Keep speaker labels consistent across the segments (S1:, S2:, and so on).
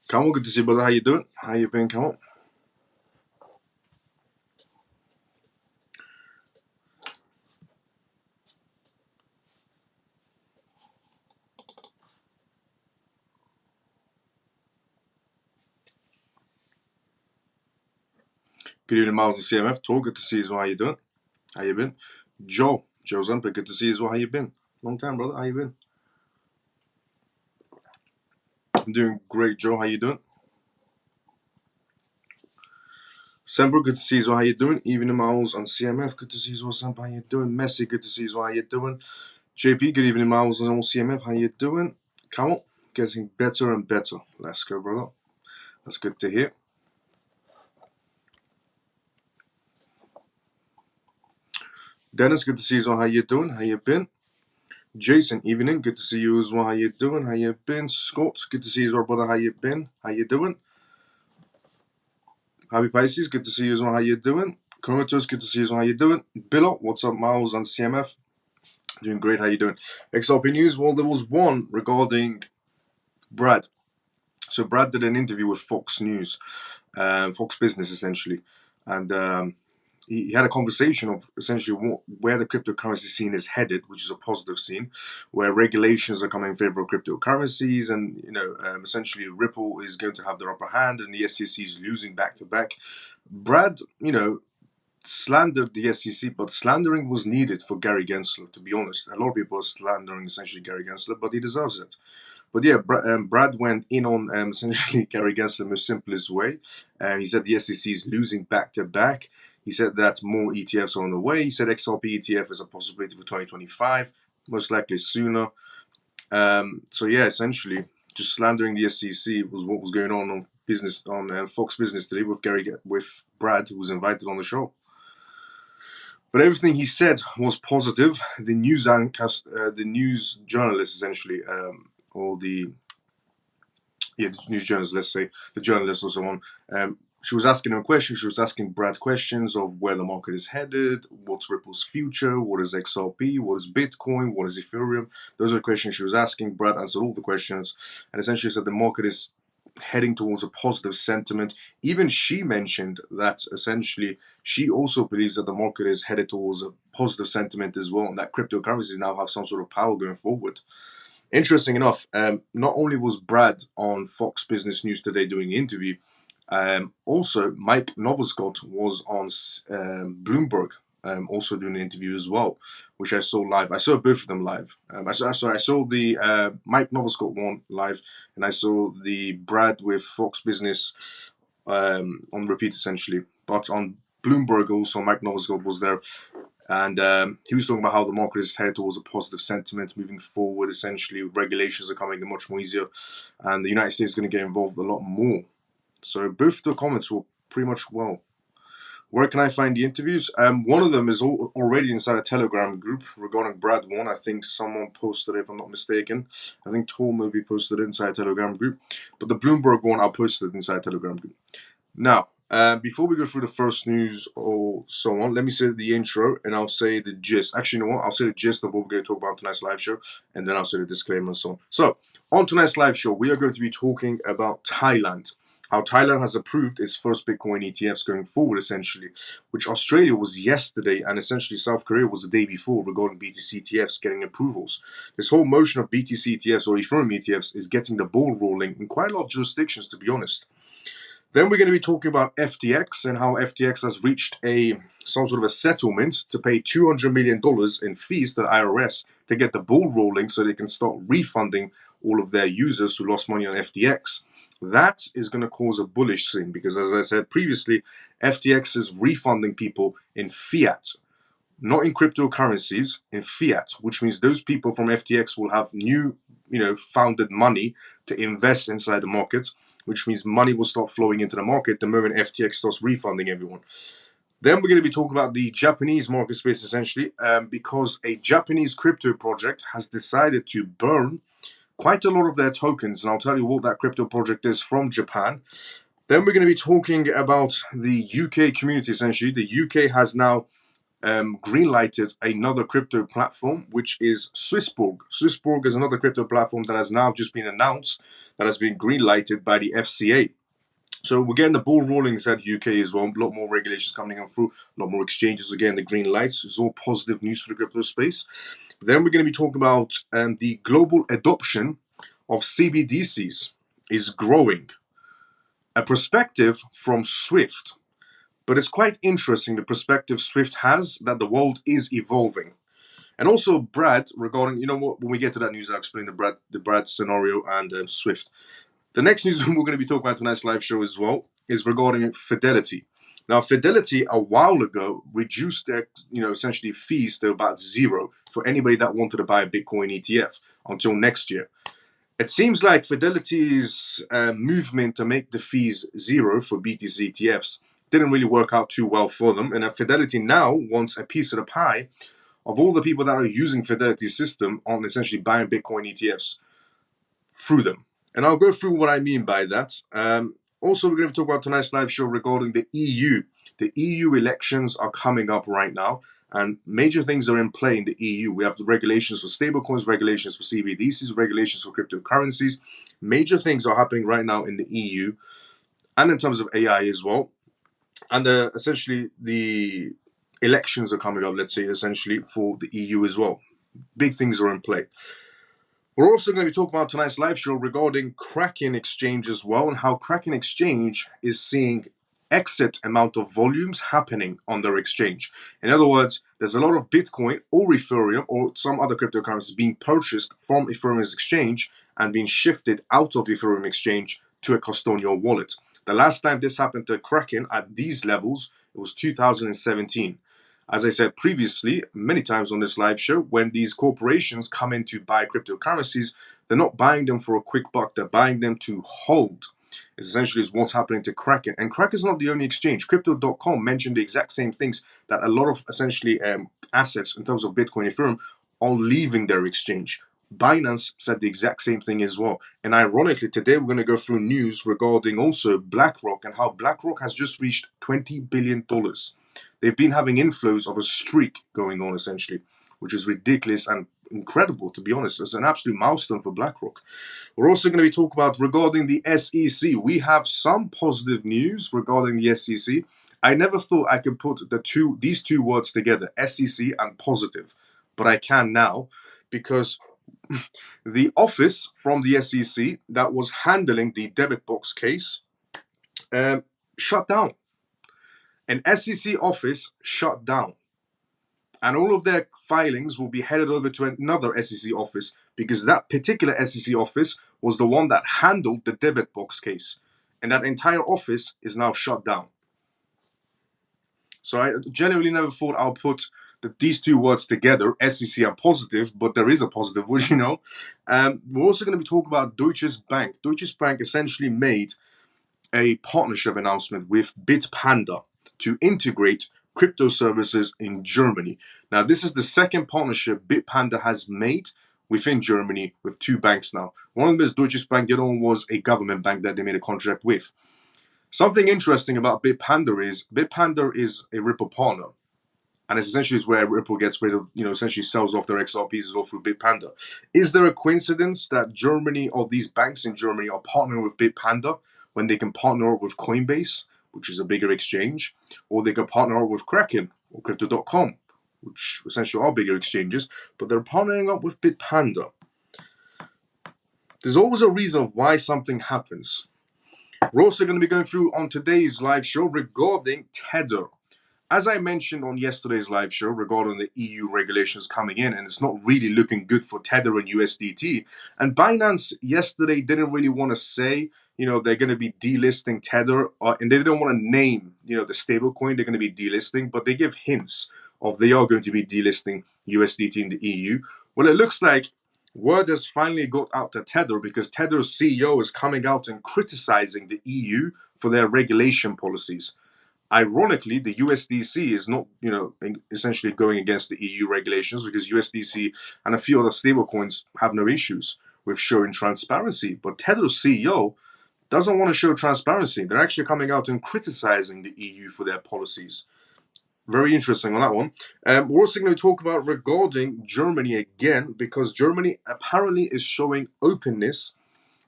S1: Come on, good to see you, brother. How you doing? How you been? Come on. Good evening, Miles and CMF. Talk. Good to see you as well. How you doing? How you been? Joe's Unpick. Good to see you as well. How you been? Long time, brother. How you been? I'm doing great, Joe. How you doing? Semper, good to see you as well. How you doing? Evening, Miles on CMF. Good to see you as well. Semper, how you doing? Messi, good to see you as well. How you doing? JP, good evening, Miles on CMF. How you doing? Come on. Getting better and better. Let's go, brother. That's good to hear. Dennis, good to see you as well. How you doing? How you been? Jason, evening. Good to see you as well. How you doing? How you been? Scott, good to see you as well, brother. How you been? How you doing? Happy Pisces, good to see you as well. How you doing? Comatose, good to see you as well. How you doing? Billo, what's up, Miles on CMF? Doing great. How you doing? XRP news. Well, there was one regarding Brad. So Brad did an interview with Fox News, Fox Business essentially, and he had a conversation of essentially where the cryptocurrency scene is headed, which is a positive scene, where regulations are coming in favor of cryptocurrencies, and essentially Ripple is going to have their upper hand, and the SEC is losing back to back. Brad, slandered the SEC, but slandering was needed for Gary Gensler. To be honest, a lot of people are slandering essentially Gary Gensler, but he deserves it. But yeah, Brad went in on essentially Gary Gensler in the most simplest way. He said the SEC is losing back to back. He said that more ETFs are on the way. He said XRP ETF is a possibility for 2025, most likely sooner. So yeah, essentially, just slandering the SEC was what was going on business on Fox Business today with Brad, who was invited on the show. But everything he said was positive. The news journalist essentially, or the news journalist, let's say, the journalist or someone, she was asking him questions. She was asking Brad questions of where the market is headed, what's Ripple's future, what is XRP, what is Bitcoin, what is Ethereum. Those are the questions she was asking. Brad answered all the questions and essentially said the market is heading towards a positive sentiment. Even she mentioned that essentially she also believes that the market is headed towards a positive sentiment as well, and that cryptocurrencies now have some sort of power going forward. Interesting enough, not only was Brad on Fox Business News today doing the interview, also Mike Novoscott was on Bloomberg, also doing an interview as well, which I saw live. I saw both of them live. I saw the Mike Novoscott one live, and I saw the Brad with Fox Business on repeat essentially. But on Bloomberg also, Mike Novoscott was there. And he was talking about how the market is headed towards a positive sentiment moving forward. Essentially, regulations are coming much more easier, and the United States is going to get involved a lot more. So both the comments were pretty much well. Where can I find the interviews? One of them is already inside a Telegram group regarding Brad one. I think someone posted it, if I'm not mistaken. I think Tom maybe posted it inside a Telegram group. But the Bloomberg one, I'll post it inside a Telegram group. Now, before we go through the first news or so on, let me say the intro and I'll say the gist. Actually, you know what? I'll say the gist of what we're going to talk about tonight's live show, and then I'll say the disclaimer and so on. So, on tonight's live show, we are going to be talking about Thailand. How Thailand has approved its first Bitcoin ETFs going forward, essentially, which Australia was yesterday, and essentially South Korea was the day before regarding BTC ETFs getting approvals. This whole motion of BTC ETFs or Ethereum ETFs is getting the ball rolling in quite a lot of jurisdictions, to be honest. Then we're going to be talking about FTX and how FTX has reached some sort of a settlement to pay $200 million in fees to the IRS to get the ball rolling so they can start refunding all of their users who lost money on FTX. That is going to cause a bullish thing because, as I said previously, FTX is refunding people in fiat, not in cryptocurrencies, in fiat, which means those people from FTX will have new, founded money to invest inside the market, which means money will start flowing into the market the moment FTX starts refunding everyone. Then we're going to be talking about the Japanese market space, essentially, because a Japanese crypto project has decided to burn quite a lot of their tokens, and I'll tell you what that crypto project is from Japan. Then we're going to be talking about the UK community, essentially. The UK has now green-lighted another crypto platform, which is SwissBorg. SwissBorg is another crypto platform that has now just been announced, that has been green-lighted by the FCA. So we're getting the ball rolling inside UK as well. A lot more regulations coming on through, a lot more exchanges are getting the green lights. It's all positive news for the crypto space. Then we're going to be talking about the global adoption of CBDCs is growing. A perspective from Swift. But it's quite interesting, the perspective Swift has, that the world is evolving. And also Brad, regarding, you know what, when we get to that news, I'll explain the Brad scenario and Swift. The next news we're going to be talking about tonight's live show as well is regarding Fidelity. Now, Fidelity a while ago reduced their, essentially fees to about zero for anybody that wanted to buy a Bitcoin ETF until next year. It seems like Fidelity's movement to make the fees zero for BTC ETFs didn't really work out too well for them, and Fidelity now wants a piece of the pie of all the people that are using Fidelity's system on essentially buying Bitcoin ETFs through them. And I'll go through what I mean by that. Also, we're going to talk about tonight's live show regarding the EU. The EU elections are coming up right now, and major things are in play in the EU. We have the regulations for stablecoins, regulations for CBDCs, regulations for cryptocurrencies. Major things are happening right now in the EU, and in terms of AI as well. And essentially, the elections are coming up, let's say, essentially, for the EU as well. Big things are in play. We're also going to be talking about tonight's live show regarding Kraken Exchange as well, and how Kraken Exchange is seeing exit amount of volumes happening on their exchange. In other words, there's a lot of Bitcoin or Ethereum or some other cryptocurrencies being purchased from Ethereum's exchange and being shifted out of Ethereum exchange to a custodial wallet. The last time this happened to Kraken at these levels, it was 2017. As I said previously, many times on this live show, when these corporations come in to buy cryptocurrencies, they're not buying them for a quick buck, they're buying them to hold. Essentially is what's happening to Kraken. And Kraken is not the only exchange. Crypto.com mentioned the exact same things, that a lot of essentially assets in terms of Bitcoin, Ethereum, are leaving their exchange. Binance said the exact same thing as well. And ironically, today we're going to go through news regarding also BlackRock and how BlackRock has just reached $20 billion. They've been having inflows of a streak going on, essentially, which is ridiculous and incredible, to be honest. It's an absolute milestone for BlackRock. We're also going to be talking about regarding the SEC. We have some positive news regarding the SEC. I never thought I could put these two words together, SEC and positive, but I can now, because the office from the SEC that was handling the debit box case shut down. An SEC office shut down. And all of their filings will be headed over to another SEC office, because that particular SEC office was the one that handled the debit box case. And that entire office is now shut down. So I genuinely never thought I'll put these two words together, SEC and positive, but there is a positive, which you know. We're also going to be talking about Deutsche Bank. Deutsche Bank essentially made a partnership announcement with Bitpanda to integrate crypto services in Germany. Now, this is the second partnership Bitpanda has made within Germany with two banks now. One of them is Deutsche Bank, the other one was a government bank that they made a contract with. Something interesting about Bitpanda is a Ripple partner. And it's essentially where Ripple gets rid of, essentially sells off their XRPs all through Bitpanda. Is there a coincidence that Germany or these banks in Germany are partnering with Bitpanda when they can partner up with Coinbase, which is a bigger exchange, or they can partner up with Kraken or Crypto.com, which essentially are bigger exchanges, but they're partnering up with Bitpanda? There's always a reason why something happens. We're also going to be going through on today's live show regarding Tether. As I mentioned on yesterday's live show regarding the EU regulations coming in, and it's not really looking good for Tether and USDT. And Binance yesterday didn't really want to say, they're going to be delisting Tether, and they didn't want to name, the stablecoin they're going to be delisting, but they give hints of they are going to be delisting USDT in the EU. Well, it looks like word has finally got out to Tether, because Tether's CEO is coming out and criticizing the EU for their regulation policies. Ironically, the USDC is not, essentially going against the EU regulations, because USDC and a few other stablecoins have no issues with showing transparency. But Tether's CEO doesn't want to show transparency. They're actually coming out and criticizing the EU for their policies. Very interesting on that one. We're also going to talk about regarding Germany again, because Germany apparently is showing openness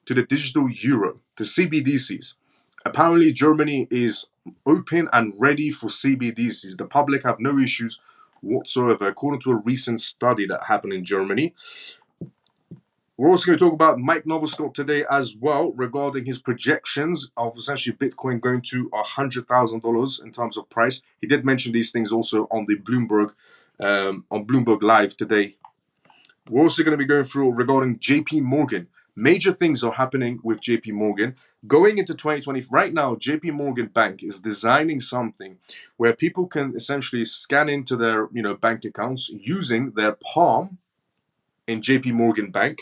S1: to the digital euro, the CBDCs. Apparently, Germany is open and ready for CBDCs. The public have no issues whatsoever, according to a recent study that happened in Germany. We're also going to talk about Mike Novoscott today as well, regarding his projections of essentially Bitcoin going to $100,000 in terms of price. He did mention these things also on the Bloomberg Live today. We're also going to be going through regarding JP Morgan. Major things are happening with JP Morgan. Going into 2020, right now, JP Morgan Bank is designing something where people can essentially scan into their bank accounts using their palm in JP Morgan Bank,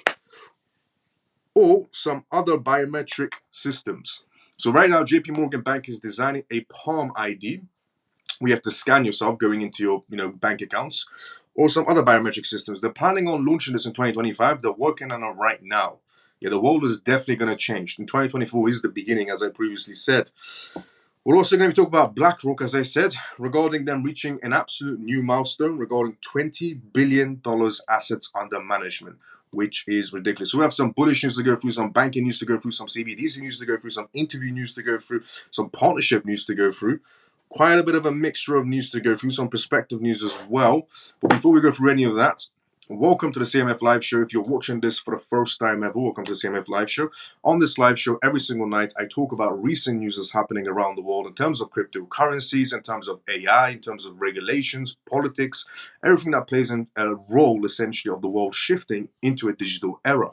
S1: or some other biometric systems. So right now, JP Morgan Bank is designing a Palm ID. We have to scan yourself going into your bank accounts, or some other biometric systems. They're planning on launching this in 2025. They're working on it right now. Yeah, the world is definitely going to change. And 2024 is the beginning, as I previously said. We're also going to talk about BlackRock, as I said, regarding them reaching an absolute new milestone regarding $20 billion assets under management, which is ridiculous. So we have some bullish news to go through, some banking news to go through, some CBDC news to go through, some interview news to go through, some partnership news to go through. Quite a bit of a mixture of news to go through, some perspective news as well. But before we go through any of that, welcome to the CMF Live Show. If you're watching this for the first time ever, welcome to the CMF Live Show. On this live show, every single night, I talk about recent news that's happening around the world in terms of cryptocurrencies, in terms of AI, in terms of regulations, politics, everything that plays a role, essentially, of the world shifting into a digital era.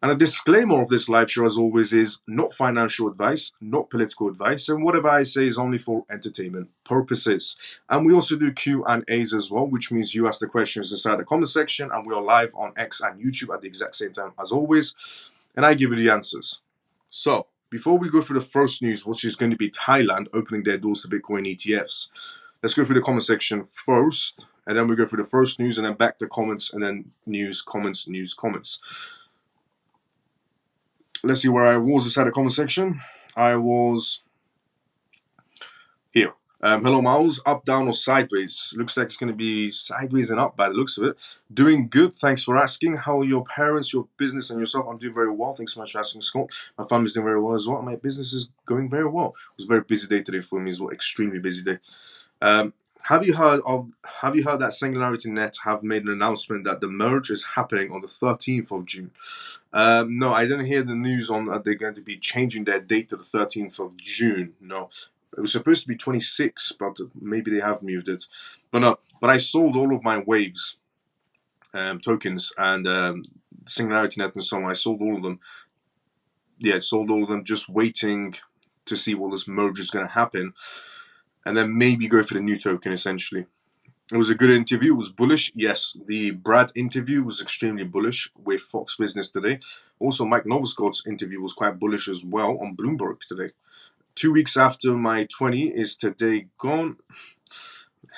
S1: And a disclaimer of this live show, as always, is not financial advice, not political advice, and whatever I say is only for entertainment purposes. And we also do Q&As as well, which means you ask the questions inside the comment section, and we are live on X and YouTube at the exact same time as always, and I give you the answers. So, before we go through the first news, which is going to be Thailand opening their doors to Bitcoin ETFs, let's go through the comment section first, and then we go through the first news, and then back to comments, and then news, comments, news, comments. Let's see where I was inside the comment section. I was here. Hello, Miles. Up, down, or sideways? Looks like it's going to be sideways and up by the looks of it. Doing good. Thanks for asking. How are your parents, your business, and yourself? I'm doing very well. Thanks so much for asking, Scott. My family's doing very well as well. My business is going very well. It was a very busy day today for me as well. Extremely busy day. Have you heard that Singularity Net have made an announcement that the merge is happening on the 13th of June? No, I didn't hear the news on that they're going to be changing their date to the 13th of June. No, it was supposed to be 26, but maybe they have moved it. But no, but I sold all of my Waves tokens and Singularity Net and so on. I sold all of them. Yeah, sold all of them, just waiting to see what this merge is going to happen, and then maybe go for the new token, essentially. It was a good interview. It was bullish. Yes, the Brad interview was extremely bullish with Fox Business today. Also, Mike Novoscott's interview was quite bullish as well on Bloomberg today. 2 weeks after my 20 is today gone.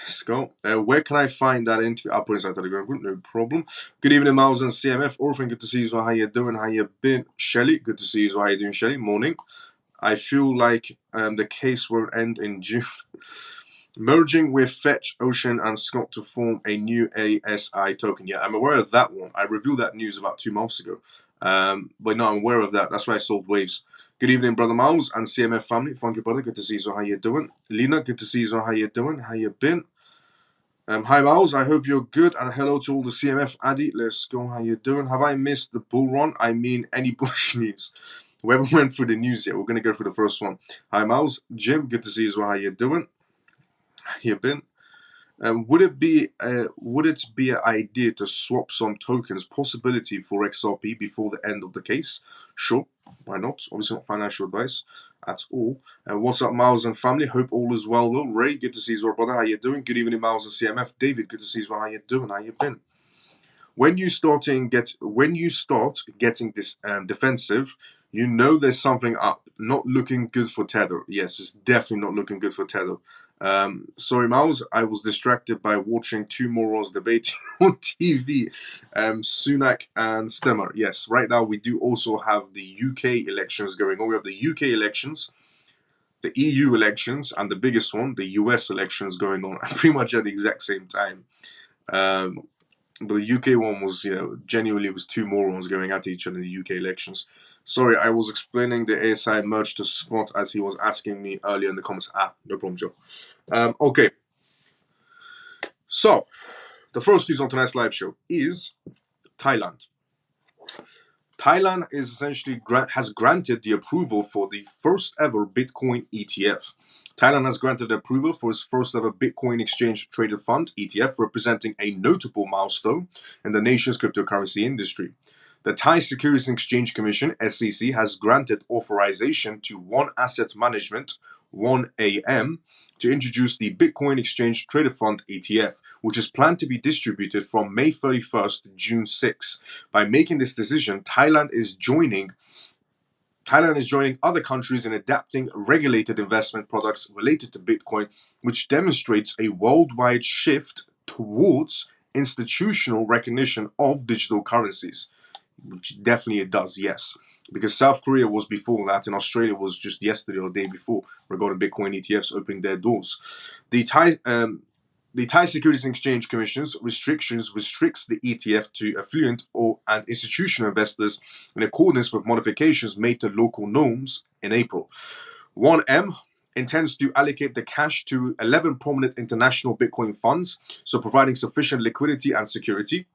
S1: Let's go. Where can I find that interview? I'll put it inside the Telegram group, no problem. Good evening, Miles and CMF. Orphan, good to see you. So how you doing? How you been? Shelly, good to see you. So how you doing, Shelly? Morning. I feel like the case will end in June. Merging with Fetch, Ocean, and Scott to form a new ASI token. Yeah, I'm aware of that one. I revealed that news about 2 months ago. But no, I'm aware of that. That's why I sold Waves. Good evening, Brother Miles and CMF family. Funky brother, good to see you. So how you doing? Lena, good to see you. So how you doing? How you been? Hi, Miles. I hope you're good. And hello to all the CMF addy. Let's go. How you doing? Have I missed the bull run? I mean, any bullish news? We haven't went through the news yet. We're going to go through the first one. Hi, Miles. Jim, good to see you. So how you doing? Here, Ben. Would it be an idea to swap some tokens, possibility for XRP before the end of the case? Sure, why not? Obviously not financial advice at all. What's up, Miles and family? Hope all is well though. Ray, good to see you, brother. How you doing? Good evening, Miles and CMF. David, good to see you. How you doing? How you been? When you start getting this defensive, you know there's something up. Not looking good for Tether. Yes, it's definitely not looking good for Tether. Sorry, Miles, I was distracted by watching 2 morons debating on TV. Sunak and Stemmer. Yes, right now we do also have the UK elections going on. We have the UK elections. the EU elections and the biggest one, the US elections, going on pretty much at the exact same time. But the UK one was, genuinely was two morons going at each other in the UK elections. Sorry, I was explaining the ASI merge to Scott as he was asking me earlier in the comments. No problem, Joe. Okay. So, the first news on tonight's live show is Thailand. Thailand is essentially has granted the approval for the first ever Bitcoin ETF. Thailand has granted approval for its first ever Bitcoin exchange traded fund ETF, representing a notable milestone in the nation's cryptocurrency industry. The Thai Securities and Exchange Commission (SEC) has granted authorization to One Asset Management (1AM) to introduce the Bitcoin Exchange Traded Fund ETF, which is planned to be distributed from May 31st to June 6th. By making this decision, Thailand is joining other countries in adapting regulated investment products related to Bitcoin, which demonstrates a worldwide shift towards institutional recognition of digital currencies. Which definitely it does, yes. Because South Korea was before that, and Australia was just yesterday or the day before regarding Bitcoin ETFs opening their doors. The Thai Securities and Exchange Commission's restricts the ETF to affluent and institutional investors in accordance with modifications made to local norms in April. 1M intends to allocate the cash to 11 prominent international Bitcoin funds, so providing sufficient liquidity and security.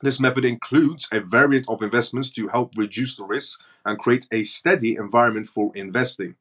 S1: This method includes a variant of investments to help reduce the risk and create a steady environment for investing.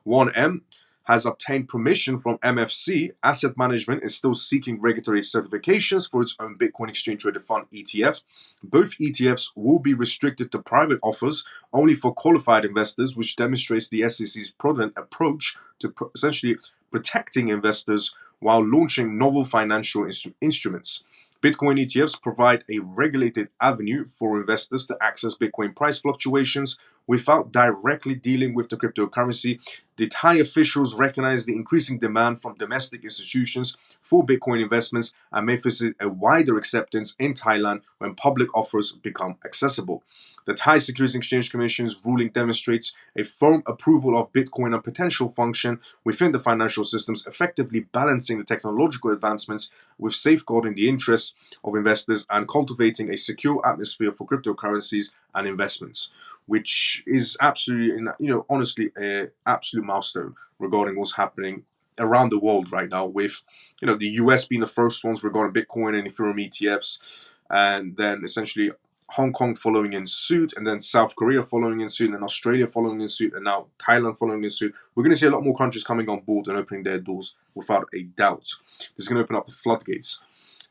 S1: 1M has obtained permission from MFC. Asset Management is still seeking regulatory certifications for its own Bitcoin Exchange Traded Fund ETF. Both ETFs will be restricted to private offers only for qualified investors, which demonstrates the SEC's prudent approach to essentially protecting investors while launching novel financial instruments. Bitcoin ETFs provide a regulated avenue for investors to access Bitcoin price fluctuations without directly dealing with the cryptocurrency. The Thai officials recognize the increasing demand from domestic institutions for Bitcoin investments and may facilitate a wider acceptance in Thailand when public offers become accessible. The Thai Securities and Exchange Commission's ruling demonstrates a firm approval of Bitcoin and potential function within the financial systems, effectively balancing the technological advancements with safeguarding the interests of investors and cultivating a secure atmosphere for cryptocurrencies and investments, which is absolutely, honestly, an absolute milestone regarding what's happening around the world right now, with, the US being the first ones regarding Bitcoin and Ethereum ETFs, and then essentially Hong Kong following in suit, and then South Korea following in suit, and then Australia following in suit, and now Thailand following in suit. We're going to see a lot more countries coming on board and opening their doors without a doubt. This is going to open up the floodgates.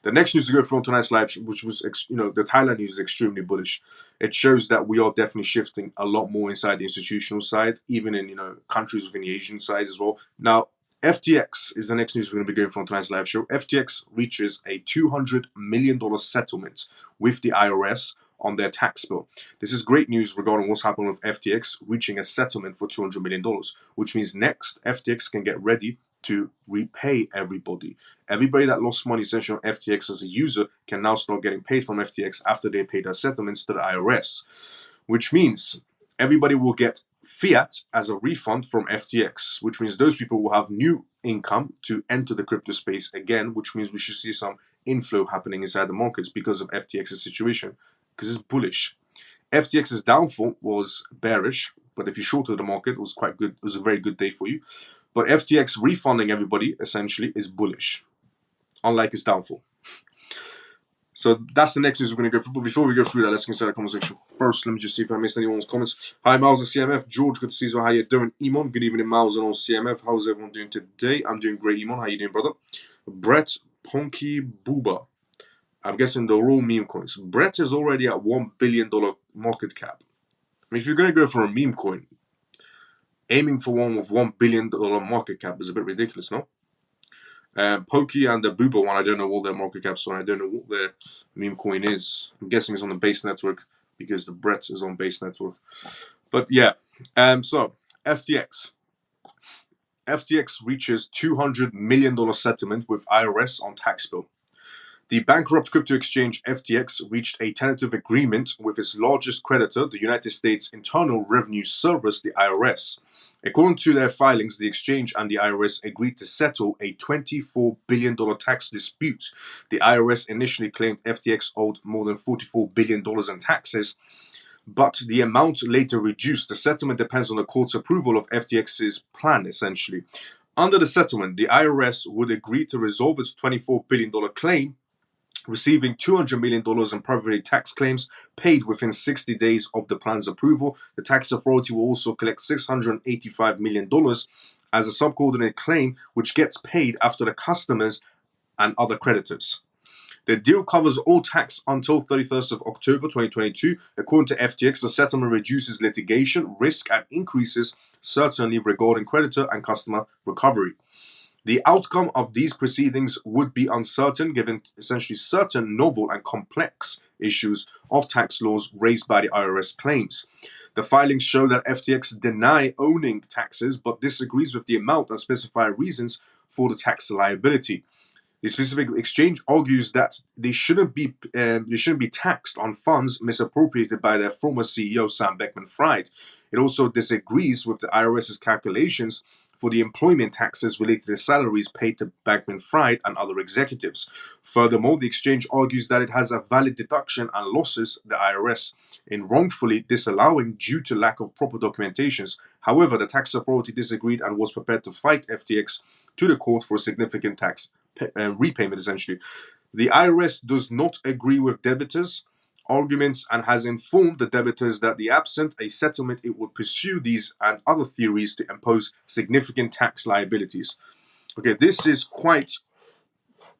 S1: The next news to go through on tonight's live, which was, the Thailand news is extremely bullish. It shows that we are definitely shifting a lot more inside the institutional side, even in, countries within the Asian side as well. Now, FTX is the next news we're going to be going for on tonight's live show. FTX reaches a $200 million settlement with the IRS on their tax bill. This is great news regarding what's happening with FTX reaching a settlement for $200 million, which means next FTX can get ready to repay everybody. Everybody that lost money essentially on FTX as a user can now start getting paid from FTX after they paid their settlements to the IRS, which means everybody will get fiat as a refund from FTX, which means those people will have new income to enter the crypto space again, which means we should see some inflow happening inside the markets because of FTX's situation, because it's bullish. FTX's downfall was bearish, but if you shorted the market, it was quite good. It was a very good day for you. But FTX refunding everybody essentially is bullish, unlike its downfall. So that's the next news we're going to go through. But before we go through that, let's get inside the conversation first. Let me just see if I missed anyone's comments. Hi, Miles and CMF. George, good to see you. How you doing? Iman, good evening, Miles and all CMF. How's everyone doing today? I'm doing great, Iman. How you doing, brother? Brett, Ponky, Booba. I'm guessing the raw meme coins. Brett is already at $1 billion market cap. I mean, if you're going to go for a meme coin, aiming for one with $1 billion market cap is a bit ridiculous, no? Pokey and the Booba one, I don't know what their market caps are. I don't know what their meme coin is. I'm guessing it's on the base network because the Brett is on base network. But yeah, so FTX. FTX reaches $200 million settlement with IRS on tax bill. The bankrupt crypto exchange FTX reached a tentative agreement with its largest creditor, the United States Internal Revenue Service, the IRS. According to their filings, the exchange and the IRS agreed to settle a $24 billion tax dispute. The IRS initially claimed FTX owed more than $44 billion in taxes, but the amount later reduced. The settlement depends on the court's approval of FTX's plan, essentially. Under the settlement, the IRS would agree to resolve its $24 billion claim, receiving $200 million in property tax claims paid within 60 days of the plan's approval. The tax authority will also collect $685 million as a subordinate claim, which gets paid after the customers and other creditors. The deal covers all tax until 31st of October 2022. According to FTX, the settlement reduces litigation risk and increases certainty regarding creditor and customer recovery. The outcome of these proceedings would be uncertain, given essentially certain novel and complex issues of tax laws raised by the IRS claims. The filings show that FTX deny owning taxes, but disagrees with the amount and specify reasons for the tax liability. The specific exchange argues that they shouldn't be taxed on funds misappropriated by their former CEO Sam Beckman-Fried. It also disagrees with the IRS's calculations for the employment taxes related to salaries paid to Beckman-Fried and other executives. Furthermore, the exchange argues that it has a valid deduction and losses the IRS in wrongfully disallowing due to lack of proper documentations. However, the tax authority disagreed and was prepared to fight FTX to the court for a significant tax repayment, essentially. The IRS does not agree with debtors' arguments and has informed the debtors that the absent a settlement, it would pursue these and other theories to impose significant tax liabilities. Okay, this is quite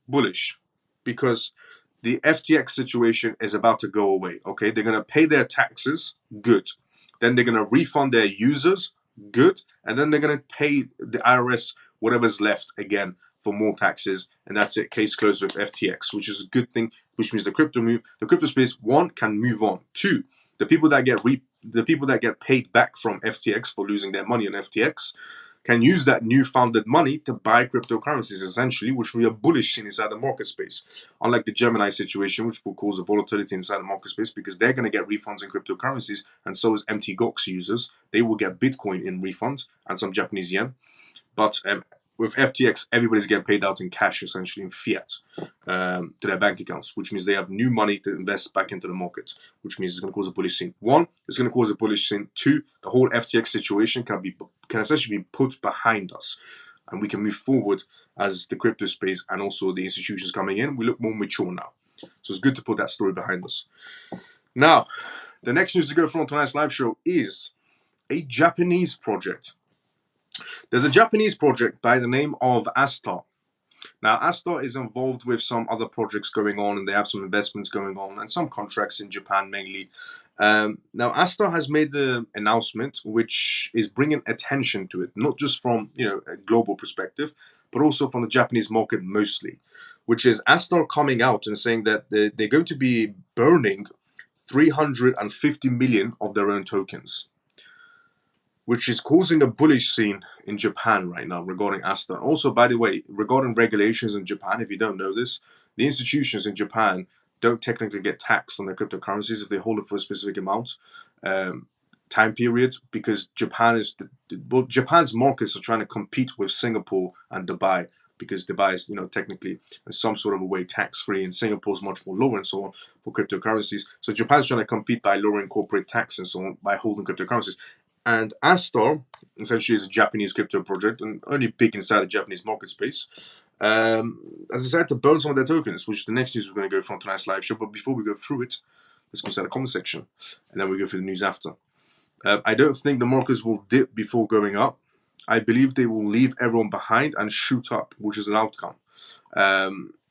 S1: bullish because the FTX situation is about to go away. Okay, they're going to pay their taxes, good. Then they're going to refund their users, good. And then they're going to pay the IRS whatever's left again for more taxes, and that's it. Case closed with FTX, which is a good thing. Which means the crypto space, one, can move on. Two, the people that get paid back from FTX for losing their money on FTX can use that new founded money to buy cryptocurrencies, essentially, which we are bullish in inside the market space. Unlike the Gemini situation, which will cause a volatility inside the market space because they're going to get refunds in cryptocurrencies, and so is MTGOX users. They will get Bitcoin in refunds and some Japanese yen. But with FTX, everybody's getting paid out in cash, essentially in fiat, to their bank accounts, which means they have new money to invest back into the market, which means it's going to cause a bullish scene. One, it's going to cause a bullish scene. Two, the whole FTX situation can essentially be put behind us, and we can move forward as the crypto space and also the institutions coming in. We look more mature now. So it's good to put that story behind us. Now, the next news to go from tonight's live show is a Japanese project. There's a Japanese project by the name of Astar. Now, Astar is involved with some other projects going on, and they have some investments going on and some contracts in Japan mainly. Now, Astar has made the announcement, which is bringing attention to it, not just from a global perspective, but also from the Japanese market mostly, which is Astar coming out and saying that they're going to be burning 350 million of their own tokens, which is causing a bullish scene in Japan right now regarding Astar. Also, by the way, regarding regulations in Japan, if you don't know this, the institutions in Japan don't technically get taxed on their cryptocurrencies if they hold it for a specific amount, time period, because Japan's markets are trying to compete with Singapore and Dubai, because Dubai is, technically in some sort of a way tax-free, and Singapore is much more lower and so on for cryptocurrencies. So Japan's trying to compete by lowering corporate tax and so on by holding cryptocurrencies. And Astar, essentially, is a Japanese crypto project and only big inside the Japanese market space. As I said, to burn some of their tokens, which is the next news we're going to go from tonight's live show. But before we go through it, let's go inside the comment section, and then we go through the news after. I don't think the markets will dip before going up. I believe they will leave everyone behind and shoot up, which is an outcome.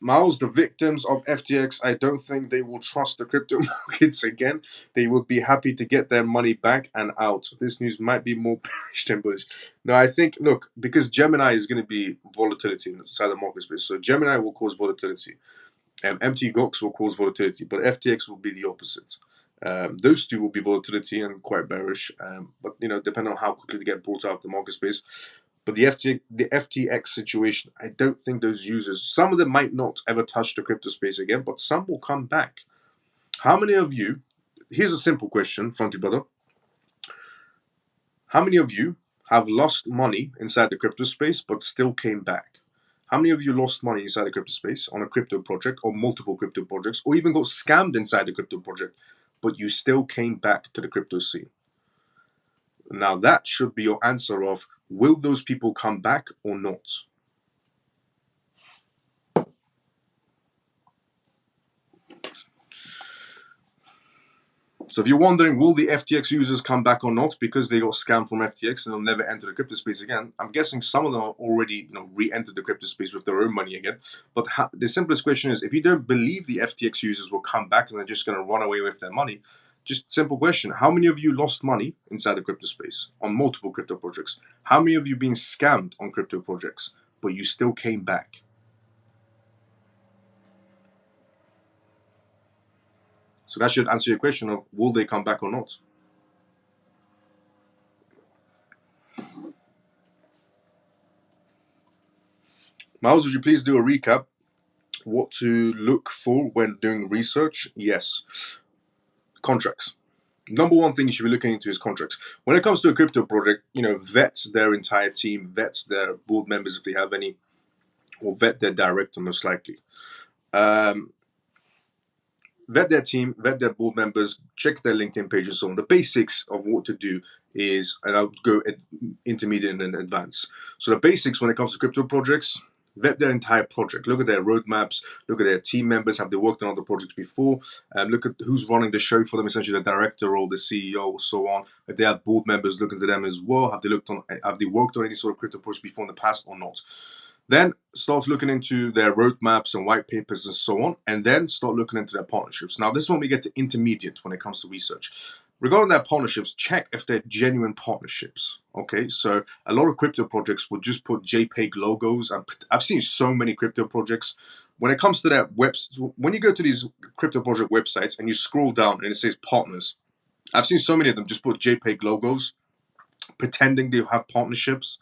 S1: Miles, the victims of FTX, I don't think they will trust the crypto markets again. They would be happy to get their money back and out. This news might be more bearish than bullish. No, I think, look, because Gemini is going to be volatility inside the market space. So Gemini will cause volatility. MTGOX will cause volatility, but FTX will be the opposite. Those two will be volatility and quite bearish. But, depending on how quickly they get brought out of the market space. But the FTX situation, I don't think those users, some of them might not ever touch the crypto space again, but some will come back. How many of you, here's a simple question, Funky Brother. How many of you have lost money inside the crypto space but still came back? How many of you lost money inside the crypto space on a crypto project or multiple crypto projects, or even got scammed inside the crypto project, but you still came back to the crypto scene? Now that should be your answer of, will those people come back or not? So if you're wondering, will the FTX users come back or not because they got scammed from FTX and they'll never enter the crypto space again, I'm guessing some of them have already re-entered the crypto space with their own money again. But the simplest question is, if you don't believe the FTX users will come back and they're just going to run away with their money, just simple question, how many of you lost money inside the crypto space on multiple crypto projects? How many of you been scammed on crypto projects, but you still came back? So that should answer your question of, will they come back or not? Miles, would you please do a recap? What to look for when doing research? Yes. Contracts. Number one thing you should be looking into is contracts. When it comes to a crypto project, vet their entire team, vet their board members if they have any, or vet their director most likely. Vet their team, vet their board members, check their LinkedIn page and so on. The basics of what to do is, and I'll go intermediate and advanced. So the basics when it comes to crypto projects, vet their entire project. Look at their roadmaps, look at their team members. Have they worked on other projects before? Look at who's running the show for them, essentially the director or the CEO or so on. If they have board members, look into them as well. Have they worked on any sort of crypto projects before in the past or not? Then start looking into their roadmaps and white papers and so on, and then start looking into their partnerships. Now, this is when we get to intermediate when it comes to research. Regarding their partnerships, check if they're genuine partnerships. Okay, so a lot of crypto projects will just put JPEG logos. I've seen so many crypto projects. When it comes to their when you go to these crypto project websites and you scroll down and it says partners, I've seen so many of them just put JPEG logos, pretending they have partnerships.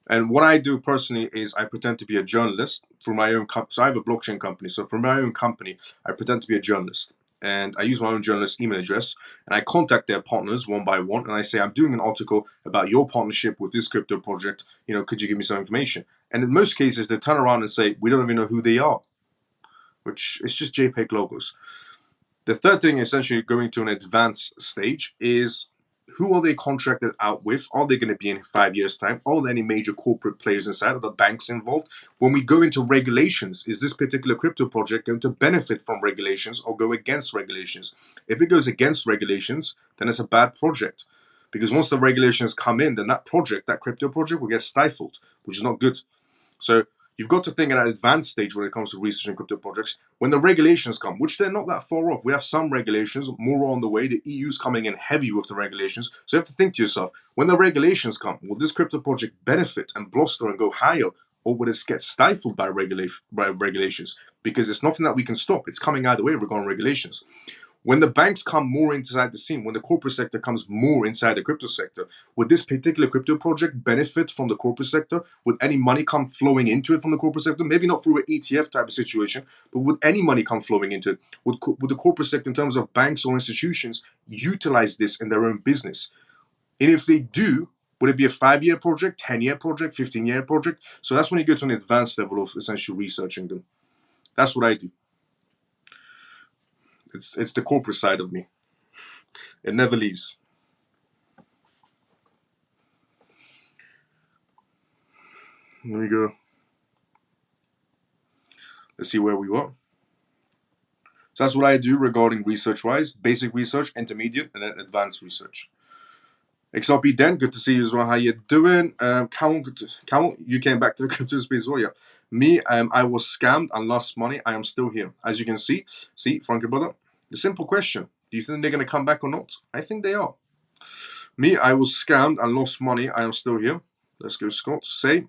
S1: And what I do personally is I pretend to be a journalist for my own company. So I have a blockchain company. So for my own company, I pretend to be a journalist. And I use my own journalist email address. And I contact their partners one by one. And I say, I'm doing an article about your partnership with this crypto project. Could you give me some information? And in most cases, they turn around and say, we don't even know who they are. Which is just JPEG logos. The third thing, essentially going to an advanced stage, is who are they contracted out with? Are they going to be in 5 years' time? Are there any major corporate players inside? Are the banks involved? When we go into regulations, is this particular crypto project going to benefit from regulations or go against regulations? If it goes against regulations, then it's a bad project. Because once the regulations come in, then that crypto project will get stifled, which is not good. So you've got to think at an advanced stage when it comes to researching crypto projects. When the regulations come, which they're not that far off, we have some regulations, more on the way. The EU's coming in heavy with the regulations. So you have to think to yourself, when the regulations come, will this crypto project benefit and bluster and go higher, or will it get stifled by regulations? Because it's nothing that we can stop. It's coming either way regarding regulations. When the banks come more inside the scene, when the corporate sector comes more inside the crypto sector, would this particular crypto project benefit from the corporate sector? Would any money come flowing into it from the corporate sector? Maybe not through an ETF type of situation, but would any money come flowing into it? Would the corporate sector, in terms of banks or institutions, utilize this in their own business? And if they do, would it be a 5-year project, 10-year project, 15-year project? So that's when you go to an advanced level of essentially researching them. That's what I do. It's the corporate side of me. It never leaves. Let me go. Let's see where we were. So that's what I do regarding research-wise. Basic research, intermediate, and then advanced research. XRP Den, good to see you as well. How you doing? Carol, you came back to the crypto space as well, yeah. Me, I was scammed and lost money. I am still here. As you can see, Frankie brother, the simple question. Do you think they're going to come back or not? I think they are. Me, I was scammed and lost money. I am still here. Let's go, Scott. Say,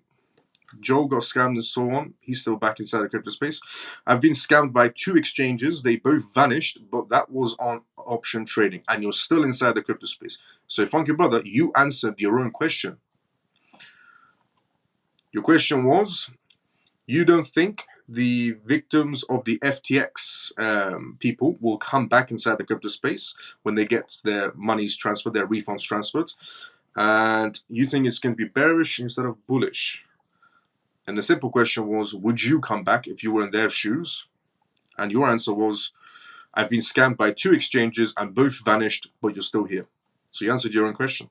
S1: Joe got scammed and so on. He's still back inside the crypto space. I've been scammed by 2 exchanges. They both vanished, but that was on option trading. And you're still inside the crypto space. So, Funky brother, you answered your own question. Your question was, you don't think the victims of the FTX people will come back inside the crypto space when they get their monies transferred, their refunds transferred, and you think it's going to be bearish instead of bullish. And the simple question was, would you come back if you were in their shoes? And your answer was, I've been scammed by 2 exchanges and both vanished, but you're still here. So you answered your own question,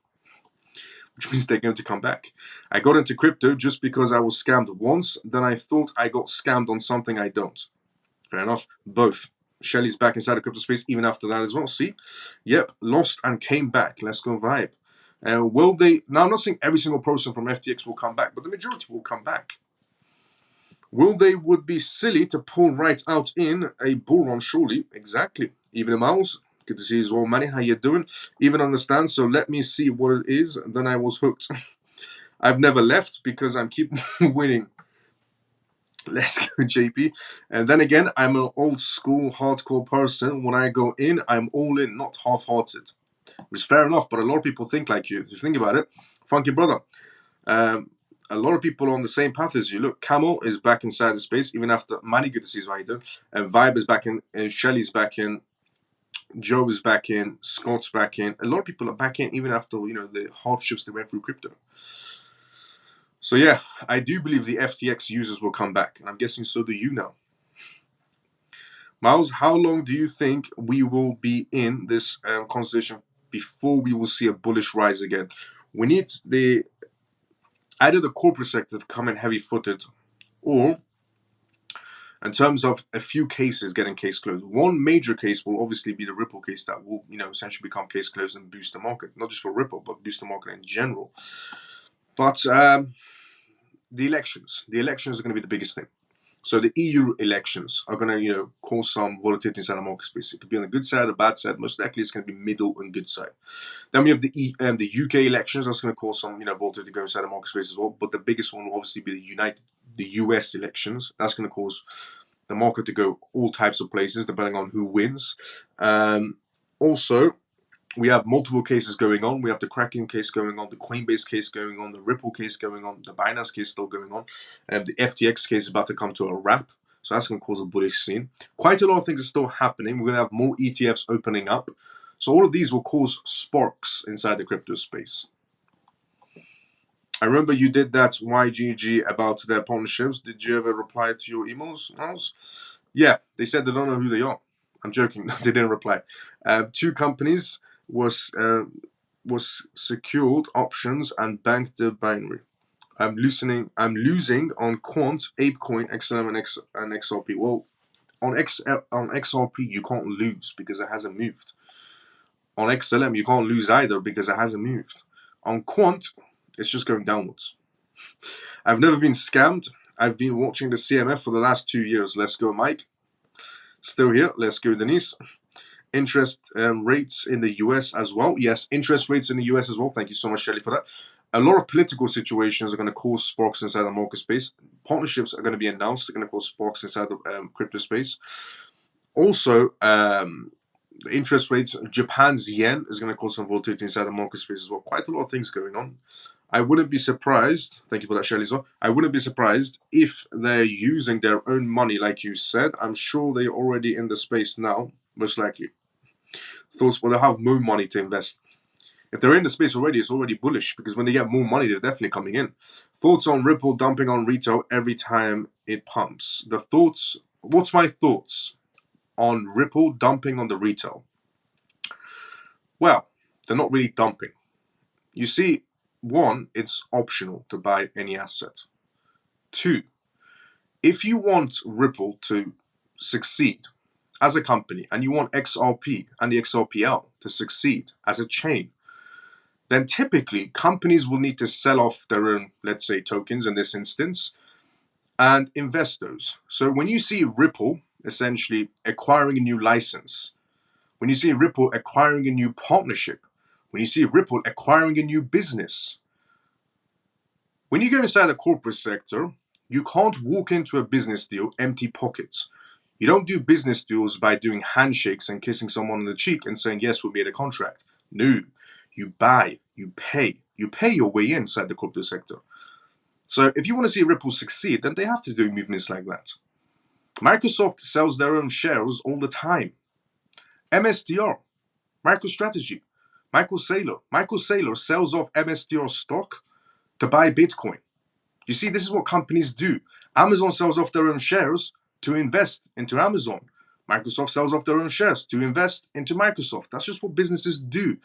S1: which means they're going to come back. I got into crypto just because I was scammed once, then I thought I got scammed on something I don't. Fair enough. Both. Shelly's back inside the crypto space even after that as well. See? Yep, lost and came back. Let's go vibe. Will they... Now, I'm not saying every single person from FTX will come back, but the majority will come back. Will they would be silly to pull right out in a bull run, surely? Exactly. Even a mouse. Good to see you as well, Manny. How you doing? Even understand, so let me see what it is. Then I was hooked. I've never left because I'm keep winning. Let's go, JP. And then again, I'm an old school hardcore person. When I go in, I'm all in, not half-hearted. Which is fair enough, but a lot of people think like you. If you think about it, funky brother. A lot of people are on the same path as you. Look, Camel is back inside the space, even after Manny, good to see you, how you doing. And Vibe is back in, and Shelly's back in, Joe is back in, Scott's back in. A lot of people are back in, even after, you know, the hardships they went through crypto. So yeah, I do believe the FTX users will come back, and I'm guessing so do you now. Miles, how long do you think we will be in this conversation before we will see a bullish rise again? We need either the corporate sector to come in heavy-footed, or in terms of a few cases getting case closed. One major case will obviously be the Ripple case that will, you know, essentially become case closed and boost the market, not just for Ripple, but boost the market in general. But the elections are going to be the biggest thing. So the EU elections are going to, you know, cause some volatility inside the market space. It could be on the good side or bad side. Most likely, it's going to be middle and good side. Then we have the UK elections. That's going to cause some, you know, volatility to go inside the market space as well. But the biggest one will obviously be the US elections. That's going to cause the market to go all types of places depending on who wins. Also, we have multiple cases going on. We have the Kraken case going on, the Coinbase case going on, the Ripple case going on, the Binance case still going on, and the FTX case is about to come to a wrap. So that's going to cause a bullish scene. Quite a lot of things are still happening. We're going to have more ETFs opening up. So all of these will cause sparks inside the crypto space. I remember you did that YGG about their partnerships. Did you ever reply to your emails, Miles? Yeah, they said they don't know who they are. I'm joking. They didn't reply. 2 companies was secured options and banked the binary. I'm losing on Quant, ApeCoin, XLM, and XRP. Well, on XRP you can't lose because it hasn't moved. On XLM you can't lose either because it hasn't moved. On Quant, it's just going downwards. I've never been scammed. I've been watching the CMF for the last 2 years. Let's go, Mike. Still here. Let's go, Denise. Interest rates in the US as well. Yes, interest rates in the US as well. Thank you so much, Shelly, for that. A lot of political situations are going to cause sparks inside the market space. Partnerships are going to be announced. They're going to cause sparks inside the crypto space. Also, the interest rates, Japan's yen is going to cause some volatility inside the market space as well. Quite a lot of things going on. I wouldn't be surprised, thank you for that, Shelly, as well. I wouldn't be surprised if they're using their own money, like you said. I'm sure they're already in the space now, most likely. Thoughts, well, they'll have more money to invest. If they're in the space already, it's already bullish, because when they get more money, they're definitely coming in. Thoughts on Ripple dumping on retail every time it pumps? What's my thoughts on Ripple dumping on the retail? Well, they're not really dumping. You see, 1, it's optional to buy any asset. 2, if you want Ripple to succeed as a company and you want XRP and the XRPL to succeed as a chain, then typically companies will need to sell off their own, let's say, tokens in this instance and invest those. So when you see Ripple essentially acquiring a new license, when you see Ripple acquiring a new partnership, when you see Ripple acquiring a new business, when you go inside the corporate sector, you can't walk into a business deal empty pockets. You don't do business deals by doing handshakes and kissing someone on the cheek and saying, yes, we made a contract. No, you buy, you pay your way inside the corporate sector. So if you want to see Ripple succeed, then they have to do movements like that. Microsoft sells their own shares all the time. MSTR, MicroStrategy, Michael Saylor sells off MSTR stock to buy Bitcoin. You see, this is what companies do. Amazon sells off their own shares to invest into Amazon. Microsoft sells off their own shares to invest into Microsoft. That's just what businesses do.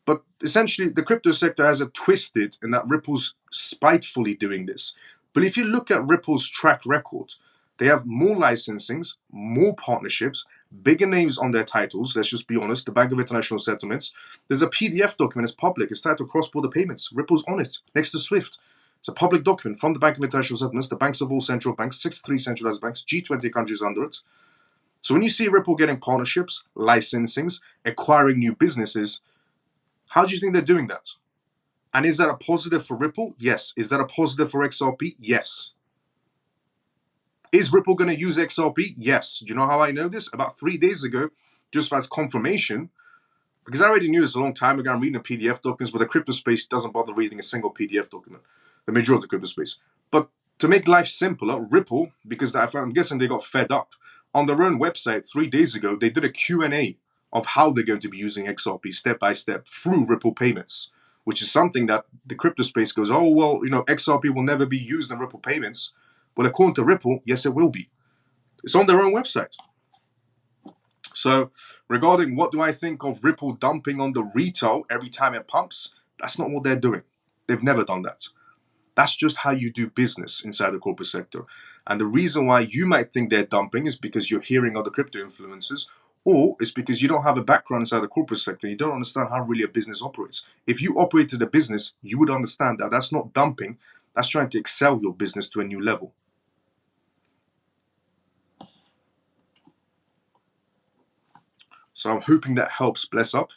S1: But essentially, the crypto sector has a twisted in that Ripple's spitefully doing this. But if you look at Ripple's track record, they have more licensings, more partnerships, bigger names on their titles. Let's just be honest. The Bank of International Settlements. There's a PDF document. It's public. It's titled Cross-Border Payments. Ripple's on it next to SWIFT. It's a public document from the Bank of International Settlements, the banks of all central banks, 63 centralized banks, G20 countries under it. So when you see Ripple getting partnerships, licensings, acquiring new businesses, how do you think they're doing that? And is that a positive for Ripple? Yes. Is that a positive for XRP? Yes. Is Ripple going to use XRP? Yes. Do you know how I know this? About 3 days ago, just as confirmation, because I already knew this a long time ago. I'm reading the PDF documents, but the crypto space doesn't bother reading a single PDF document, the majority of the crypto space. But to make life simpler, Ripple, because I'm guessing they got fed up, on their own website 3 days ago, they did a Q&A of how they're going to be using XRP step by step through Ripple payments, which is something that the crypto space goes, oh, well, XRP will never be used in Ripple payments. Well, according to Ripple, yes, it will be. It's on their own website. So regarding what do I think of Ripple dumping on the retail every time it pumps, that's not what they're doing. They've never done that. That's just how you do business inside the corporate sector. And the reason why you might think they're dumping is because you're hearing other crypto influencers, or it's because you don't have a background inside the corporate sector. You don't understand how really a business operates. If you operated a business, you would understand that that's not dumping. That's trying to excel your business to a new level. So I'm hoping that helps. Bless up.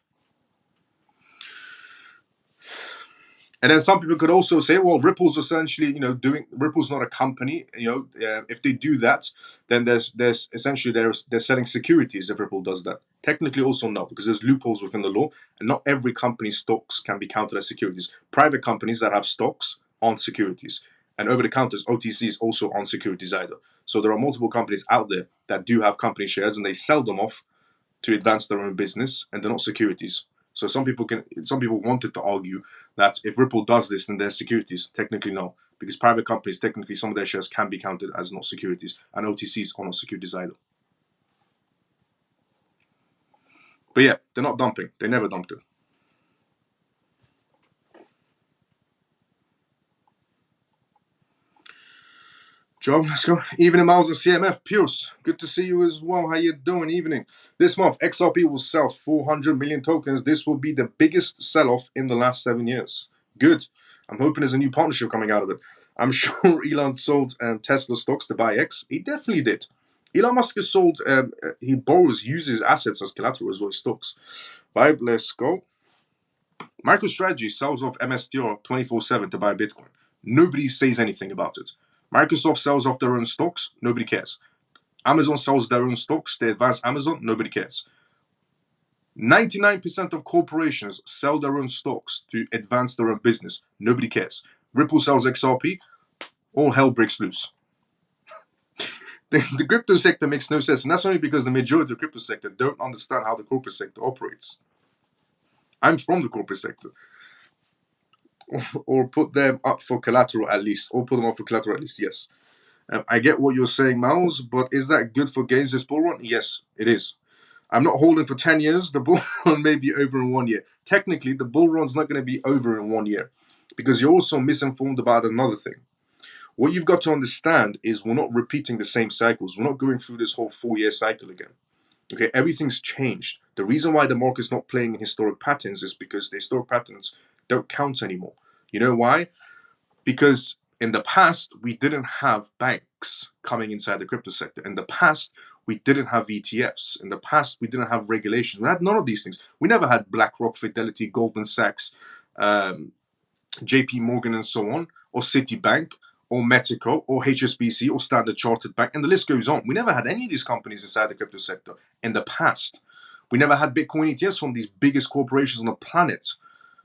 S1: And then some people could also say, well, Ripple's essentially, Ripple's not a company. If they do that, then there's essentially they're selling securities if Ripple does that. Technically, also no, because there's loopholes within the law, and not every company's stocks can be counted as securities. Private companies that have stocks aren't securities, and over-the-counters OTCs also aren't securities either. So there are multiple companies out there that do have company shares, and they sell them off to advance their own business, and they're not securities. So some people wanted to argue that if Ripple does this, then they're securities. Technically, no, because private companies, technically, some of their shares can be counted as not securities, and OTCs are not securities either. But yeah, they're not dumping. They never dumped it. Joe, let's go. Evening, Miles and CMF. Pierce, good to see you as well. How you doing? Evening. This month, XRP will sell 400 million tokens. This will be the biggest sell-off in the last 7 years. Good. I'm hoping there's a new partnership coming out of it. I'm sure Elon sold Tesla stocks to buy X. He definitely did. Elon Musk has sold, he uses assets as collateral as well as stocks. Right, let's go. MicroStrategy sells off MSTR 24/7 to buy Bitcoin. Nobody says anything about it. Microsoft sells off their own stocks. Nobody cares. Amazon sells their own stocks. They advance Amazon. Nobody cares. 99% of corporations sell their own stocks to advance their own business. Nobody cares. Ripple sells XRP. All hell breaks loose. The crypto sector makes no sense. And that's only because the majority of the crypto sector don't understand how the corporate sector operates. I'm from the corporate sector. Or put them up for collateral at least. Or put them up for collateral at least, yes. I get what you're saying, Miles, but is that good for gains this bull run? Yes, it is. I'm not holding for 10 years. The bull run may be over in 1 year. Technically, the bull run's not going to be over in 1 year because you're also misinformed about another thing. What you've got to understand is we're not repeating the same cycles. We're not going through this whole 4-year cycle again. Okay, everything's changed. The reason why the market's not playing in historic patterns is because the historic patterns don't count anymore. You know why? Because in the past, we didn't have banks coming inside the crypto sector. In the past, we didn't have ETFs. In the past, we didn't have regulations. We had none of these things. We never had BlackRock, Fidelity, Goldman Sachs, JP Morgan, and so on, or Citibank, or Mexico, or HSBC, or Standard Chartered Bank, and the list goes on. We never had any of these companies inside the crypto sector in the past. We never had Bitcoin ETFs from these biggest corporations on the planet.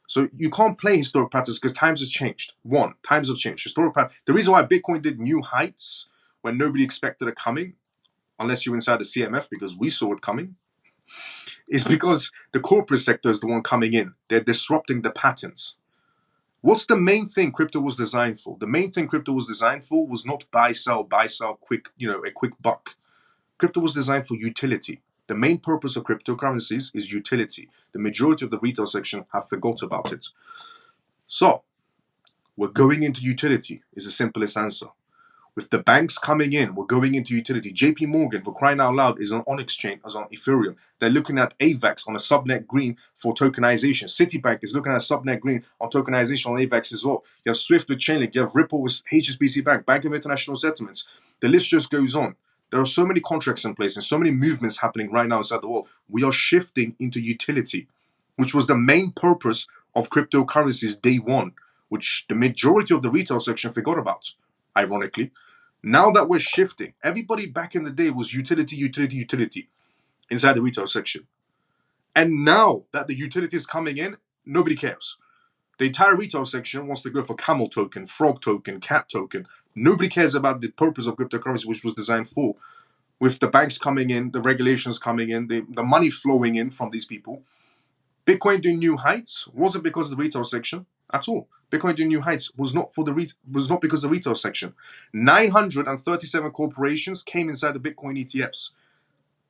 S1: So you can't play historic patterns because times has changed. Times have changed. Historic pattern. The reason why Bitcoin did new heights when nobody expected it coming, unless you're inside the CMF because we saw it coming, is because the corporate sector is the one coming in. They're disrupting the patterns. What's the main thing crypto was designed for? The main thing crypto was designed for was not buy, sell, quick, a quick buck. Crypto was designed for utility. The main purpose of cryptocurrencies is utility. The majority of the retail section have forgot about it. So, we're going into utility is the simplest answer. With the banks coming in, we're going into utility. JP Morgan, for crying out loud, is on exchange, is on Ethereum. They're looking at AVAX on a subnet green for tokenization. Citibank is looking at subnet green on tokenization on AVAX as well. You have Swift with Chainlink. You have Ripple with HSBC Bank, Bank of International Settlements. The list just goes on. There are so many contracts in place and so many movements happening right now inside the world. We are shifting into utility, which was the main purpose of cryptocurrencies day one, which the majority of the retail section forgot about, ironically. Now that we're shifting, everybody back in the day was utility inside the retail section. And now that the utility is coming in, nobody cares. The entire retail section wants to go for camel token, frog token, cat token. Nobody cares about the purpose of cryptocurrency, which was designed for. With the banks coming in, the regulations coming in, the money flowing in from these people. Bitcoin doing new heights wasn't because of the retail section at all. Bitcoin doing new heights was not because of the retail section. 937 corporations came inside the Bitcoin ETFs.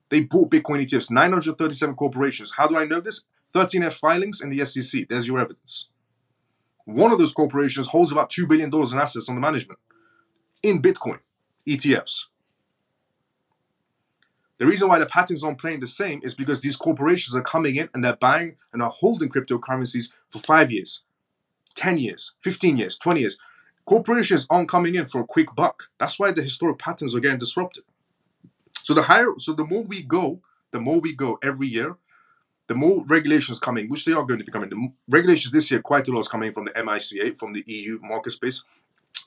S1: They bought Bitcoin ETFs. 937 corporations. How do I know this? 13F filings in the SEC. There's your evidence. One of those corporations holds about $2 billion in assets under management in Bitcoin ETFs. The reason why the patterns aren't playing the same is because these corporations are coming in and they're buying and are holding cryptocurrencies for 5 years, 10 years, 15 years, 20 years. Corporations aren't coming in for a quick buck. That's why the historic patterns are getting disrupted. So the more we go every year, the more regulations coming, which they are going to be coming. The regulations this year, quite a lot is coming from the MiCA, from the EU market space.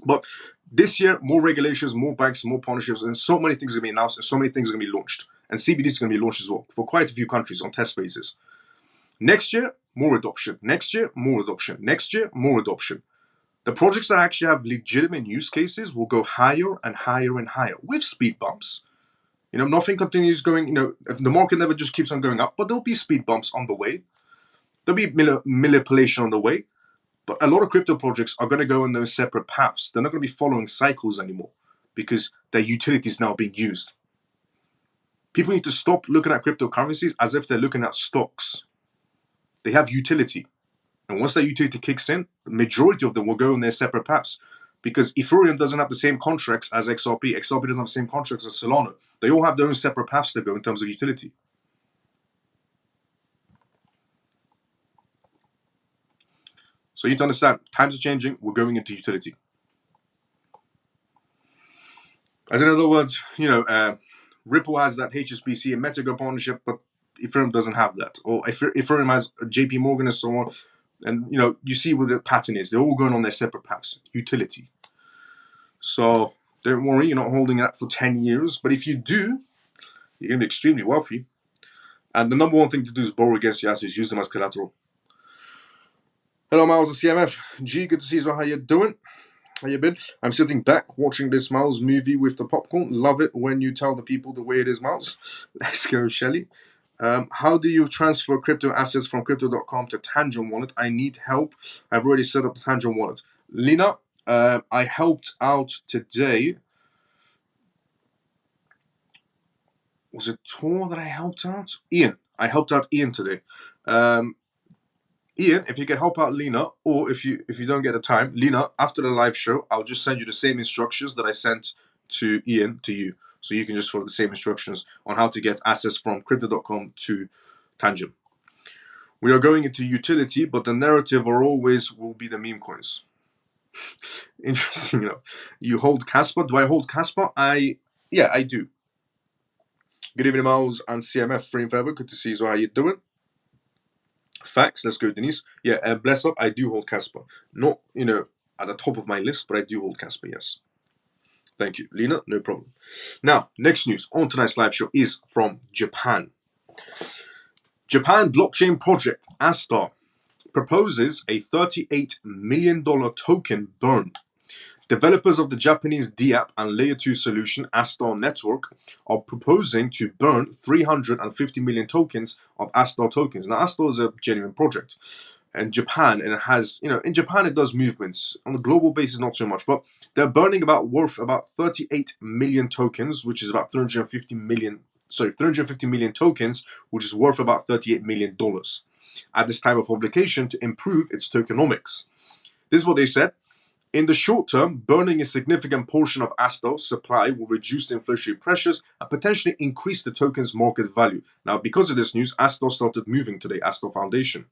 S1: But this year, more regulations, more banks, more partnerships, and so many things are going to be announced, and so many things are going to be launched. And CBDC is going to be launched as well for quite a few countries on test phases. Next year, more adoption. Next year, more adoption. Next year, more adoption. The projects that actually have legitimate use cases will go higher and higher and higher with speed bumps. Nothing continues going, the market never just keeps on going up, but there'll be speed bumps on the way. There'll be manipulation on the way. But a lot of crypto projects are going to go on those separate paths. They're not going to be following cycles anymore because their utility is now being used. People need to stop looking at cryptocurrencies as if they're looking at stocks. They have utility. And once that utility kicks in, the majority of them will go on their separate paths. Because Ethereum doesn't have the same contracts as XRP. XRP doesn't have the same contracts as Solana. They all have their own separate paths to go in terms of utility. So you need to understand, times are changing, we're going into utility. As in other words, Ripple has that HSBC and Metago partnership, but Ethereum doesn't have that. Or Ethereum has JP Morgan and so on. And, you see what the pattern is. They're all going on their separate paths. Utility. So don't worry, you're not holding that for 10 years. But if you do, you're going to be extremely wealthy. And the number one thing to do is borrow against your assets. Use them as collateral. Hello, Miles and CMF. G, good to see you. How you doing? How you been? I'm sitting back watching this Miles movie with the popcorn. Love it when you tell the people the way it is, Miles. Let's go, Shelly. How do you transfer crypto assets from crypto.com to Tangent Wallet? I need help. I've already set up the Tangent Wallet. Lina, I helped out today. Was it Tor that I helped out? Ian. I helped out Ian today. Ian, if you can help out Lena, or if you don't get the time, Lena, after the live show, I'll just send you the same instructions that I sent to Ian to you. So you can just follow the same instructions on how to get access from crypto.com to Tangent. We are going into utility, but the narrative will be the meme coins. Interesting, You hold Casper. Do I hold Casper? Yeah, I do. Good evening, Miles and CMF. Free and forever. Good to see you. So how you doing? Facts. Let's go, Denise. Yeah, bless up. I do hold Casper. Not, at the top of my list, but I do hold Casper, yes. Thank you. Lena, no problem. Now, next news on tonight's live show is from Japan. Japan blockchain project, Astar, proposes a $38 million token burn. Developers of the Japanese DApp and Layer 2 solution Astar Network are proposing to burn 350 million tokens of Astar tokens. Now, Astar is a genuine project in Japan, and it has, in Japan it does movements. On the global basis, not so much, but they're burning worth about 38 million tokens, which is about 350 million tokens, which is worth about $38 million at this time of publication to improve its tokenomics. This is what they said. In the short term, burning a significant portion of Astar's supply will reduce the inflationary pressures and potentially increase the token's market value. Now, because of this news, Astar started moving to the Astar Foundation.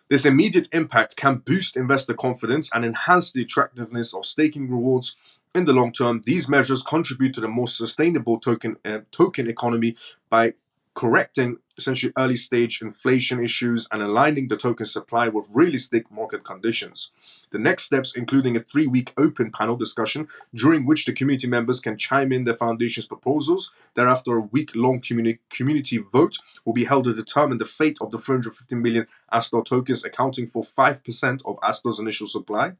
S1: This immediate impact can boost investor confidence and enhance the attractiveness of staking rewards. In the long term, these measures contribute to the more sustainable token economy by correcting essentially early stage inflation issues and aligning the token supply with realistic market conditions. The next steps, including a 3-week open panel discussion during which the community members can chime in their foundation's proposals. Thereafter, a week-long community vote will be held to determine the fate of the 350 million Astar tokens, accounting for 5% of Astar's initial supply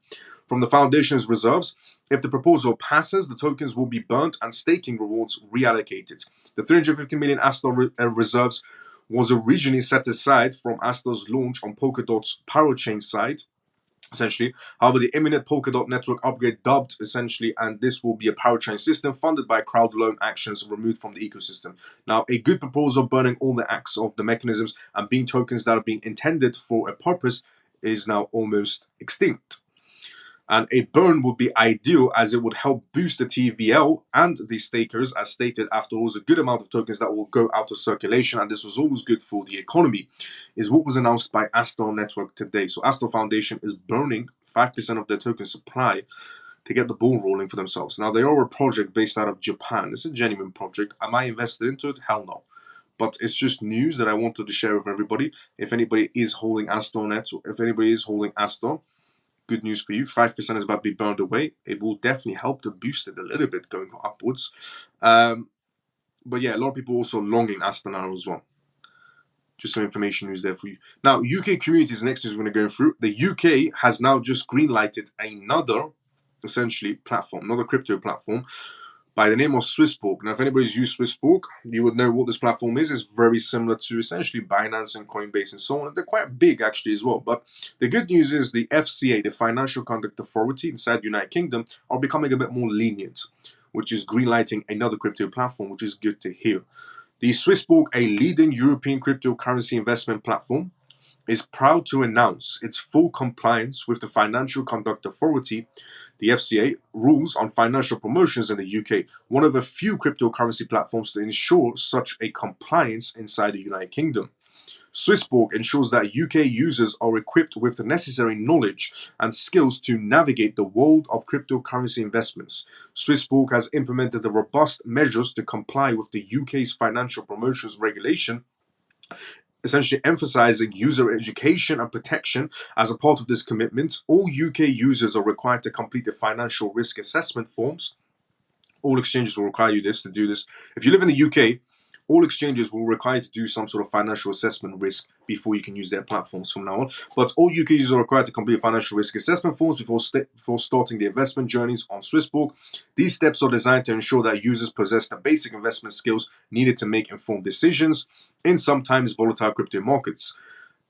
S1: from the foundation's reserves. If the proposal passes, the tokens will be burnt and staking rewards reallocated. The 350 million Astar reserves was originally set aside from Astar's launch on Polkadot's parachain side, essentially. However, the imminent Polkadot network upgrade dubbed essentially, and this will be a parachain system funded by crowd loan actions removed from the ecosystem. Now, a good proposal burning all the acts of the mechanisms and being tokens that are being intended for a purpose is now almost extinct. And a burn would be ideal as it would help boost the TVL and the stakers, as stated. After all, a good amount of tokens that will go out of circulation, and this was always good for the economy, is what was announced by Astar Network today. So Astar Foundation is burning 5% of their token supply to get the ball rolling for themselves. Now, they are a project based out of Japan. It's a genuine project. Am I invested into it? Hell no. But it's just news that I wanted to share with everybody. If anybody is holding Astar Network, if anybody is holding Astar, good news for you. 5% is about to be burned away. It will definitely help to boost it a little bit going upwards. But yeah, a lot of people also longing Astar now as well. Just some information news there for you. Now, UK communities, next is going to go through. The UK has now just green-lighted another, essentially, platform, another crypto platform by the name of SwissBorg. Now, if anybody's used SwissBorg, you would know what this platform is. It's very similar to essentially Binance and Coinbase and so on. They're quite big actually as well. But the good news is the FCA, the Financial Conduct Authority inside the United Kingdom, are becoming a bit more lenient, which is greenlighting another crypto platform, which is good to hear. The SwissBorg, a leading European cryptocurrency investment platform, is proud to announce its full compliance with the Financial Conduct Authority, the FCA, rules on financial promotions in the UK, one of a few cryptocurrency platforms to ensure such a compliance inside the United Kingdom. SwissBorg ensures that UK users are equipped with the necessary knowledge and skills to navigate the world of cryptocurrency investments. SwissBorg has implemented the robust measures to comply with the UK's financial promotions regulation, essentially emphasizing user education and protection. As a part of this commitment, all UK users are required to complete the financial risk assessment forms. All exchanges will require you to do this. If you live in the UK, all exchanges will require you to do some sort of financial assessment risk before you can use their platforms from now on. But all UK users are required to complete financial risk assessment forms before starting the investment journeys on SwissBorg. These steps are designed to ensure that users possess the basic investment skills needed to make informed decisions in sometimes volatile crypto markets.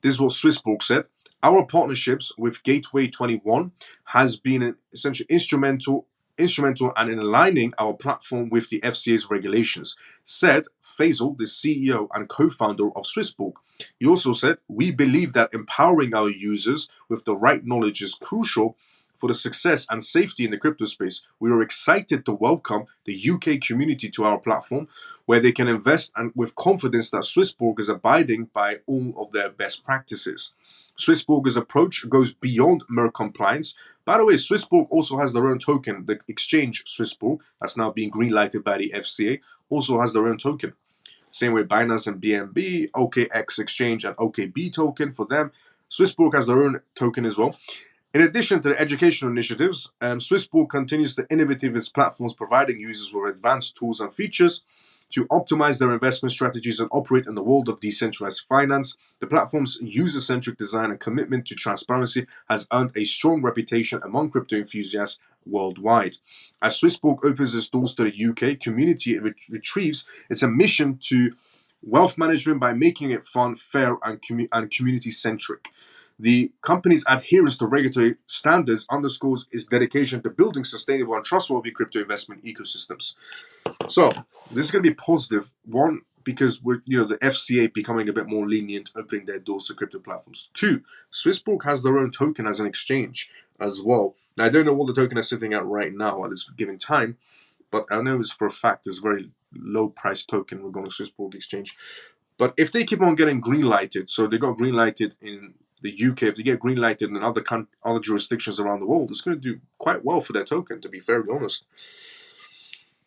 S1: This is what SwissBorg said. Our partnerships with Gateway 21 has been essentially instrumental and in aligning our platform with the FCA's regulations, said Faisal, the CEO and co-founder of SwissBorg. He also said, we believe that empowering our users with the right knowledge is crucial for the success and safety in the crypto space. We are excited to welcome the UK community to our platform, where they can invest and with confidence that SwissBorg is abiding by all of their best practices. SwissBorg's approach goes beyond mere compliance. By the way, SwissBorg also has their own token. The exchange SwissBorg, that's now being greenlighted by the FCA, also has their own token. Same way Binance and BNB, OKX Exchange and OKB token for them. SwissBorg has their own token as well. In addition to the educational initiatives, SwissBorg continues to innovate its platforms, providing users with advanced tools and features. to optimize their investment strategies and operate in the world of decentralized finance. The platform's user-centric design and commitment to transparency has earned a strong reputation among crypto enthusiasts worldwide. As SwissBorg opens its doors to the UK, community retrieves its mission to wealth management by making it fun, fair, and community-centric. The company's adherence to regulatory standards underscores its dedication to building sustainable and trustworthy crypto investment ecosystems. So this is going to be positive. One, because we're the FCA becoming a bit more lenient, opening their doors to crypto platforms. Two, SwissBorg has their own token as an exchange as well. Now I don't know what the token is sitting at right now at this given time, but I know it's for a fact it's a very low price token regarding SwissBorg exchange. But if they keep on getting green lighted, so they got green lighted in the UK, if they get green lighted in other jurisdictions around the world, it's going to do quite well for their token, to be very honest.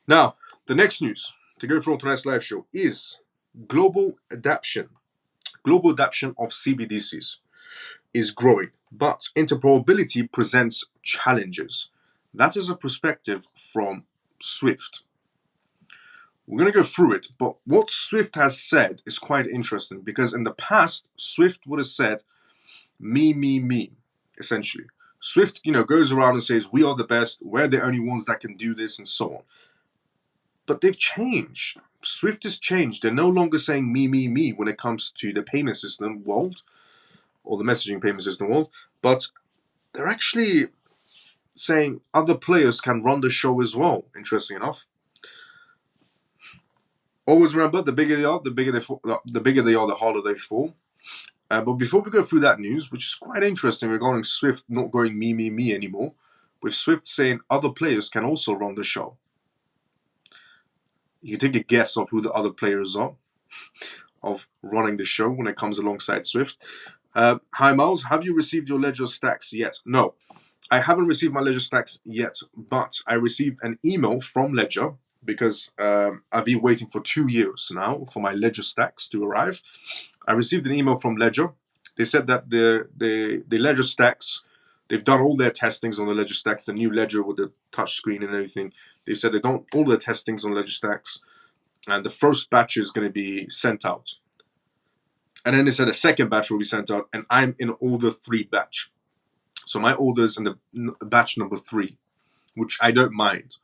S1: Now, the next news to go through on tonight's live show is global adoption. Global adoption of CBDCs is growing, but interoperability presents challenges. That is a perspective from Swift. We're going to go through it, but what Swift has said is quite interesting, because in the past, Swift would have said, me, essentially. Swift, goes around and says, we are the best, we're the only ones that can do this, and so on. But they've changed. Swift has changed. They're no longer saying me when it comes to the payment system world, or the messaging payment system world, but they're actually saying other players can run the show as well, interesting enough. Always remember, the bigger they are, the bigger they are, the harder they fall. But before we go through that news, which is quite interesting regarding Swift not going me anymore, with Swift saying other players can also run the show. You can take a guess of who the other players are of running the show when it comes alongside Swift. Hi Miles, have you received your Ledger stacks yet? No, I haven't received my Ledger stacks yet, but I received an email from Ledger because I've been waiting for 2 years now for my Ledger stacks to arrive. I received an email from Ledger. They said that the Ledger stacks, they've done all their testings on the Ledger stacks, the new Ledger with the touch screen and everything. They said they've done all their testings on Ledger stacks, and the first batch is going to be sent out. And then they said a second batch will be sent out, and I'm in order 3 batch. So my order's in the batch number 3, which I don't mind,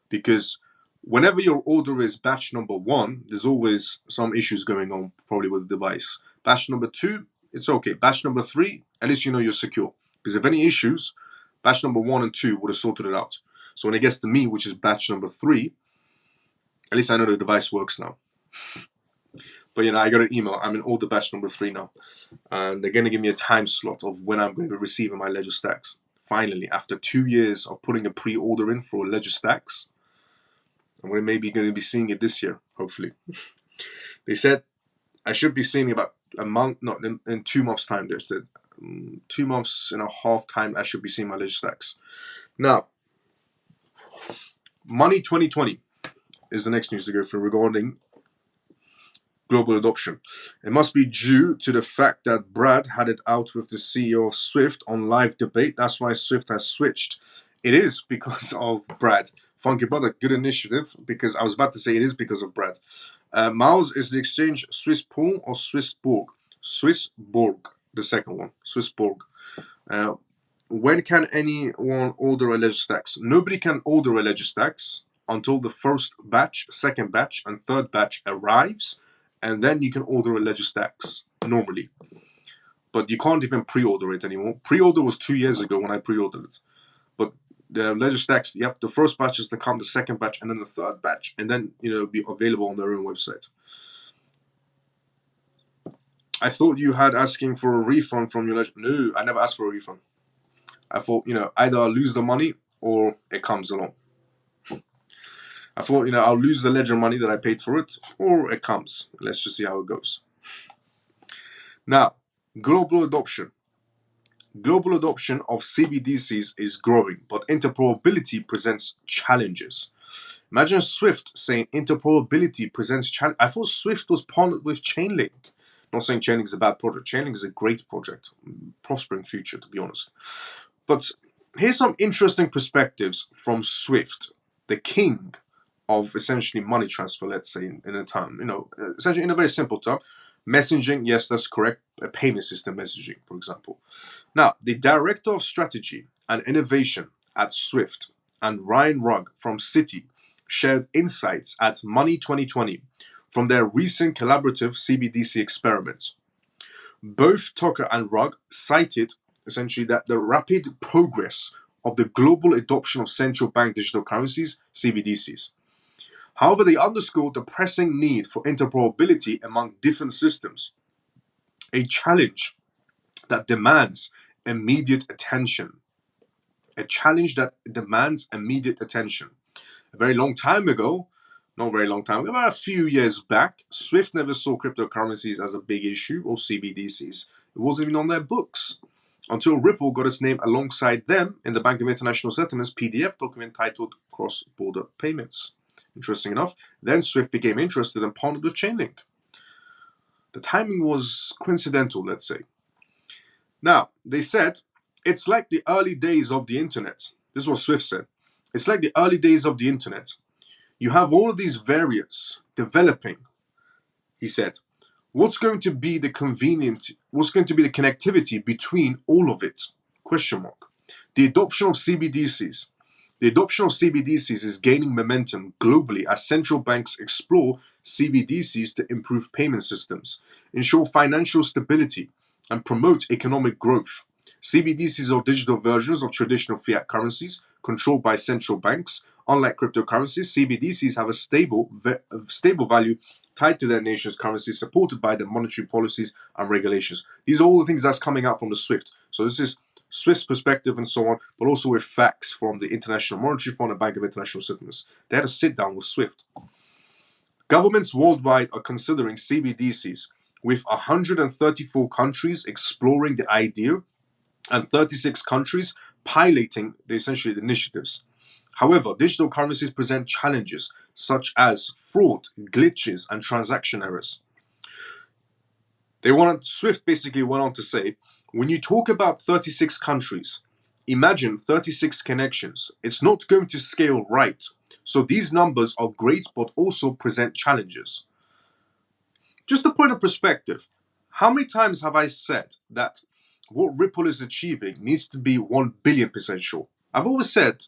S1: because whenever your order is batch number 1, there's always some issues going on, probably with the device. Batch number 2, it's okay. Batch number 3, at least you know you're secure. Because if any issues, batch number 1 and 2 would have sorted it out. So when it gets to me, which is batch number 3, at least I know the device works now. But I got an email. I'm in order batch number 3 now. And they're going to give me a time slot of when I'm going to be receiving my Ledger stacks. Finally, after 2 years of putting a pre-order in for Ledger stacks, and we're maybe going to be seeing it this year, hopefully. They said I should be seeing about a month, not in 2 months' time. They said 2 months and a half time, I should be seeing my Ledger stacks. Now, Money 2020 is the next news to go through regarding global adoption. It must be due to the fact that Brad had it out with the CEO of Swift on live debate. That's why Swift has switched. It is because of Brad. Funky brother, good initiative, because I was about to say it is because of Brad. Miles, is the exchange SwissPool or SwissBorg? SwissBorg, the second one. SwissBorg. When can anyone order a Ledger stacks? Nobody can order a Ledger stacks until the first batch, second batch, and third batch arrives, and then you can order a Ledger stacks normally. But you can't even pre-order it anymore. Pre-order was 2 years ago when I pre-ordered it. But the Ledger stacks, you have the first batch is to come, the second batch, and then the third batch, and then be available on their own website. I thought you had asking for a refund from your Ledger. No, I never asked for a refund. I thought either I'll lose the money or it comes along. I thought I'll lose the Ledger money that I paid for it, or it comes. Let's just see how it goes. Now, global adoption. Global adoption of CBDCs is growing, but interoperability presents challenges. Imagine Swift saying interoperability presents challenges. I thought Swift was partnered with Chainlink. Not saying Chainlink is a bad project. Chainlink is a great project, prospering future, to be honest. But here's some interesting perspectives from Swift, the king of essentially money transfer, let's say, in a term, essentially in a very simple term. Messaging, yes, that's correct. A payment system messaging, for example. Now, the Director of Strategy and Innovation at Swift and Ryan Rugg from Citi shared insights at Money 2020 from their recent collaborative CBDC experiments. Both Tucker and Rugg cited essentially that the rapid progress of the global adoption of central bank digital currencies, CBDCs. However, they underscored the pressing need for interoperability among different systems, a challenge that demands immediate attention. A challenge that demands immediate attention. A very long time ago, not very long time ago, about a few years back, Swift never saw cryptocurrencies as a big issue, or CBDCs. It wasn't even on their books until Ripple got its name alongside them in the Bank of International Settlements PDF document titled Cross-Border Payments. Interesting enough, then Swift became interested and partnered with Chainlink. The timing was coincidental, let's say. Now, they said, it's like the early days of the internet. This is what Swift said. It's like the early days of the internet. You have all of these variants developing, he said. What's going to be the connectivity between all of it? Question mark. The adoption of CBDCs. The adoption of CBDCs is gaining momentum globally as central banks explore CBDCs to improve payment systems, ensure financial stability, and promote economic growth. CBDCs are digital versions of traditional fiat currencies controlled by central banks. Unlike cryptocurrencies, CBDCs have a stable value tied to their nation's currency, supported by their monetary policies and regulations. These are all the things that's coming out from the SWIFT. So this is Swiss perspective and so on, but also with facts from the International Monetary Fund and Bank of International Settlements. They had a sit down with SWIFT. Governments worldwide are considering CBDCs, with 134 countries exploring the idea and 36 countries piloting the essential initiatives. However, digital currencies present challenges such as fraud, glitches, and transaction errors. SWIFT basically went on to say, when you talk about 36 countries, imagine 36 connections. It's not going to scale right. So these numbers are great, but also present challenges. Just a point of perspective, how many times have I said that what Ripple is achieving needs to be 1 billion% sure? I've always said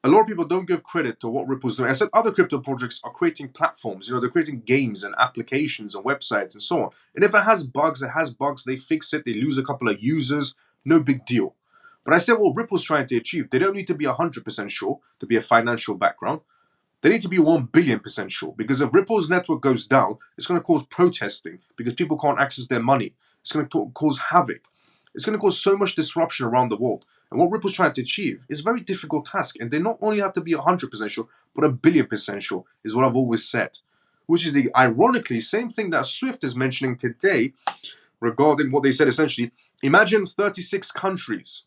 S1: a lot of people don't give credit to what Ripple's doing. I said other crypto projects are creating platforms. They're creating games and applications and websites and so on. And if it has bugs, they fix it, they lose a couple of users, no big deal. But I said what Ripple's trying to achieve, they don't need to be 100% sure to be a financial background. They need to be 1 billion% sure, because if Ripple's network goes down, it's going to cause protesting because people can't access their money. It's going to cause havoc. It's going to cause so much disruption around the world. And what Ripple's trying to achieve is a very difficult task. And they not only have to be 100% sure, but 1 billion% sure is what I've always said. Which is the ironically same thing that Swift is mentioning today regarding what they said essentially. Imagine 36 countries,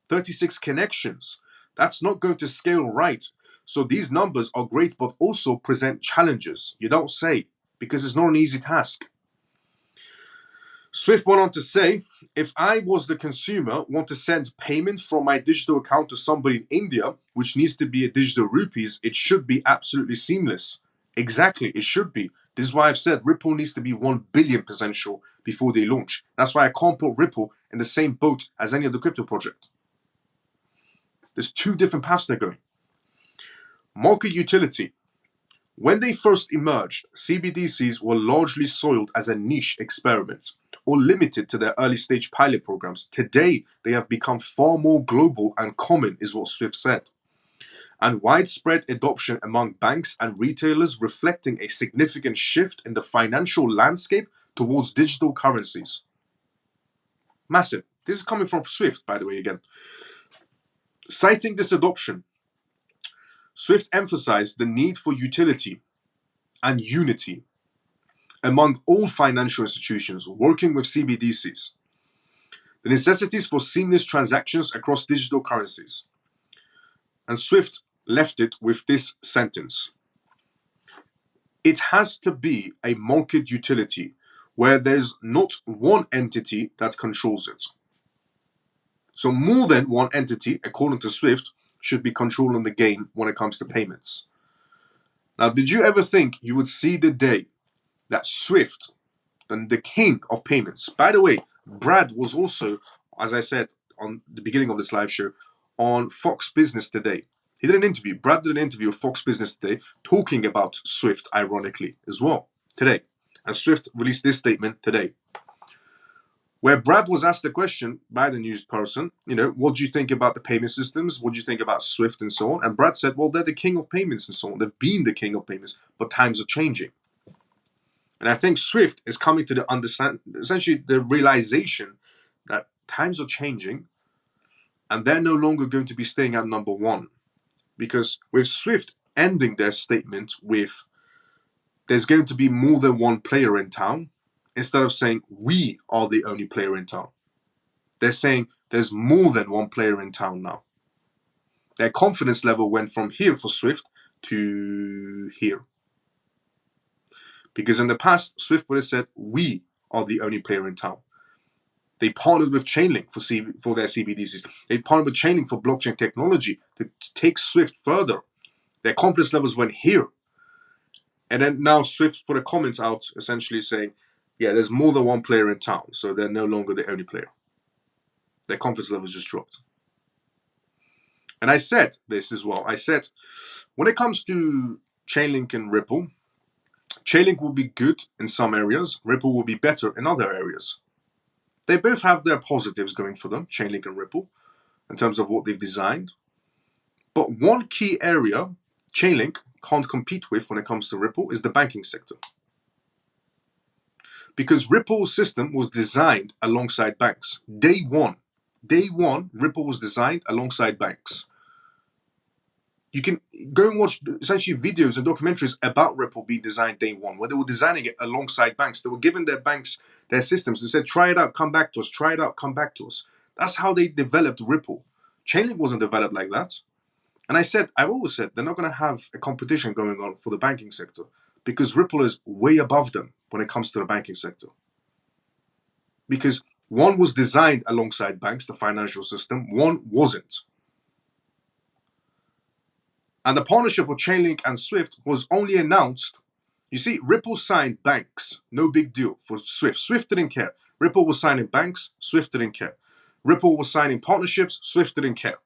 S1: 36 connections. That's not going to scale right. So these numbers are great, but also present challenges. You don't say, because it's not an easy task. Swift went on to say, if I was the consumer, want to send payment from my digital account to somebody in India, which needs to be a digital rupees, it should be absolutely seamless. Exactly, it should be. This is why I've said Ripple needs to be 1 billion% sure before they launch. That's why I can't put Ripple in the same boat as any other crypto project. There's two different paths they're going. Market utility. When they first emerged, CBDCs were largely soiled as a niche experiment or limited to their early stage pilot programs. Today, they have become far more global and common, is what Swift said. And widespread adoption among banks and retailers, reflecting a significant shift in the financial landscape towards digital currencies. Massive. This is coming from Swift, by the way, again. Citing this adoption, Swift emphasized the need for utility and unity among all financial institutions working with CBDCs, the necessities for seamless transactions across digital currencies. And Swift left it with this sentence. It has to be a market utility where there's not one entity that controls it. So more than one entity, according to Swift, should be controlling the game when it comes to payments. Now, did you ever think you would see the day that SWIFT, and the king of payments? By the way, Brad was also, as I said on the beginning of this live show, on Fox Business Today. He did an interview. Brad did an interview with Fox Business Today talking about SWIFT, ironically, as well, today. And SWIFT released this statement today, where Brad was asked the question by the news person, what do you think about the payment systems? What do you think about SWIFT and so on? And Brad said, well, they're the king of payments and so on. They've been the king of payments, but times are changing. And I think SWIFT is coming to essentially the realization that times are changing and they're no longer going to be staying at number one. Because with SWIFT ending their statement with, there's going to be more than one player in town, instead of saying we are the only player in town, they're saying there's more than one player in town now. Their confidence level went from here for SWIFT to here. Because in the past, SWIFT would have said we are the only player in town. They partnered with Chainlink for their CBDCs. They partnered with Chainlink for blockchain technology to take SWIFT further. Their confidence levels went here. And then now SWIFT put a comment out essentially saying, yeah, there's more than one player in town, so they're no longer the only player. Their confidence levels just dropped. And I said this as well. I said, when it comes to Chainlink and Ripple, Chainlink will be good in some areas, Ripple will be better in other areas. They both have their positives going for them, Chainlink and Ripple, in terms of what they've designed. But one key area Chainlink can't compete with when it comes to Ripple is the banking sector. Because Ripple's system was designed alongside banks. Day one, Ripple was designed alongside banks. You can go and watch essentially videos and documentaries about Ripple being designed day one, where they were designing it alongside banks. They were giving their banks their systems. They said, try it out, come back to us, try it out, come back to us. That's how they developed Ripple. Chainlink wasn't developed like that. And I've always said, they're not going to have a competition going on for the banking sector because Ripple is way above them when it comes to the banking sector. Because one was designed alongside banks, the financial system, one wasn't. And the partnership of Chainlink and SWIFT was only announced. You see, Ripple signed banks, no big deal for SWIFT. SWIFT didn't care. Ripple was signing banks, SWIFT didn't care. Ripple was signing partnerships, SWIFT didn't care.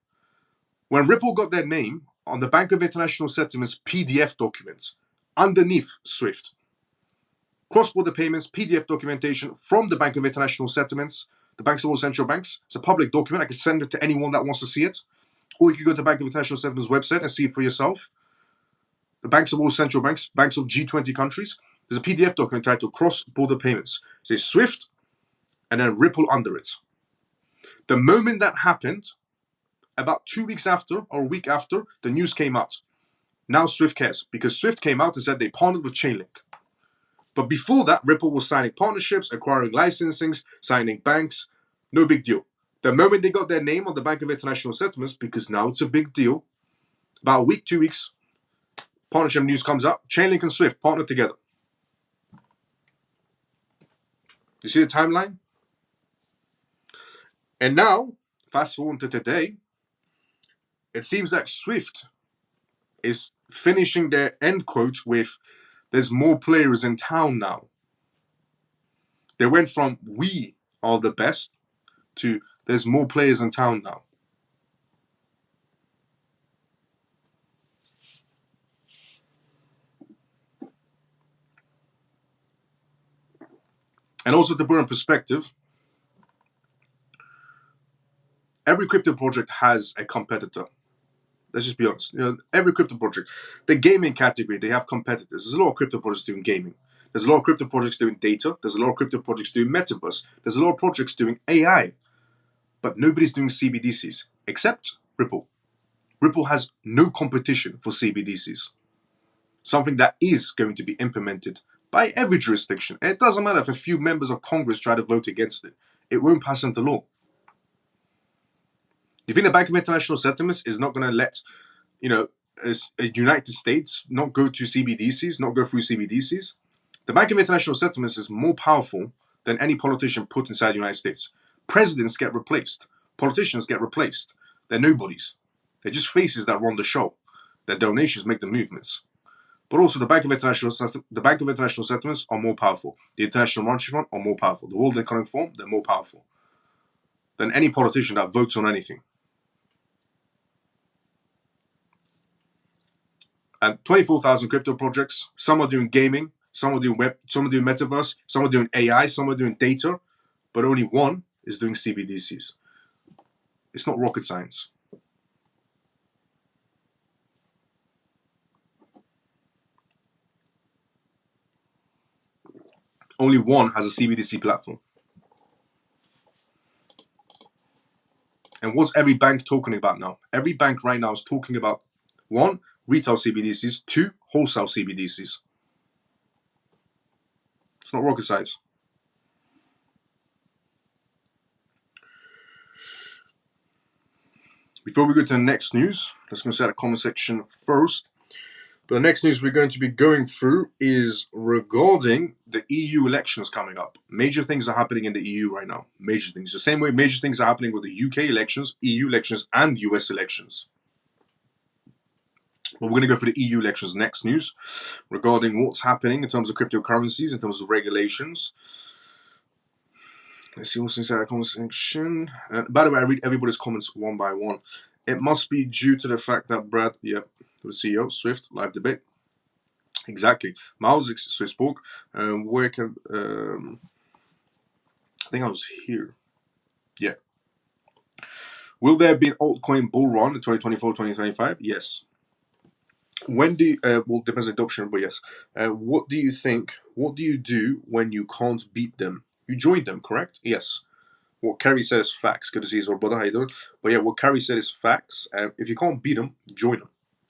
S1: When Ripple got their name on the Bank of International Settlements PDF documents, underneath SWIFT, cross-border payments, PDF documentation from the Bank of International Settlements, the banks are all central banks. It's a public document. I can send it to anyone that wants to see it. Or you can go to the Bank of International Settlements website and see it for yourself. The banks are all central banks, banks of G20 countries. There's a PDF document titled Cross-Border Payments. It says SWIFT and then Ripple under it. The moment that happened, about 2 weeks after or a week after, the news came out. Now SWIFT cares because SWIFT came out and said they partnered with Chainlink. But before that, Ripple was signing partnerships, acquiring licensings, signing banks. No big deal. The moment they got their name on the Bank of International Settlements, because now it's a big deal, about a week, 2 weeks, partnership news comes up. Chainlink and SWIFT partnered together. You see the timeline? And now, fast forward to today, it seems like SWIFT is finishing their end quote with, there's more players in town now. They went from we are the best to there's more players in town now. And also to put in perspective, every crypto project has a competitor. Let's just be honest. Every crypto project, the gaming category, they have competitors. There's a lot of crypto projects doing gaming. There's a lot of crypto projects doing data. There's a lot of crypto projects doing metaverse. There's a lot of projects doing AI. But nobody's doing CBDCs except Ripple. Ripple has no competition for CBDCs. Something that is going to be implemented by every jurisdiction. And it doesn't matter if a few members of Congress try to vote against it. It won't pass into law. You think the Bank of International Settlements is not going to let, United States not go to CBDCs, not go through CBDCs? The Bank of International Settlements is more powerful than any politician put inside the United States. Presidents get replaced. Politicians get replaced. They're nobodies. They're just faces that run the show. Their donations make the movements. But also the Bank of International Settlements are more powerful. The International Monetary Fund are more powerful. The World Economic Forum, they're more powerful than any politician that votes on anything. And 24,000 crypto projects. Some are doing gaming, some are doing web, some are doing metaverse, some are doing AI, some are doing data, but only one is doing CBDCs. It's not rocket science. Only one has a CBDC platform. And what's every bank talking about now? Every bank right now is talking about, one, retail CBDCs, two, wholesale CBDCs. It's not rocket science. Before we go to the next news, let's go to the comment section first. But the next news we're going to be going through is regarding the EU elections coming up. Major things are happening in the EU right now. Major things. The same way major things are happening with the UK elections, EU elections, and US elections. But we're going to go for the EU elections next news regarding what's happening in terms of cryptocurrencies, in terms of regulations. Let's see what's inside the comment section. By the way, I read everybody's comments one by one. It must be due to the fact that Brad, the CEO, Swift, live debate. Exactly. Miles, SwissBorg, where can, I think I was here. Yeah. Will there be an altcoin bull run in 2024, 2025? Yes. When do you, well, depends on adoption, but yes. What do you think? What do you do when you can't beat them? You join them, correct? Yes. What Kerry said is facts. Good to see you, brother. How you doing? But yeah, what Kerry said is facts. If you can't beat them, join them.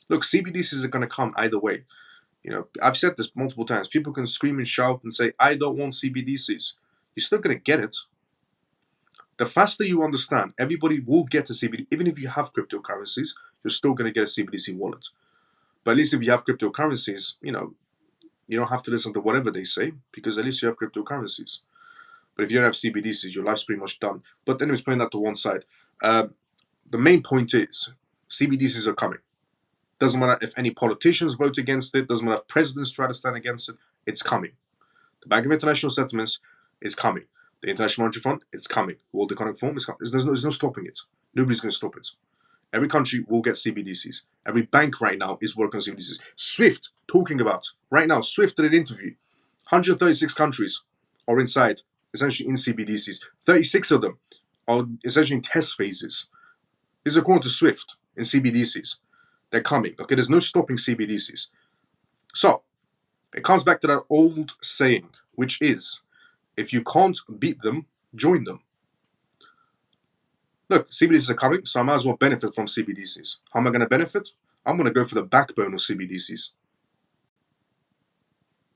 S1: Look, CBDCs are going to come either way. You know, I've said this multiple times. People can scream and shout and say, I don't want CBDCs. You're still going to get it. The faster you understand, everybody will get a CBDC. Even if you have cryptocurrencies, you're still going to get a CBDC wallet. But at least if you have cryptocurrencies, you know, you don't have to listen to whatever they say because at least you have cryptocurrencies. But if you don't have CBDCs, your life's pretty much done. But anyways, putting that to one side. The main point is CBDCs are coming. Doesn't matter if any politicians vote against it. Doesn't matter if presidents try to stand against it. It's coming. The Bank of International Settlements is coming. The International Monetary Fund, it's coming. World Economic Forum is coming. There's no stopping it. Nobody's going to stop it. Every country will get CBDCs. Every bank right now is working on CBDCs. Swift, talking about, right now, Swift did an interview. 136 countries are inside, essentially in CBDCs. 36 of them are essentially in test phases. This is according to Swift in CBDCs. They're coming. Okay, there's no stopping CBDCs. So, it comes back to that old saying, which is, if you can't beat them, join them. Look, CBDCs are coming, so I might as well benefit from CBDCs. How am I going to benefit? I'm going to go for the backbone of CBDCs.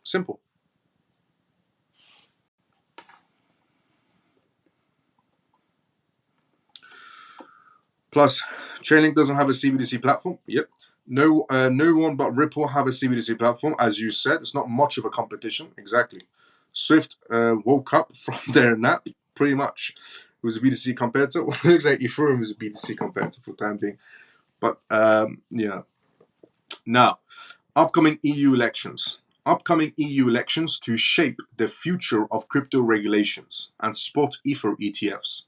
S1: Simple. Plus, Chainlink doesn't have a CBDC platform. Yep. No one but Ripple have a CBDC platform. As you said, it's not much of a competition. Exactly. Swift woke up from their nap, pretty much. It was a BTC competitor. Well, it looks like Ethereum is a BTC competitor for the time being. But, yeah. Now, upcoming EU elections. Upcoming EU elections to shape the future of crypto regulations and spot Ether ETFs.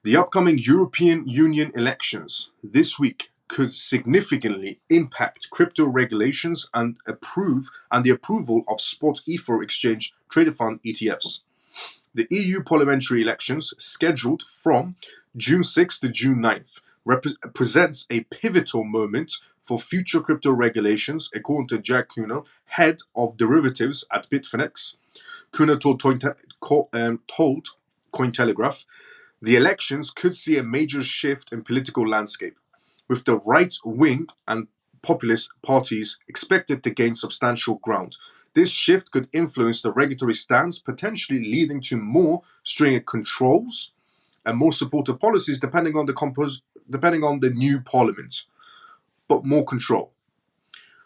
S1: The upcoming European Union elections this week could significantly impact crypto regulations and the approval of spot Ether exchange traded fund ETFs. The EU parliamentary elections, scheduled from June 6th to June 9th, presents a pivotal moment for future crypto regulations, according to Jack Kuno, head of derivatives at Bitfinex. Kuno told Cointelegraph, the elections could see a major shift in political landscape, with the right-wing and populist parties expected to gain substantial ground. This shift could influence the regulatory stance, potentially leading to more stringent controls and more supportive policies depending on the new parliament, but more control.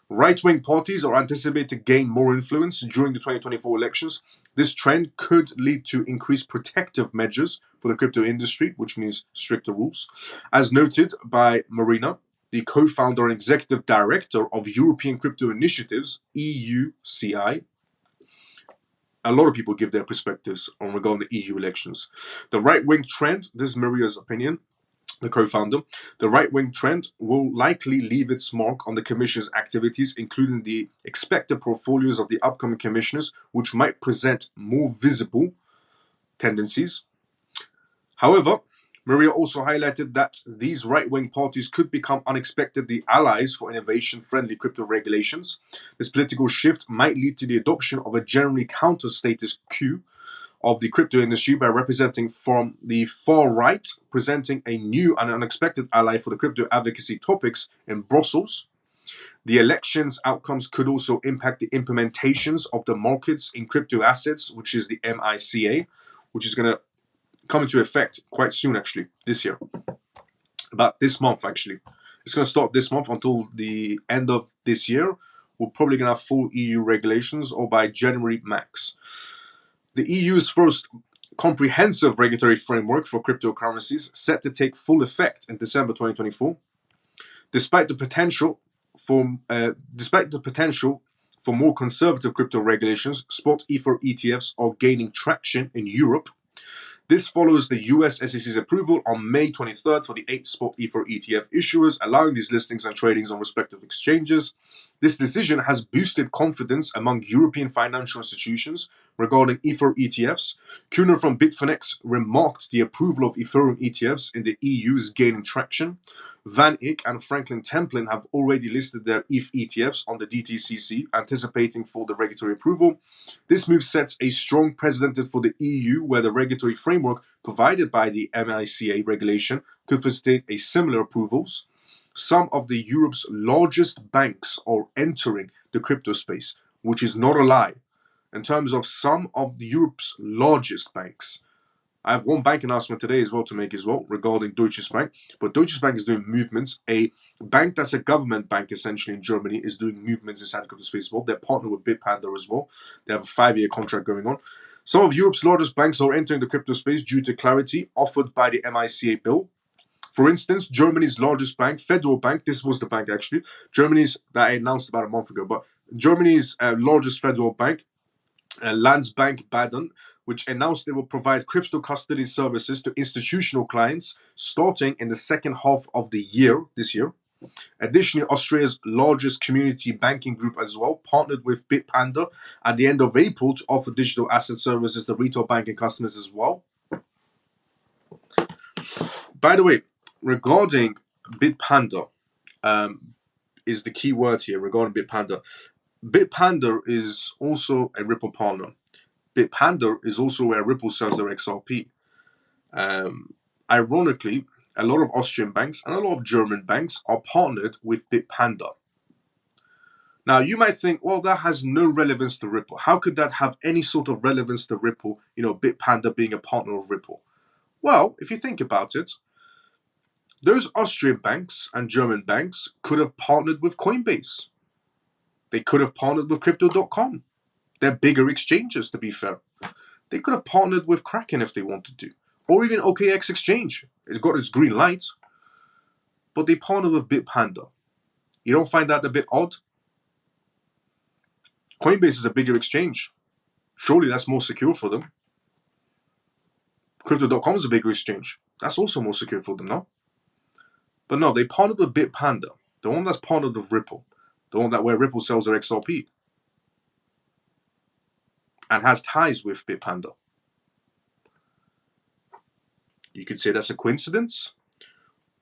S1: Right-wing parties are anticipated to gain more influence during the 2024 elections. This trend could lead to increased protective measures for the crypto industry, which means stricter rules. As noted by Marina, the co-founder and executive director of European Crypto Initiatives, EUCI. A lot of people give their perspectives on regarding the EU elections. The right-wing trend, this is Maria's opinion, the co-founder, the right-wing trend will likely leave its mark on the Commission's activities, including the expected portfolios of the upcoming commissioners, which might present more visible tendencies. However, Maria also highlighted that these right-wing parties could become unexpectedly allies for innovation-friendly crypto regulations. This political shift might lead to the adoption of a generally counter-status quo of the crypto industry by representing from the far right, presenting a new and unexpected ally for the crypto advocacy topics in Brussels. The elections outcomes could also impact the implementations of the markets in crypto assets, which is the MICA, which is going to come into effect quite soon, actually, this year. About this month, actually. It's going to start this month until the end of this year. We're probably going to have full EU regulations, or by January max. The EU's first comprehensive regulatory framework for cryptocurrencies set to take full effect in December 2024. Despite the potential for more conservative crypto regulations, spot Ether ETFs are gaining traction in Europe. This follows the US SEC's approval on May 23rd for the 8 spot Ether ETF issuers, allowing these listings and tradings on respective exchanges. This decision has boosted confidence among European financial institutions regarding Ether ETFs. Kuhner from Bitfinex remarked the approval of Ethereum ETFs in the EU is gaining traction. Van Eck and Franklin Templeton have already listed their ETH ETFs on the DTCC, anticipating for the regulatory approval. This move sets a strong precedent for the EU, where the regulatory framework provided by the MICA regulation could facilitate a similar approvals. Some of the Europe's largest banks are entering the crypto space, which is not a lie. In terms of some of Europe's largest banks, I have one bank announcement today as well to make as well regarding Deutsche Bank. But Deutsche Bank is doing movements. A bank that's a government bank essentially in Germany is doing movements inside the crypto space as well. They're partnered with Bitpanda as well. They have a 5-year contract going on. Some of Europe's largest banks are entering the crypto space due to clarity offered by the MICA bill. For instance, Germany's largest bank, Federal Bank, this was the bank actually, Germany's, that I announced about a month ago, but Germany's largest federal bank, Landsbank Baden, which announced they will provide crypto custody services to institutional clients starting in the second half of the year, this year. Additionally, Austria's largest community banking group as well partnered with Bitpanda at the end of April to offer digital asset services to retail banking customers as well. By the way, regarding Bitpanda, is the key word here regarding Bitpanda. Bitpanda is also a Ripple partner. Bitpanda is also where Ripple sells their XRP. Ironically, a lot of Austrian banks and a lot of German banks are partnered with Bitpanda. Now, you might think, well, that has no relevance to Ripple. How could that have any sort of relevance to Ripple, Bitpanda being a partner of Ripple? Well, if you think about it, those Austrian banks and German banks could have partnered with Coinbase. They could have partnered with Crypto.com. They're bigger exchanges, to be fair. They could have partnered with Kraken if they wanted to. Or even OKX Exchange. It's got its green light. But they partnered with Bitpanda. You don't find that a bit odd? Coinbase is a bigger exchange. Surely that's more secure for them. Crypto.com is a bigger exchange. That's also more secure for them, no? But no, they partnered with Bitpanda. The one that's partnered with Ripple. The one where Ripple sells their XRP. And has ties with Bitpanda. You could say that's a coincidence.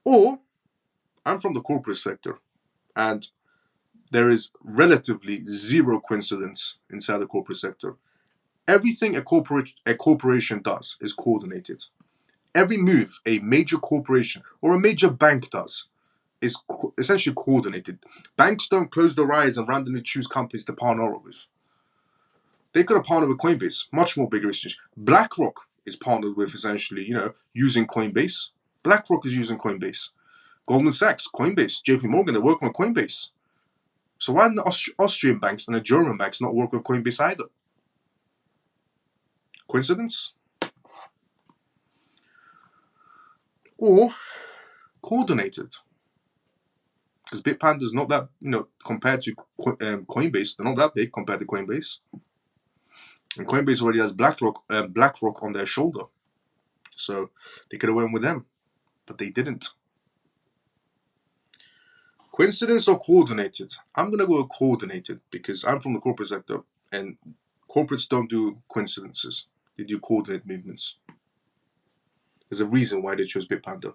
S1: Or, I'm from the corporate sector. And there is relatively zero coincidence inside the corporate sector. Everything a corporation does is coordinated. Every move a major corporation or a major bank does is essentially coordinated. Banks don't close their eyes and randomly choose companies to partner with. They could have partnered with Coinbase, much more bigger exchange. BlackRock is partnered with essentially, using Coinbase. BlackRock is using Coinbase. Goldman Sachs, Coinbase, JP Morgan, they're working with Coinbase. So why didn't the Austrian banks and the German banks not work with Coinbase either? Coincidence? Or coordinated? because Bitpanda is not that, compared to Coinbase, they're not that big compared to Coinbase. And Coinbase already has BlackRock on their shoulder. So they could have went with them, but they didn't. Coincidence or coordinated? I'm going to go coordinated because I'm from the corporate sector and corporates don't do coincidences. They do coordinate movements. There's a reason why they chose Bitpanda.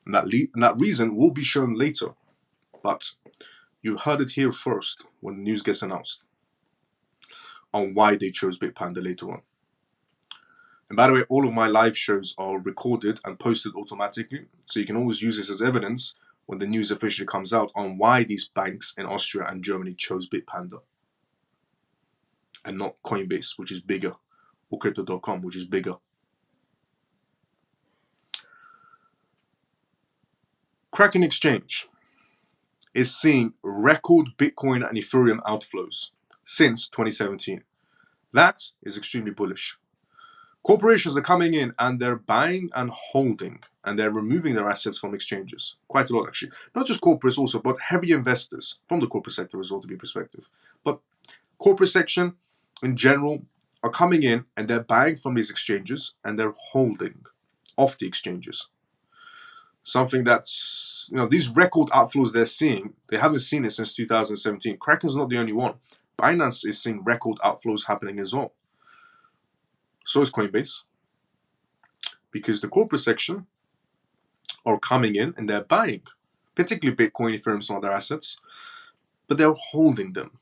S1: And that reason will be shown later. But you heard it here first when the news gets announced on why they chose Bitpanda later on. And by the way, all of my live shows are recorded and posted automatically. So you can always use this as evidence when the news officially comes out on why these banks in Austria and Germany chose Bitpanda and not Coinbase, which is bigger, or Crypto.com, which is bigger. Kraken Exchange is seeing record Bitcoin and Ethereum outflows since 2017. That is extremely bullish. Corporations are coming in and they're buying and holding, and they're removing their assets from exchanges. Quite a lot, actually. Not just corporates also, but heavy investors from the corporate sector as well, to be perspective. But corporate section in general are coming in and they're buying from these exchanges and they're holding off the exchanges. Something that's, these record outflows they're seeing, they haven't seen it since 2017. Kraken's not the only one. Binance is seeing record outflows happening as well. So is Coinbase. Because the corporate section are coming in and they're buying, particularly Bitcoin, Ethereum, some other assets, but they're holding them.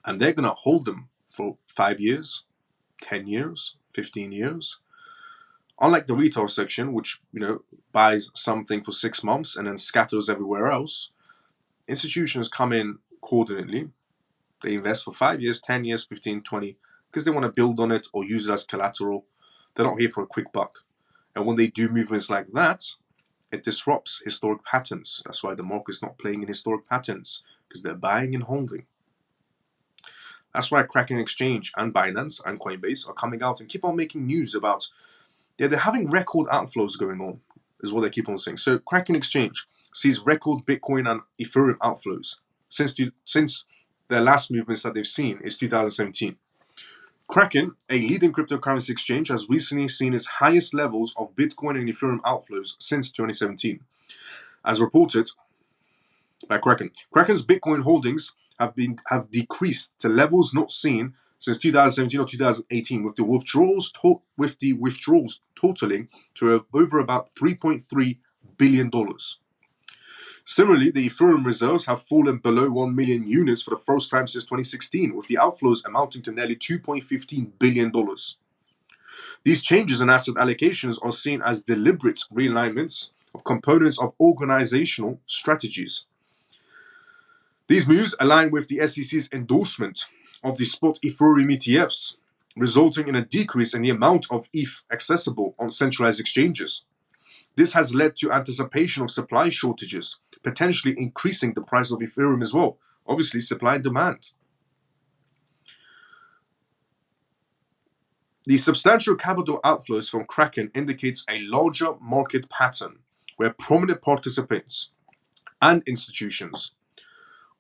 S1: And they're going to hold them for 5 years, 10 years, 15 years. Unlike the retail section, which, buys something for 6 months and then scatters everywhere else, institutions come in coordinately. They invest for 5 years, 10 years, 15, 20, because they want to build on it or use it as collateral. They're not here for a quick buck. And when they do movements like that, it disrupts historic patterns. That's why the market's not playing in historic patterns, because they're buying and holding. That's why Kraken Exchange and Binance and Coinbase are coming out and keep on making news about, they're having record outflows going on, is what they keep on saying. So Kraken Exchange sees record Bitcoin and Ethereum outflows since their last movements that they've seen is 2017. Kraken, a leading cryptocurrency exchange, has recently seen its highest levels of Bitcoin and Ethereum outflows since 2017. As reported by Kraken, Kraken's Bitcoin holdings have decreased to levels not seen since 2017 or 2018, with the withdrawals totaling to over about $3.3 billion. Similarly, the Ethereum reserves have fallen below 1 million units for the first time since 2016, with the outflows amounting to nearly $2.15 billion. These changes in asset allocations are seen as deliberate realignments of components of organizational strategies. These moves align with the SEC's endorsement of the spot Ethereum ETFs, resulting in a decrease in the amount of ETH accessible on centralized exchanges. This has led to anticipation of supply shortages, potentially increasing the price of Ethereum as well. Obviously, supply and demand. The substantial capital outflows from Kraken indicates a larger market pattern where prominent participants and institutions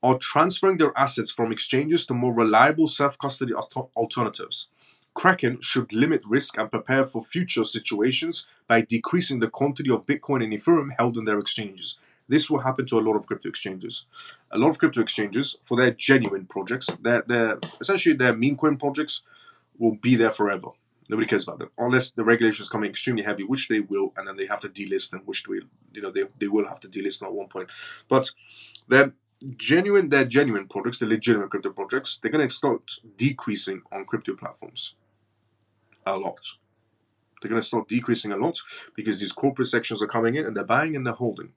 S1: are transferring their assets from exchanges to more reliable self-custody alternatives. Kraken should limit risk and prepare for future situations by decreasing the quantity of Bitcoin and Ethereum held in their exchanges. This will happen to a lot of crypto exchanges. A lot of crypto exchanges, for their genuine projects, essentially their meme coin projects, will be there forever. Nobody cares about them unless the regulations come extremely heavy, which they will, and then they have to delist them, which they will have to delist them at one point. But they're genuine projects, the legitimate crypto projects, they're going to start decreasing on crypto platforms a lot. They're going to start decreasing a lot because these corporate sections are coming in and they're buying and they're holding.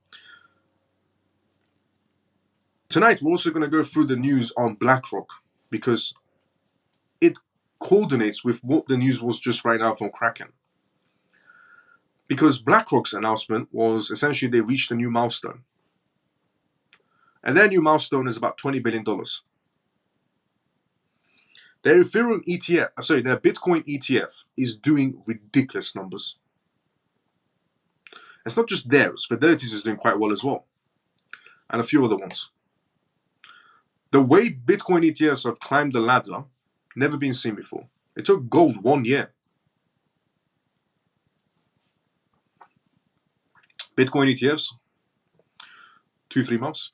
S1: Tonight, we're also going to go through the news on BlackRock because it coordinates with what the news was just right now from Kraken. Because BlackRock's announcement was essentially they reached a new milestone. And their new milestone is about $20 billion. Their Ethereum ETF, their Bitcoin ETF is doing ridiculous numbers. It's not just theirs. Fidelity's is doing quite well as well. And a few other ones. The way Bitcoin ETFs have climbed the ladder, never been seen before. It took gold 1 year. Bitcoin ETFs, 2-3 months.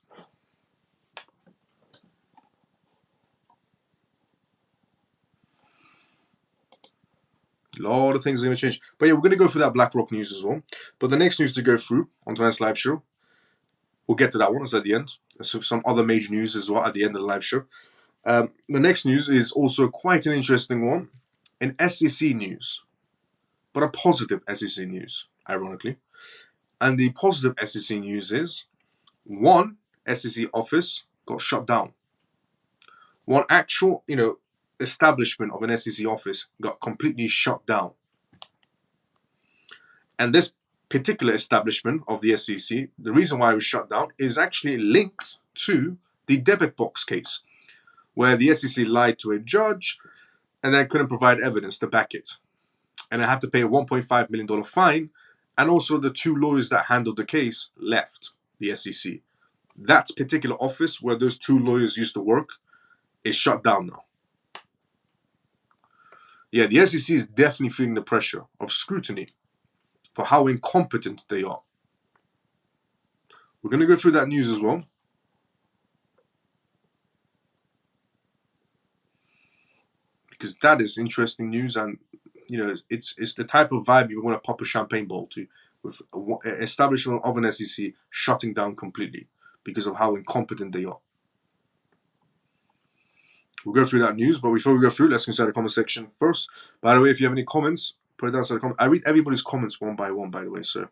S1: A lot of things are going to change. But yeah, we're going to go through that BlackRock news as well. But the next news to go through on tonight's live show, we'll get to that one. It's at the end. So some other major news as well at the end of the live show. The next news is also quite an interesting one. An SEC news. But a positive SEC news, ironically. And the positive SEC news is one SEC office got shut down. One actual, establishment of an SEC office got completely shut down. And this particular establishment of the SEC, the reason why it was shut down is actually linked to the debit box case, where the SEC lied to a judge and then couldn't provide evidence to back it. And they had to pay a $1.5 million fine, and also the 2 lawyers that handled the case left the SEC. That particular office where those 2 lawyers used to work is shut down now. Yeah, the SEC is definitely feeling the pressure of scrutiny for how incompetent they are. We're going to go through that news as well. Because that is interesting news, and it's the type of vibe you want to pop a champagne bottle to, with establishment of an SEC shutting down completely because of how incompetent they are. We'll go through that news, but before we go through, let's inside the comment section first. By the way, if you have any comments, put it down inside the comment. I read everybody's comments one by one, by the way, so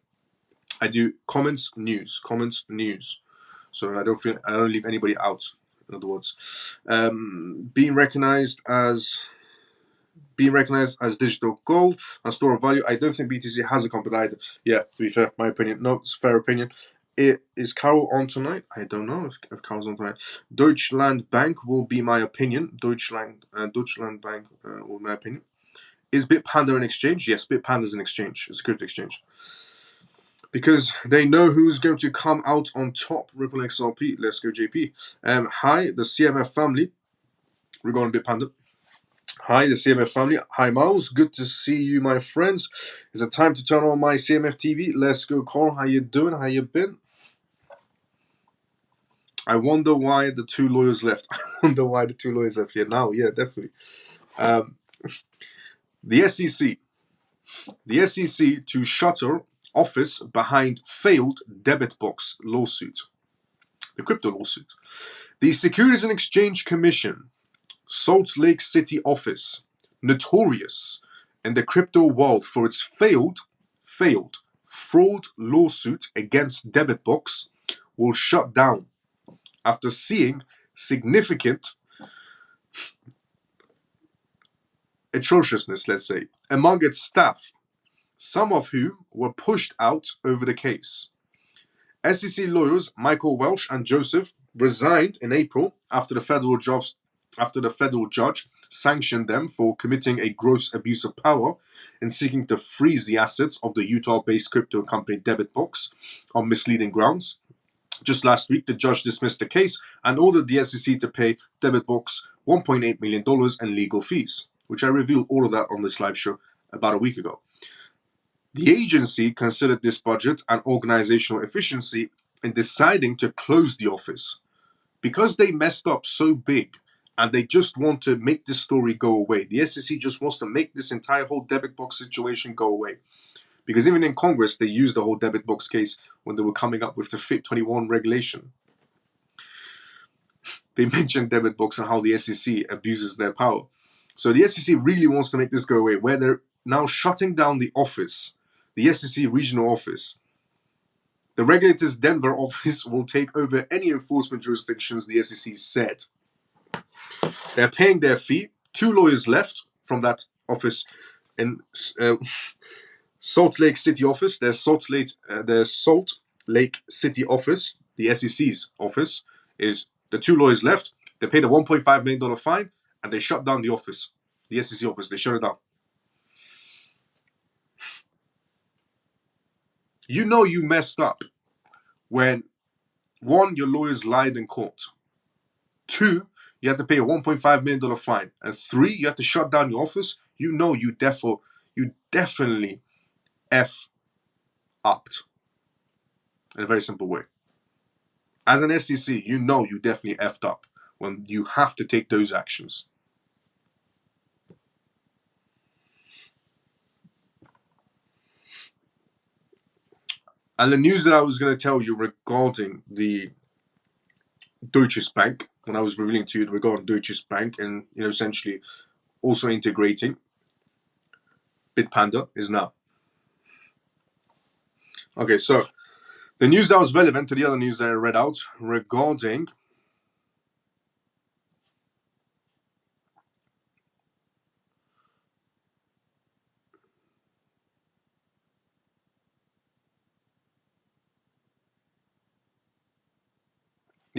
S1: I do comments, news. So I don't leave anybody out, in other words. Being recognized as digital gold and store of value. I don't think BTC has a company either. Yeah, to be fair, my opinion. No, it's a fair opinion. Is Carol on tonight? I don't know if Carol's on tonight. Deutsche Bank will be my opinion. Deutsche Bank will be my opinion. Is Bitpanda an exchange? Yes, Bitpanda is an exchange. It's a crypto exchange. Because they know who's going to come out on top. Ripple XRP. Let's go, JP. Hi, the CMF family. Regarding Bitpanda. Hi, the CMF family. Hi, Miles. Good to see you, my friends. Is it time to turn on my CMF TV? Let's go, Carl. How you doing? How you been? I wonder why the 2 lawyers left. Yeah, now, yeah, definitely. The SEC to shutter office behind failed debit box lawsuit. The crypto lawsuit. The Securities and Exchange Commission, Salt Lake City office, notorious in the crypto world for its failed fraud lawsuit against debit box, will shut down after seeing significant atrociousness, let's say, among its staff, some of whom were pushed out over the case. SEC lawyers Michael Welch and Joseph resigned in April after the federal judge sanctioned them for committing a gross abuse of power and seeking to freeze the assets of the Utah-based crypto company Debitbox on misleading grounds. Just last week, the judge dismissed the case and ordered the SEC to pay Debitbox $1.8 million in legal fees, which I revealed all of that on this live show about a week ago. The agency considered this budget and organizational efficiency in deciding to close the office because they messed up so big and they just want to make this story go away. The SEC just wants to make this entire whole debit box situation go away. Because even in Congress, they used the whole debit box case when they were coming up with the FIT21 regulation. They mentioned debit box and how the SEC abuses their power. So the SEC really wants to make this go away, where they're now shutting down the office, the SEC regional office. The regulator's Denver office will take over any enforcement jurisdictions, the SEC said. They're paying their fee. 2 lawyers left from that office in Salt Lake City office. Their Salt Lake City office, the SEC's office, is the 2 lawyers left. They paid a $1.5 million fine and they shut down the office, the SEC office. They shut it down. You know you messed up when, one, your lawyers lied in court. Two, you had to pay a $1.5 million fine. And three, you had to shut down your office. You know you definitely F upped in a very simple way. As an SEC, you know you definitely effed up when you have to take those actions. And the news that I was going to tell you regarding the Deutsche Bank, when I was revealing to you regarding Deutsche Bank and essentially also integrating Bitpanda, is now. Okay, so the news that was relevant to the other news that I read out regarding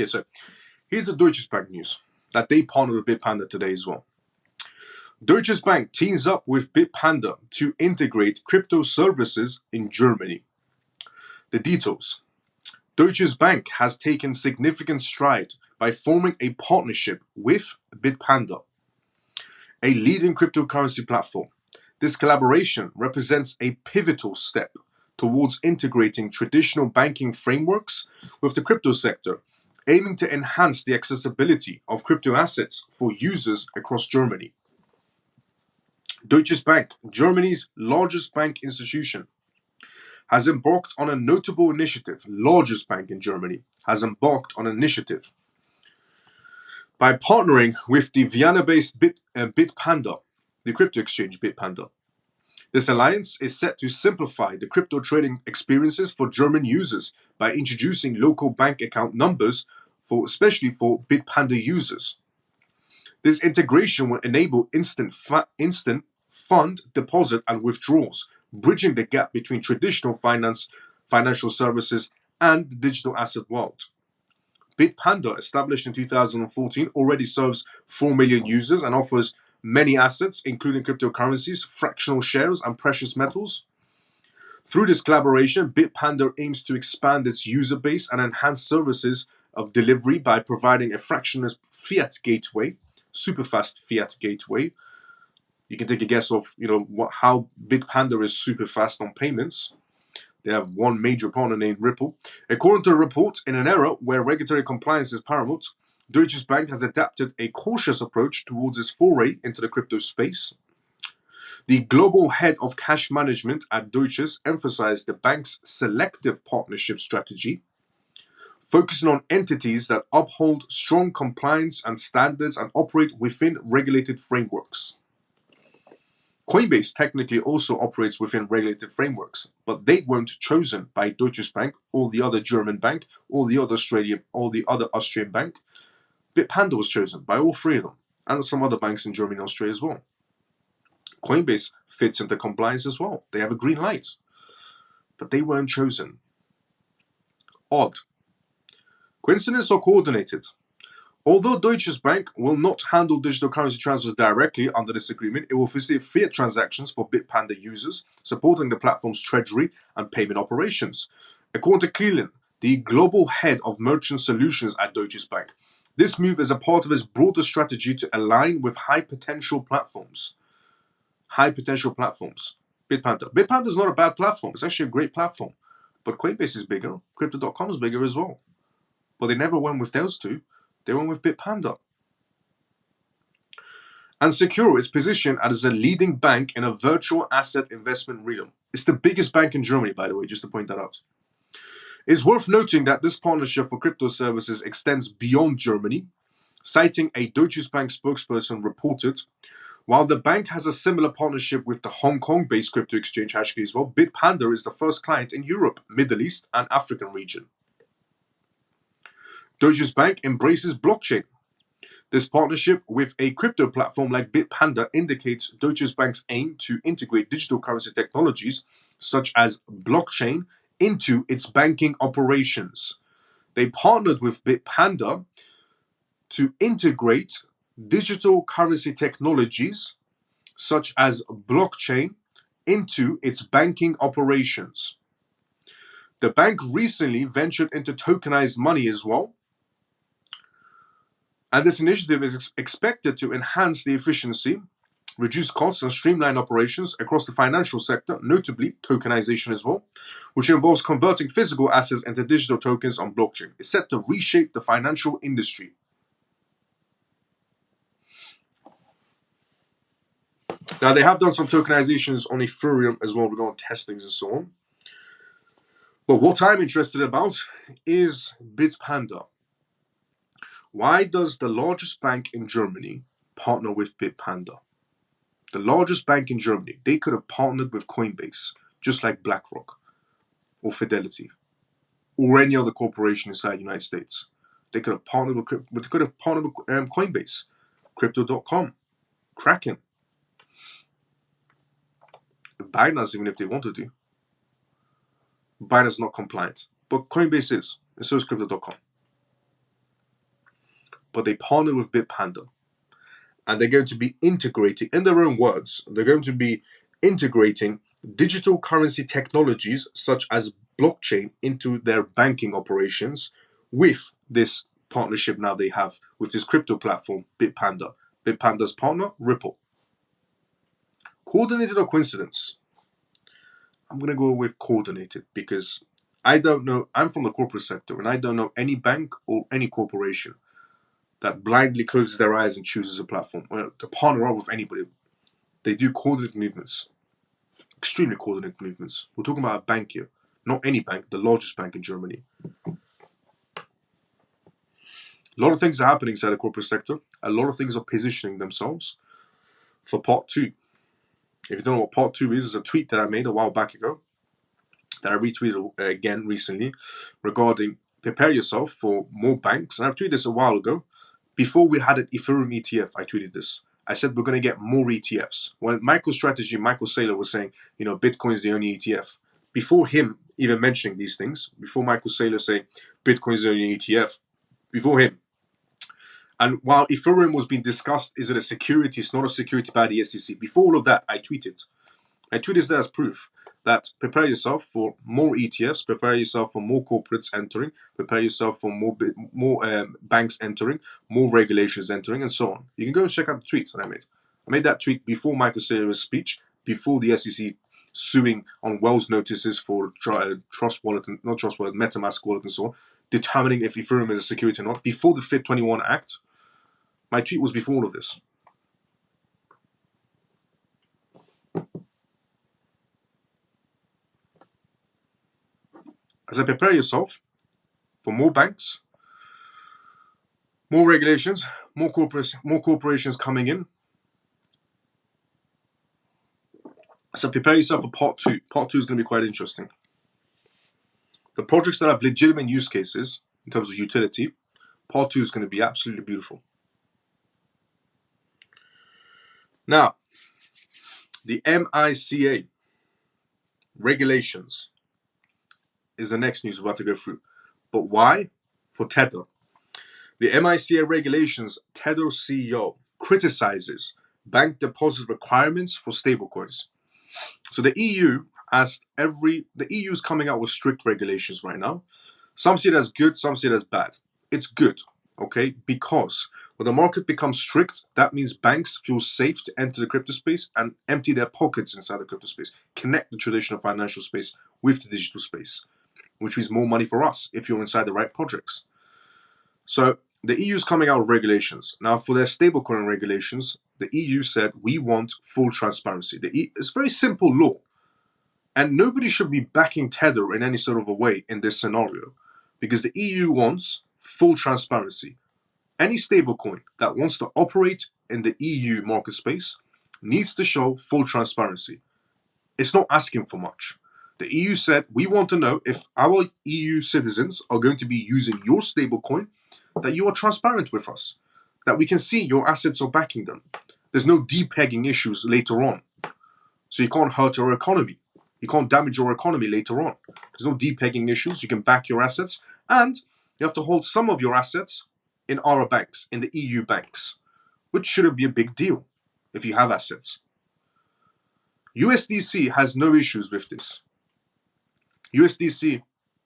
S1: so here's the Deutsche Bank news that they partnered with Bitpanda today as well. Deutsche Bank teams up with Bitpanda to integrate crypto services in Germany. The details. Deutsche Bank has taken significant stride by forming a partnership with Bitpanda, a leading cryptocurrency platform. This collaboration represents a pivotal step towards integrating traditional banking frameworks with the crypto sector, aiming to enhance the accessibility of crypto assets for users across Germany. Deutsche Bank, Germany's largest bank institution, has embarked on a notable initiative. Largest bank in Germany has embarked on an initiative by partnering with the Vienna-based Bitpanda, the crypto exchange Bitpanda. This alliance is set to simplify the crypto trading experiences for German users by introducing local bank account numbers especially for Bitpanda users. This integration will enable instant fund deposit and withdrawals, bridging the gap between traditional financial services and the digital asset world. Bitpanda, established in 2014, already serves 4 million users and offers many assets, including cryptocurrencies, fractional shares, and precious metals. Through this collaboration, Bitpanda aims to expand its user base and enhance services of delivery by providing a fractionless fiat gateway, super fast fiat gateway. You can take a guess of how Bitpanda is super fast on payments. They have one major partner named Ripple. According to a report, in an era where regulatory compliance is paramount, Deutsche Bank has adapted a cautious approach towards its foray into the crypto space. The global head of cash management at Deutsche emphasized the bank's selective partnership strategy, focusing on entities that uphold strong compliance and standards and operate within regulated frameworks. Coinbase technically also operates within regulated frameworks, but they weren't chosen by Deutsche Bank or the other German bank or the other Austrian bank. Bitpanda was chosen by all three of them, and some other banks in Germany and Australia as well. Coinbase fits into compliance as well. They have a green light, but they weren't chosen. Odd. Coincidence or coordinated? Although Deutsche Bank will not handle digital currency transfers directly under this agreement, it will facilitate fiat transactions for Bitpanda users, supporting the platform's treasury and payment operations. According to Cleland, the global head of merchant solutions at Deutsche Bank, this move is a part of his broader strategy to align with high potential platforms. Bitpanda. Bitpanda is not a bad platform. It's actually a great platform. But Coinbase is bigger. Crypto.com is bigger as well. But they never went with those two. They went with Bitpanda. And secure its position as a leading bank in a virtual asset investment realm. It's the biggest bank in Germany, by the way, just to point that out. It's worth noting that this partnership for crypto services extends beyond Germany. Citing a Deutsche Bank spokesperson reported, while the bank has a similar partnership with the Hong Kong-based crypto exchange Hashkey as well, Bitpanda is the first client in Europe, Middle East, and African region. Deutsche Bank embraces blockchain. This partnership with a crypto platform like Bitpanda indicates Deutsche Bank's aim to integrate digital currency technologies such as blockchain into its banking operations. They partnered with Bitpanda to integrate digital currency technologies such as blockchain into its banking operations. The bank recently ventured into tokenized money as well. And this initiative is expected to enhance the efficiency, reduce costs, and streamline operations across the financial sector, notably tokenization as well, which involves converting physical assets into digital tokens on blockchain. It's set to reshape the financial industry. Now, they have done some tokenizations on Ethereum as well regarding testings and so on. But what I'm interested about is Bitpanda. Why does the largest bank in Germany partner with Bitpanda? The largest bank in Germany, they could have partnered with Coinbase, just like BlackRock or Fidelity or any other corporation inside the United States. They could have partnered with Coinbase, Crypto.com, Kraken, Binance, even if they wanted to. Binance is not compliant, but Coinbase is, and so is Crypto.com. But they partner with Bitpanda, and they're going to be integrating, in their own words, they're going to be integrating digital currency technologies such as blockchain into their banking operations with this partnership now they have with this crypto platform, Bitpanda. Bitpanda's partner, Ripple. Coordinated or coincidence? I'm going to go with coordinated because I don't know, I'm from the corporate sector and I don't know any bank or any corporation that blindly closes their eyes and chooses a platform to partner up with anybody. They do coordinated movements, extremely coordinated movements. We're talking about a bank here, not any bank, the largest bank in Germany. A lot of things are happening inside the corporate sector. A lot of things are positioning themselves for part two. If you don't know what part two is, it's a tweet that I made a while back ago that I retweeted again recently regarding prepare yourself for more banks. And I tweeted this a while ago. Before we had an Ethereum ETF, I tweeted this. I said we're going to get more ETFs. When MicroStrategy, Michael Saylor was saying, Bitcoin is the only ETF. Before him even mentioning these things, before Michael Saylor saying Bitcoin is the only ETF, before him. And while Ethereum was being discussed, is it a security? It's not a security by the SEC. Before all of that, I tweeted that as proof that prepare yourself for more ETFs, prepare yourself for more corporates entering, prepare yourself for more banks entering, more regulations entering, and so on. You can go and check out the tweets that I made. I made that tweet before Michael Saylor's speech, before the SEC suing on Wells notices for Trust Wallet, not Trust Wallet, MetaMask Wallet, and so on, determining if Ethereum is a security or not. Before the FIT21 Act, my tweet was before all of this. As I prepare yourself for more banks, more regulations, more corporations coming in. So prepare yourself for part two. Part two is going to be quite interesting. The projects that have legitimate use cases in terms of utility, part two is going to be absolutely beautiful. Now, the MiCA regulations is the next news we're about to go through. But why? For Tether. The MiCA regulations, Tether CEO criticizes bank deposit requirements for stablecoins. So the EU the EU is coming out with strict regulations right now. Some see it as good, some see it as bad. It's good, okay? Because when the market becomes strict, that means banks feel safe to enter the crypto space and empty their pockets inside the crypto space, connect the traditional financial space with the digital space, which means more money for us if you're inside the right projects. So the EU is coming out with regulations. Now, for their stablecoin regulations, the EU said, we want full transparency. It's a very simple law. And nobody should be backing Tether in any sort of a way in this scenario, because the EU wants full transparency. Any stablecoin that wants to operate in the EU market space needs to show full transparency. It's not asking for much. The EU said, we want to know if our EU citizens are going to be using your stablecoin, that you are transparent with us, that we can see your assets are backing them. There's no depegging issues later on. So you can't hurt our economy. You can't damage your economy later on. There's no depegging issues. You can back your assets, and you have to hold some of your assets in our banks, in the EU banks, which shouldn't be a big deal if you have assets. USDC has no issues with this. USDC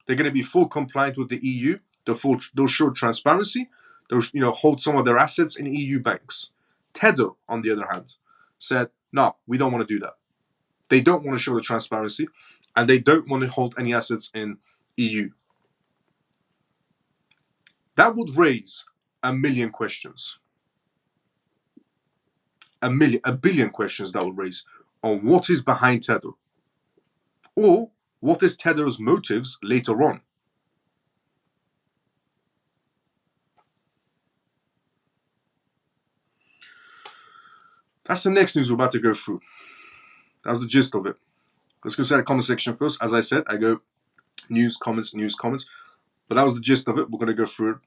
S1: They're going to be full compliant with the EU. They'll show transparency. They'll hold some of their assets in EU banks. Tether, on the other hand, said, no, we don't want to do that. They don't want to show the transparency, and they don't want to hold any assets in EU. That would raise a million questions. A billion questions that would raise on what is behind Tether, or what is Tether's motives later on. That's the next news we're about to go through. That's the gist of it. Let's go to the comment section first. As I said, I go news, comments, news, comments. But that was the gist of it. We're going to go through it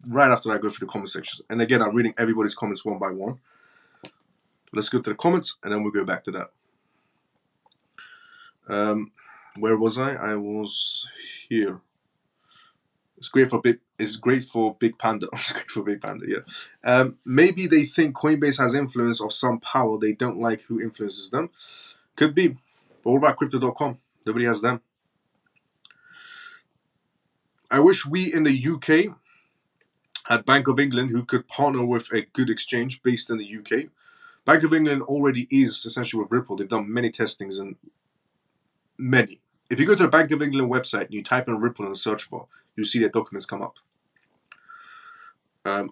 S1: right after I go through the comment section. And again, I'm reading everybody's comments one by one. Let's go to the comments, and then we'll go back to that. Where was I? I was here. It's great for big panda. It's great for big panda, yeah. Maybe they think Coinbase has influence or some power. They don't like who influences them. Could be. But what about crypto.com? Nobody has them. I wish we in the UK had Bank of England who could partner with a good exchange based in the UK. Bank of England already is essentially with Ripple. They've done many testings and many. If you go to the Bank of England website and you type in Ripple in the search bar, you'll see their documents come up. Okay.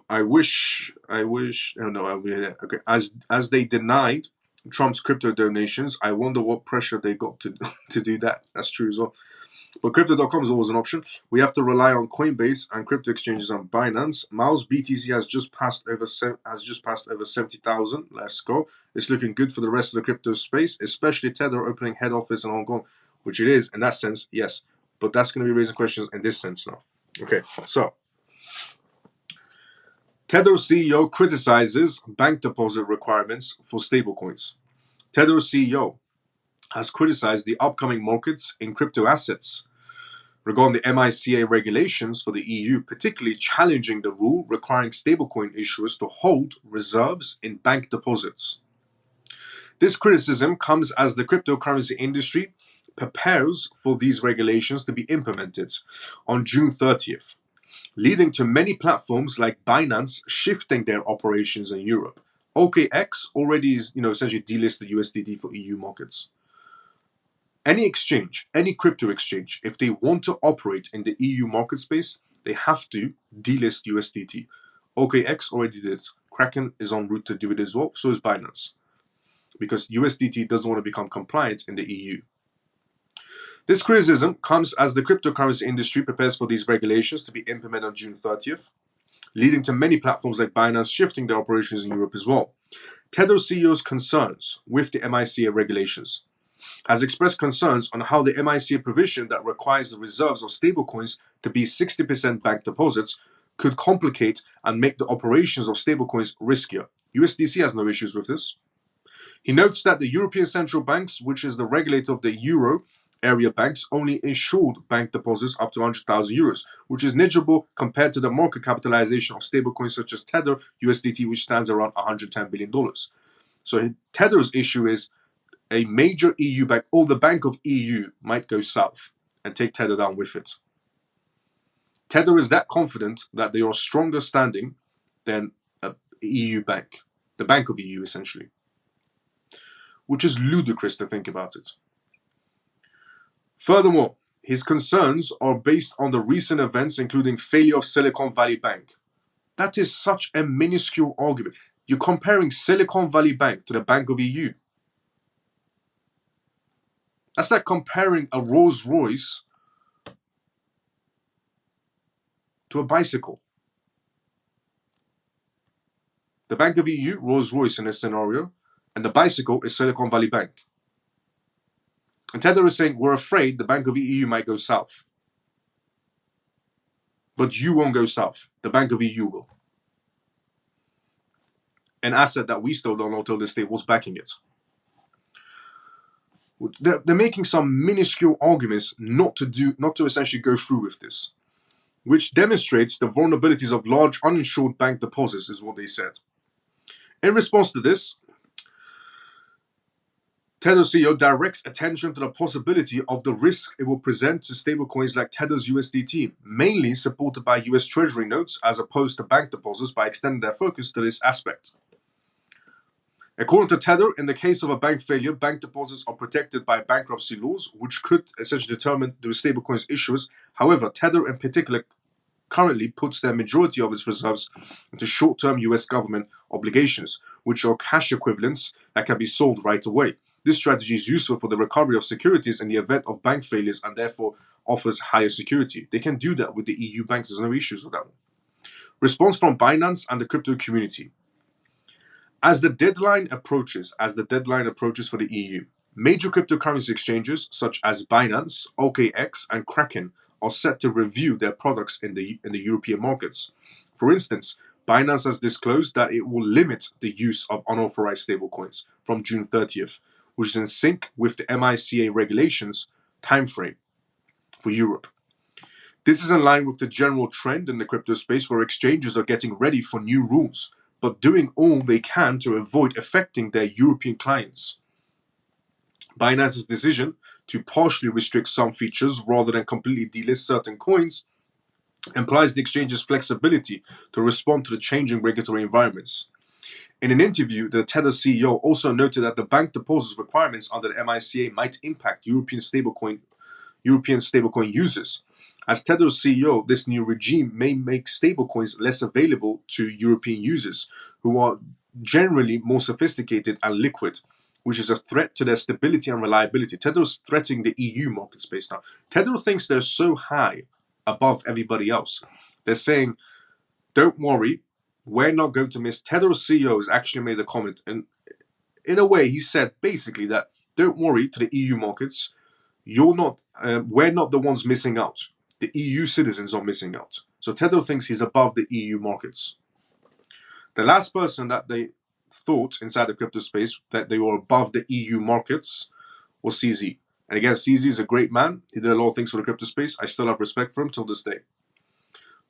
S1: As they denied Trump's crypto donations, I wonder what pressure they got to do that. That's true as well. But crypto.com is always an option. We have to rely on Coinbase and crypto exchanges on Binance. Miles BTC has just passed over 70,000. Let's go. It's looking good for the rest of the crypto space, especially Tether opening head office in Hong Kong, which it is in that sense, yes. But that's going to be raising questions in this sense now. Okay, so Tether CEO criticizes bank deposit requirements for stablecoins. Tether CEO has criticized the upcoming markets in crypto assets regarding the MiCA regulations for the EU, particularly challenging the rule requiring stablecoin issuers to hold reserves in bank deposits. This criticism comes as the cryptocurrency industry prepares for these regulations to be implemented on June 30th, leading to many platforms like Binance shifting their operations in Europe. OKX already is, essentially delisted USDT for EU markets. Any exchange, any crypto exchange, if they want to operate in the EU market space, they have to delist USDT. OKX already did it. Kraken is en route to do it as well. So is Binance, because USDT doesn't want to become compliant in the EU. This criticism comes as the cryptocurrency industry prepares for these regulations to be implemented on June 30th, leading to many platforms like Binance shifting their operations in Europe as well. Tether CEO's concerns with the MiCA regulations has expressed concerns on how the MiCA provision that requires the reserves of stablecoins to be 60% bank deposits could complicate and make the operations of stablecoins riskier. USDC has no issues with this. He notes that the European Central Banks, which is the regulator of the Euro area banks, only insured bank deposits up to 100,000 euros, which is negligible compared to the market capitalization of stablecoins such as Tether USDT, which stands around $110 billion. So Tether's issue is a major EU bank, or the Bank of EU, might go south and take Tether down with it. Tether is that confident that they are stronger standing than an EU bank, the Bank of EU essentially, which is ludicrous to think about it. Furthermore, his concerns are based on the recent events, including failure of Silicon Valley Bank. That is such a minuscule argument. You're comparing Silicon Valley Bank to the Bank of EU. That's like comparing a Rolls Royce to a bicycle. The Bank of EU, Rolls Royce in this scenario, and the bicycle is Silicon Valley Bank. And Tether is saying, we're afraid the Bank of EU might go south. But you won't go south. The Bank of EU will. An asset that we still don't know till this day was backing it. They're making some minuscule arguments not to essentially go through with this, which demonstrates the vulnerabilities of large uninsured bank deposits, is what they said. In response to this, Tether CEO directs attention to the possibility of the risk it will present to stablecoins like Tether's USDT, mainly supported by US Treasury notes as opposed to bank deposits, by extending their focus to this aspect. According to Tether, in the case of a bank failure, bank deposits are protected by bankruptcy laws, which could essentially determine the stablecoins issuers. However, Tether in particular currently puts their majority of its reserves into short-term US government obligations, which are cash equivalents that can be sold right away. This strategy is useful for the recovery of securities in the event of bank failures and therefore offers higher security. They can do that with the EU banks. There's no issues with that one. Response from Binance and the crypto community. As the deadline approaches for the EU, major cryptocurrency exchanges such as Binance, OKX, and Kraken are set to review their products in the European markets. For instance, Binance has disclosed that it will limit the use of unauthorized stablecoins from June 30th, which is in sync with the MiCA regulations timeframe for Europe. This is in line with the general trend in the crypto space where exchanges are getting ready for new rules, but doing all they can to avoid affecting their European clients. Binance's decision to partially restrict some features rather than completely delist certain coins implies the exchange's flexibility to respond to the changing regulatory environments. In an interview, the Tether CEO also noted that the bank deposits requirements under the MiCA might impact European stablecoin users. As Tether's CEO, this new regime may make stablecoins less available to European users, who are generally more sophisticated and liquid, which is a threat to their stability and reliability. Tether is threatening the EU market space now. Tether thinks they're so high above everybody else. They're saying, don't worry, we're not going to miss. Tether's CEO has actually made a comment, and in a way, he said basically that, don't worry to the EU markets, we're not the ones missing out. The EU citizens are missing out. So Tether thinks he's above the EU markets. The last person that they thought inside the crypto space that they were above the EU markets was CZ. And again, CZ is a great man. He did a lot of things for the crypto space. I still have respect for him till this day.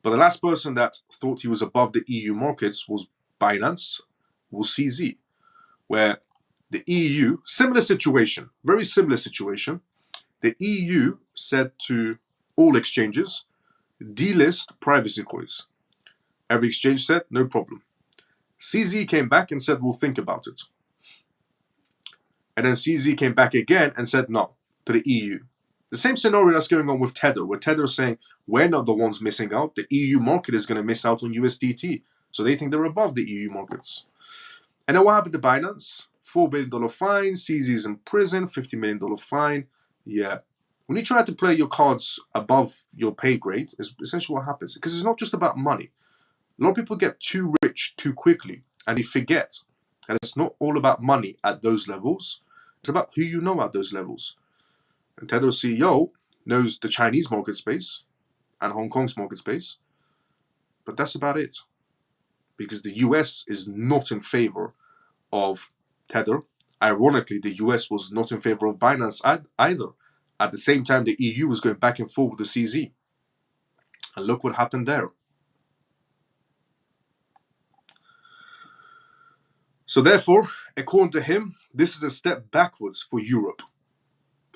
S1: But the last person that thought he was above the EU markets was Binance, was CZ, where the EU, similar situation, very similar situation. The EU said to all exchanges, delist privacy coins. Every exchange said, no problem. CZ came back and said, we'll think about it. And then CZ came back again and said, no, to the EU. The same scenario that's going on with Tether, where Tether is saying, we're not the ones missing out. The EU market is going to miss out on USDT. So they think they're above the EU markets. And then what happened to Binance? $4 billion fine, CZ is in prison, $50 million fine. Yeah. When you try to play your cards above your pay grade, is essentially what happens. Because it's not just about money. A lot of people get too rich too quickly, and they forget that it's not all about money at those levels. It's about who you know at those levels. And Tether's CEO knows the Chinese market space and Hong Kong's market space, but that's about it. Because the US is not in favor of Tether. Ironically, the US was not in favor of Binance either. At the same time, the EU was going back and forth with the CZ. And look what happened there. So therefore, according to him, this is a step backwards for Europe.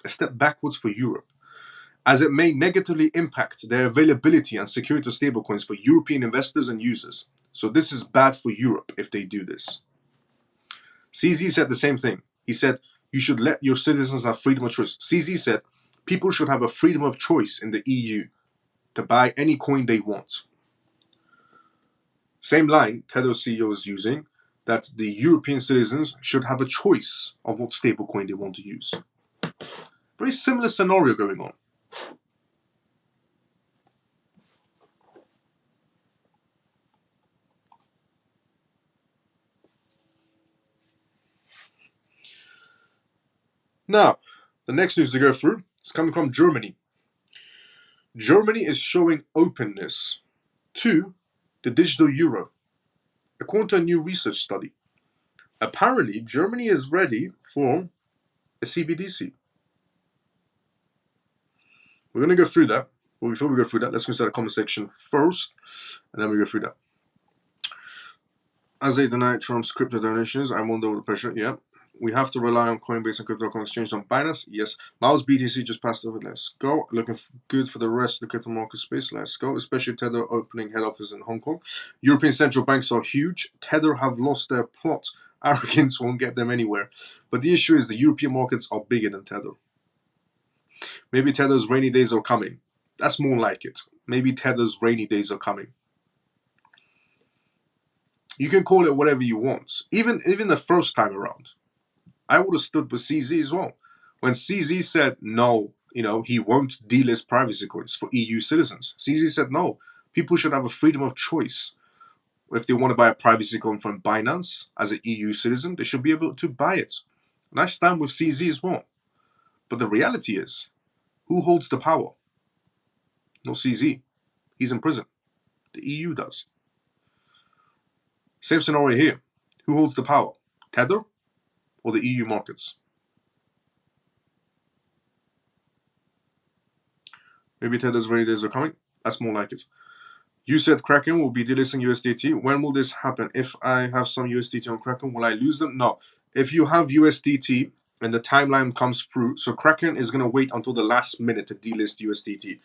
S1: A step backwards for Europe, as it may negatively impact their availability and security of stablecoins for European investors and users. So this is bad for Europe if they do this. CZ said the same thing. He said, you should let your citizens have freedom of choice. CZ said, people should have a freedom of choice in the EU to buy any coin they want. Same line Tether's CEO is using, that the European citizens should have a choice of what stablecoin they want to use. Very similar scenario going on. Now, the next news to go through is coming from Germany. Germany is showing openness to the digital euro, according to a new research study. Apparently, Germany is ready for a CBDC. We're going to go through that. But before we go through that, let's go inside the comment section first, and then we go through that. As they deny Trump's crypto donations, I'm under the pressure. Yeah, We have to rely on Coinbase and crypto exchange on Binance. Yes. Miles BTC just passed over. Let's go. Looking good for the rest of the crypto market space. Let's go. Especially Tether opening head office in Hong Kong. European central banks are huge. Tether have lost their plot. Arrogance won't get them anywhere. But the issue is the European markets are bigger than Tether. Maybe Tether's rainy days are coming. That's more like it. Maybe Tether's rainy days are coming. You can call it whatever you want. Even the first time around, I would have stood with CZ as well. When CZ said no, he won't delist privacy coins for EU citizens. CZ said no. People should have a freedom of choice. If they want to buy a privacy coin from Binance as an EU citizen, they should be able to buy it. And I stand with CZ as well. But the reality is, who holds the power? Not CZ. He's in prison. The EU does. Same scenario here. Who holds the power? Tether or the EU markets? Maybe Tether's rainy days are coming. That's more like it. You said Kraken will be delisting USDT. When will this happen? If I have some USDT on Kraken, will I lose them? No. If you have USDT and the timeline comes through, so Kraken is going to wait until the last minute to delist USDT.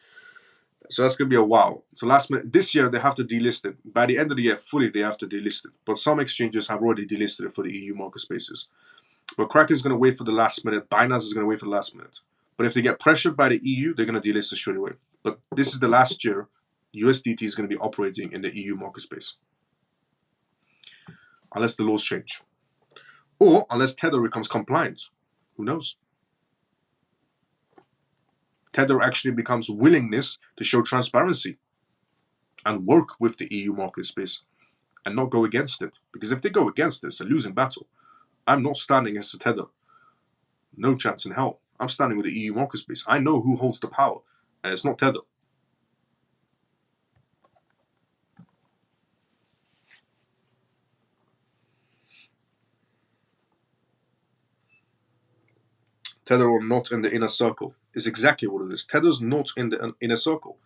S1: So that's going to be a while. So last minute, this year they have to delist it. By the end of the year, fully they have to delist it. But some exchanges have already delisted it for the EU market spaces. But Kraken is going to wait for the last minute. Binance is going to wait for the last minute. But if they get pressured by the EU, they're going to delist it straight away. But this is the last year USDT is going to be operating in the EU market space. Unless the laws change. Or unless Tether becomes compliant. Who knows? Tether actually becomes willingness to show transparency and work with the EU market space and not go against it. Because if they go against it, it's a losing battle. I'm not standing against Tether. No chance in hell. I'm standing with the EU market space. I know who holds the power, and it's not Tether. Tether or not in the inner circle is exactly what it is. Tether's not in the inner circle.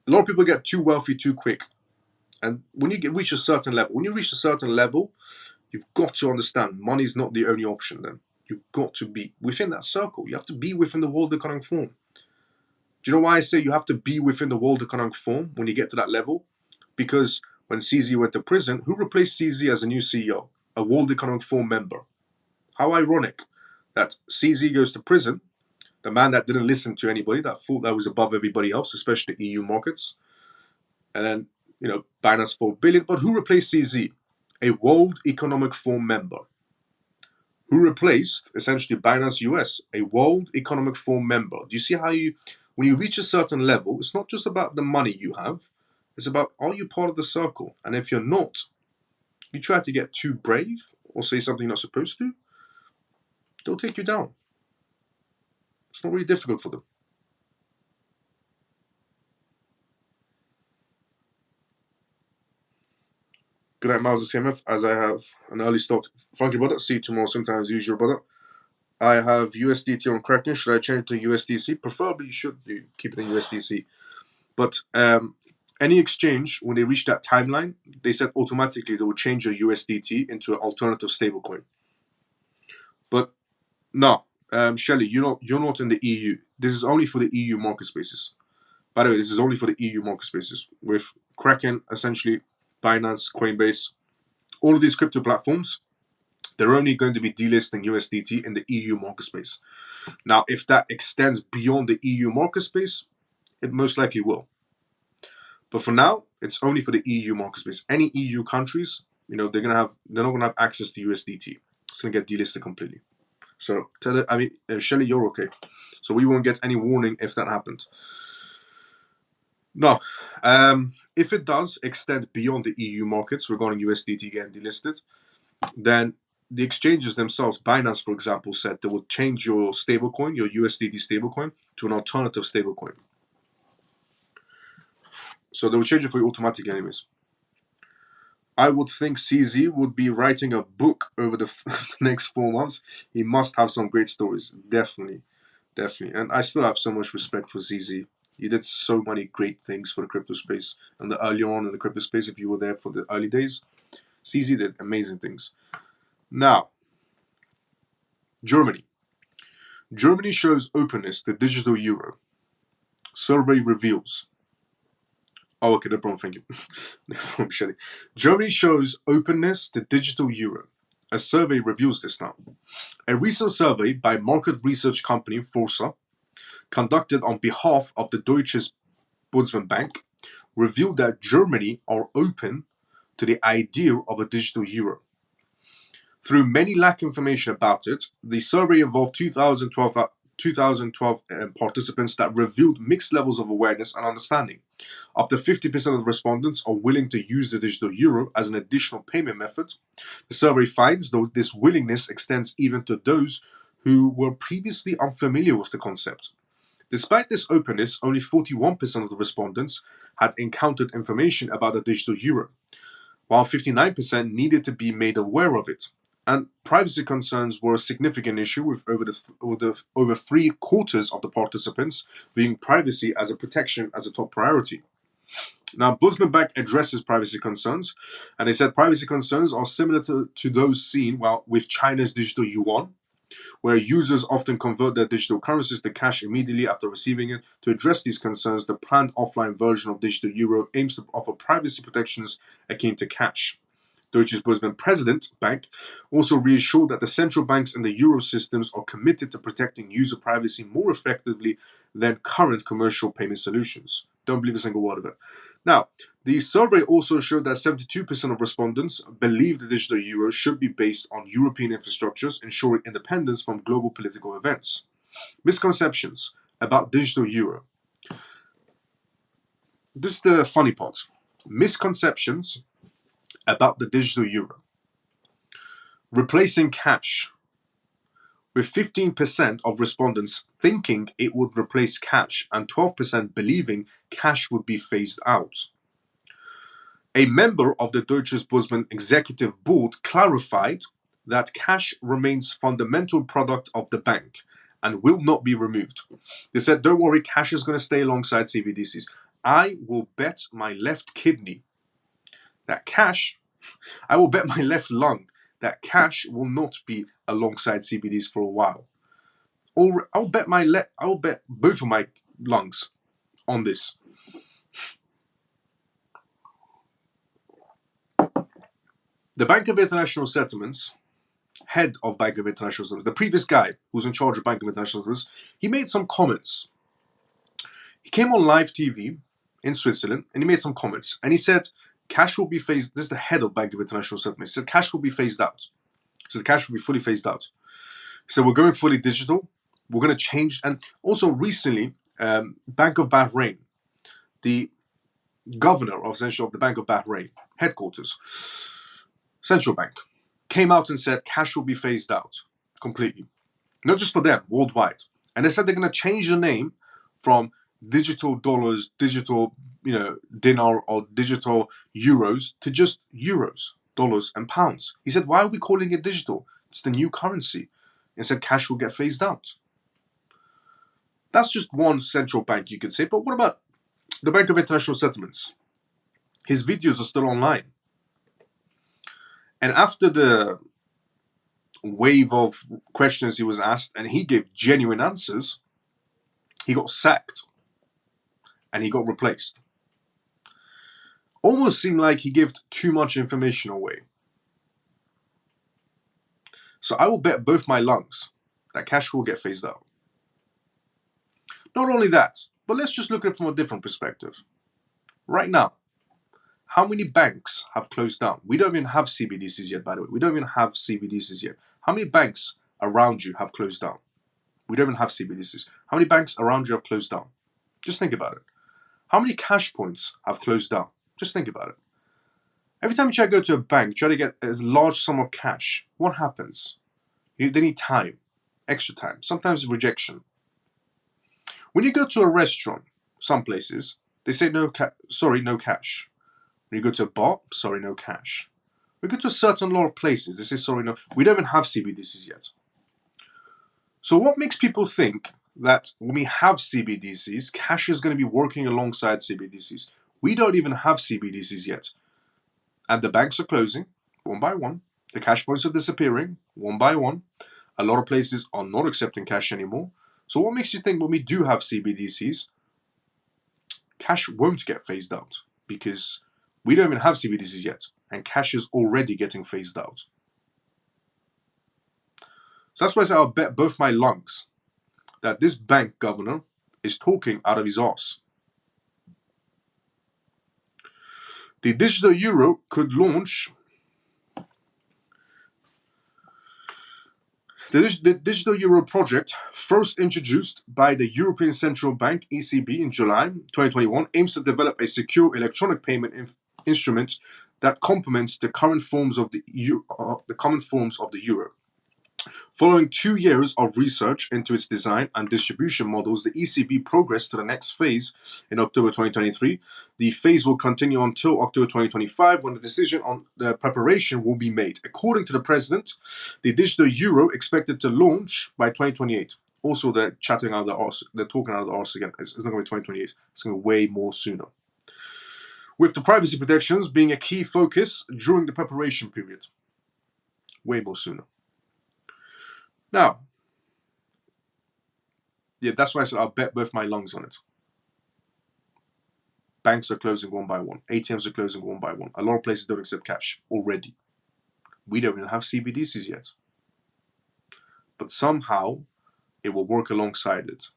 S1: A lot of people get too wealthy too quick. And when you reach a certain level, you've got to understand money is not the only option then. You've got to be within that circle. You have to be within the world economic form. Do you know why I say you have to be within the world economic form when you get to that level? Because when CZ went to prison, who replaced CZ as a new CEO? A World Economic Forum member. How ironic that CZ goes to prison, the man that didn't listen to anybody, that thought that was above everybody else, especially EU markets. And then, Binance 4 billion. But who replaced CZ? A World Economic Forum member. Who replaced, essentially, Binance US, a World Economic Forum member. Do you see how when you reach a certain level, it's not just about the money you have, it's about, are you part of the circle? And if you're not, you try to get too brave or say something you're not supposed to, they'll take you down. It's not really difficult for them. Good night, Miles and CMF. As I have an early start. Funky brother, see you tomorrow sometime as usual, brother. I have USDT on Kraken. Should I change to USDC? Preferably you should keep it in USDC. But any exchange, when they reach that timeline, they said automatically they will change your USDT into an alternative stablecoin. But no, Shelly, you're not in the EU. This is only for the EU market spaces. By the way, this is only for the EU market spaces. With Kraken, essentially, Binance, Coinbase, all of these crypto platforms, they're only going to be delisting USDT in the EU market space. Now, if that extends beyond the EU market space, it most likely will. But for now, it's only for the EU market space. Any EU countries, they're not gonna have access to USDT. It's gonna get delisted completely. So Shelly, you're okay. So we won't get any warning if that happened. No. If it does extend beyond the EU markets regarding USDT getting delisted, then the exchanges themselves, Binance, for example, said they would change your stablecoin, your USDT stablecoin, to an alternative stablecoin. So they will change it for you automatically anyways. I would think CZ would be writing a book over the next 4 months. He must have some great stories. Definitely. And I still have so much respect for CZ. He did so many great things for the crypto space. And earlier on in the crypto space, if you were there for the early days, CZ did amazing things. Now, Germany. Germany shows openness to digital euro. Survey reveals. Oh, okay, no problem, thank you. No problem, Shelley. Germany shows openness to digital euro. A survey reveals this now. A recent survey by market research company Forsa, conducted on behalf of the Deutsche Bank, revealed that Germany are open to the idea of a digital euro. Through many lack information about it, the survey involved 2012 participants that revealed mixed levels of awareness and understanding. Up to 50% of the respondents are willing to use the digital euro as an additional payment method. The survey finds, though, this willingness extends even to those who were previously unfamiliar with the concept. Despite this openness, only 41% of the respondents had encountered information about the digital euro, while 59% needed to be made aware of it. And privacy concerns were a significant issue, with over 3/4 of the participants viewing privacy as a protection as a top priority. Now, Bundesbank Bank addresses privacy concerns, and they said privacy concerns are similar to those seen with China's digital yuan, where users often convert their digital currencies to cash immediately after receiving it. To address these concerns, the planned offline version of digital euro aims to offer privacy protections akin to cash. Deutsche Bank also reassured that the central banks and the euro systems are committed to protecting user privacy more effectively than current commercial payment solutions. Don't believe a single word of it. Now, the survey also showed that 72% of respondents believe the digital euro should be based on European infrastructures, ensuring independence from global political events. Misconceptions about digital euro. This is the funny part. Misconceptions about the digital euro. Replacing cash, with 15% of respondents thinking it would replace cash and 12% believing cash would be phased out. A member of the Deutsche Bank executive board clarified that cash remains fundamental product of the bank and will not be removed. They said, don't worry, cash is going to stay alongside CBDCs. I will bet my left kidney that cash, I will bet my left lung that cash will not be alongside CBDs for a while. Or I'll bet both of my lungs on this. The Bank of International Settlements, head of Bank of International Settlements, the previous guy who's in charge of Bank of International Settlements, he made some comments. He came on live TV in Switzerland and he made some comments. And he said, cash will be phased. This is the head of Bank of International Settlements. He said, cash will be phased out. He said, cash will be fully phased out. So we're going fully digital. We're going to change. And also recently, Bank of Bahrain, the governor of the Bank of Bahrain, headquarters, central bank, came out and said cash will be phased out completely. Not just for them, worldwide. And they said they're going to change the name from digital dollars, digital dinar or digital euros to just euros, dollars and pounds. He said, why are we calling it digital? It's the new currency. And said cash will get phased out. That's just one central bank, you could say. But what about the Bank of International Settlements? His videos are still online. And after the wave of questions he was asked, and he gave genuine answers, he got sacked. And he got replaced. Almost seemed like he gave too much information away. So I will bet both my lungs that cash will get phased out. Not only that, but let's just look at it from a different perspective. Right now, how many banks have closed down? We don't even have CBDCs yet, by the way. We don't even have CBDCs yet. How many banks around you have closed down? We don't even have CBDCs. How many banks around you have closed down? Just think about it. How many cash points have closed down? Just think about it. Every time you try to go to a bank, try to get a large sum of cash, what happens? They need time, extra time, sometimes rejection. When you go to a restaurant, some places, they say sorry, no cash. When you go to a bar, sorry, no cash. When you go to a certain lot of places, they say sorry, no. We don't even have CBDCs yet. So what makes people think that when we have CBDCs, cash is going to be working alongside CBDCs? We don't even have CBDCs yet. And the banks are closing one by one. The cash points are disappearing one by one. A lot of places are not accepting cash anymore. So what makes you think when we do have CBDCs, cash won't get phased out? Because we don't even have CBDCs yet, and cash is already getting phased out. So that's why I say I'll bet both my lungs that this bank governor is talking out of his arse. The digital euro could launch. The digital euro project, first introduced by the European Central Bank (ECB) in July 2021, aims to develop a secure electronic payment instrument that complements the current forms of the euro. Following 2 years of research into its design and distribution models, the ECB progressed to the next phase in October 2023. The phase will continue until October 2025, when the decision on the preparation will be made. According to the president, the digital euro expected to launch by 2028. Also, they're chatting out of the arse. They're talking out of the arse again. It's not going to be 2028. It's going to be way more sooner. With the privacy protections being a key focus during the preparation period. Way more sooner. Now, yeah, that's why I said I'll bet both my lungs on it. Banks are closing one by one. ATMs are closing one by one. A lot of places don't accept cash already. We don't even have CBDCs yet. But somehow, it will work alongside it.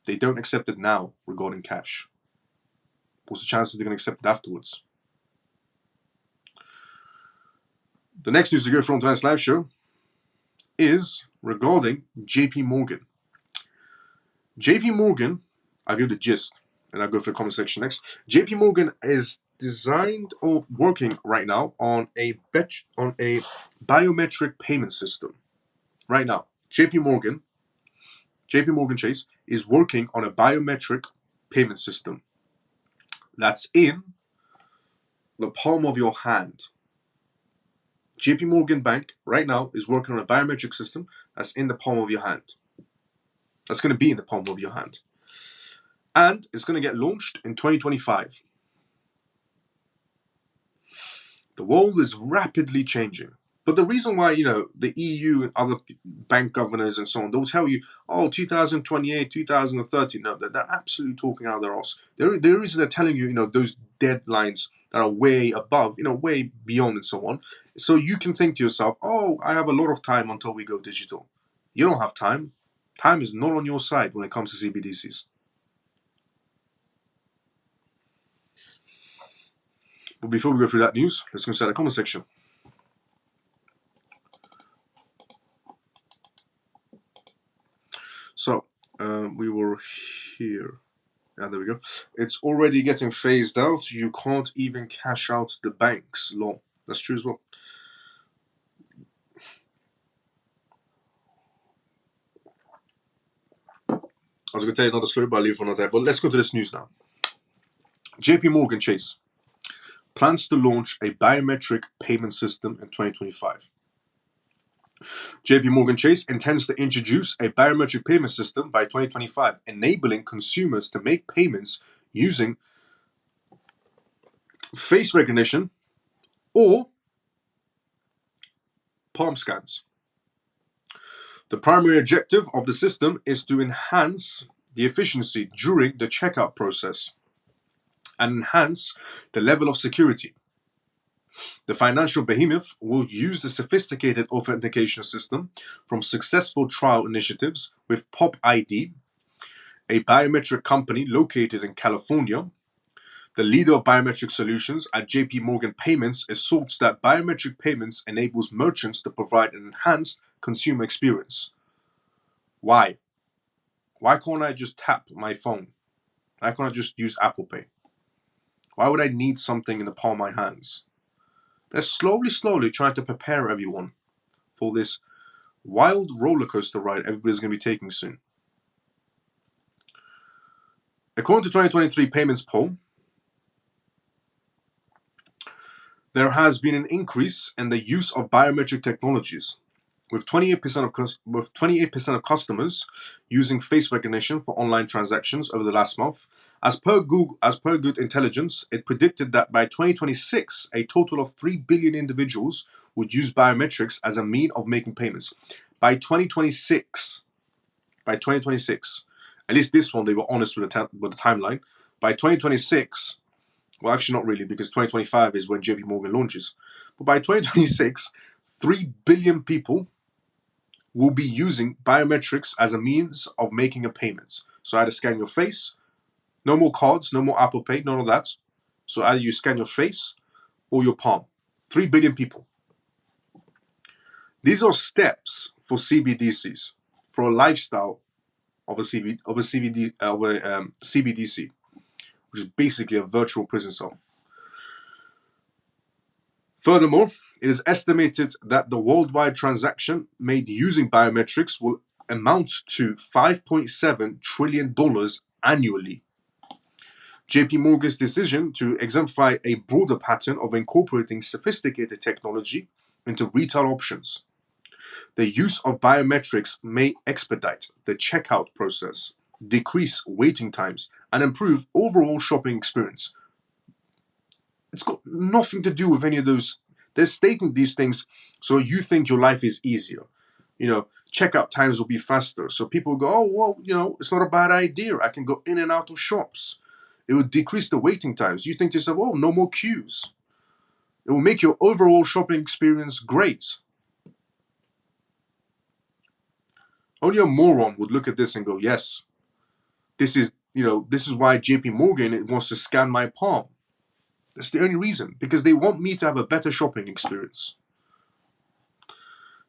S1: They don't accept it now regarding cash. What's the chances they're going to accept it afterwards? The next news to go from tonight's live show is regarding JP Morgan. JP Morgan, I'll give the gist and I'll go for the comment section next. JP Morgan is designed or working right now on a biometric payment system. Right now, JP Morgan Chase is working on a biometric payment system that's in the palm of your hand. JP Morgan Bank right now is working on a biometric system that's in the palm of your hand. That's going to be in the palm of your hand. And it's going to get launched in 2025. The world is rapidly changing. But the reason why, the EU and other bank governors and so on, they'll tell you, 2028, 2030. No, they're absolutely talking out of their arse. The reason they're telling you, those deadlines that are way above, way beyond and so on. So you can think to yourself, I have a lot of time until we go digital. You don't have time. Time is not on your side when it comes to CBDCs. But before we go through that news, let's go inside the comment section. So, we were here. Yeah, there we go. It's already getting phased out. You can't even cash out the banks. Law. That's true as well. I was going to tell you another story, but I'll leave it for another time. But let's go to this news now. JP Morgan Chase plans to launch a biometric payment system in 2025. JP Morgan Chase intends to introduce a biometric payment system by 2025, enabling consumers to make payments using face recognition or palm scans. The primary objective of the system is to enhance the efficiency during the checkout process and enhance the level of security. The financial behemoth will use the sophisticated authentication system from successful trial initiatives with Pop ID, a biometric company located in California. The leader of biometric solutions at JP Morgan Payments asserts that biometric payments enables merchants to provide an enhanced consumer experience. Why? Why can't I just tap my phone? Why can't I just use Apple Pay? Why would I need something in the palm of my hands? They're slowly trying to prepare everyone for this wild roller coaster ride everybody's going to be taking soon. According to 2023 payments poll, there has been an increase in the use of biometric technologies, with 28% of customers using face recognition for online transactions over the last month. As per Good Intelligence, it predicted that by 2026, a total of 3 billion individuals would use biometrics as a mean of making payments. By 2026, at least this one, they were honest with the timeline. By 2026, well, actually not really, because 2025 is when JP Morgan launches. But by 2026, 3 billion people will be using biometrics as a means of making a payment. So either scan your face, no more cards, no more Apple Pay, none of that. So either you scan your face or your palm. 3 billion people. These are steps for CBDCs, for a lifestyle of a CBDC, which is basically a virtual prison cell. Furthermore, it is estimated that the worldwide transaction made using biometrics will amount to $5.7 trillion annually. JP Morgan's decision to exemplify a broader pattern of incorporating sophisticated technology into retail options. The use of biometrics may expedite the checkout process, decrease waiting times, and improve overall shopping experience. It's got nothing to do with any of those. They're stating these things so you think your life is easier. Checkout times will be faster. So people go, oh, well, it's not a bad idea. I can go in and out of shops. It would decrease the waiting times. You think to yourself, oh, no more queues. It will make your overall shopping experience great. Only a moron would look at this and go, yes, this is why JP Morgan wants to scan my palm. That's the only reason, because they want me to have a better shopping experience.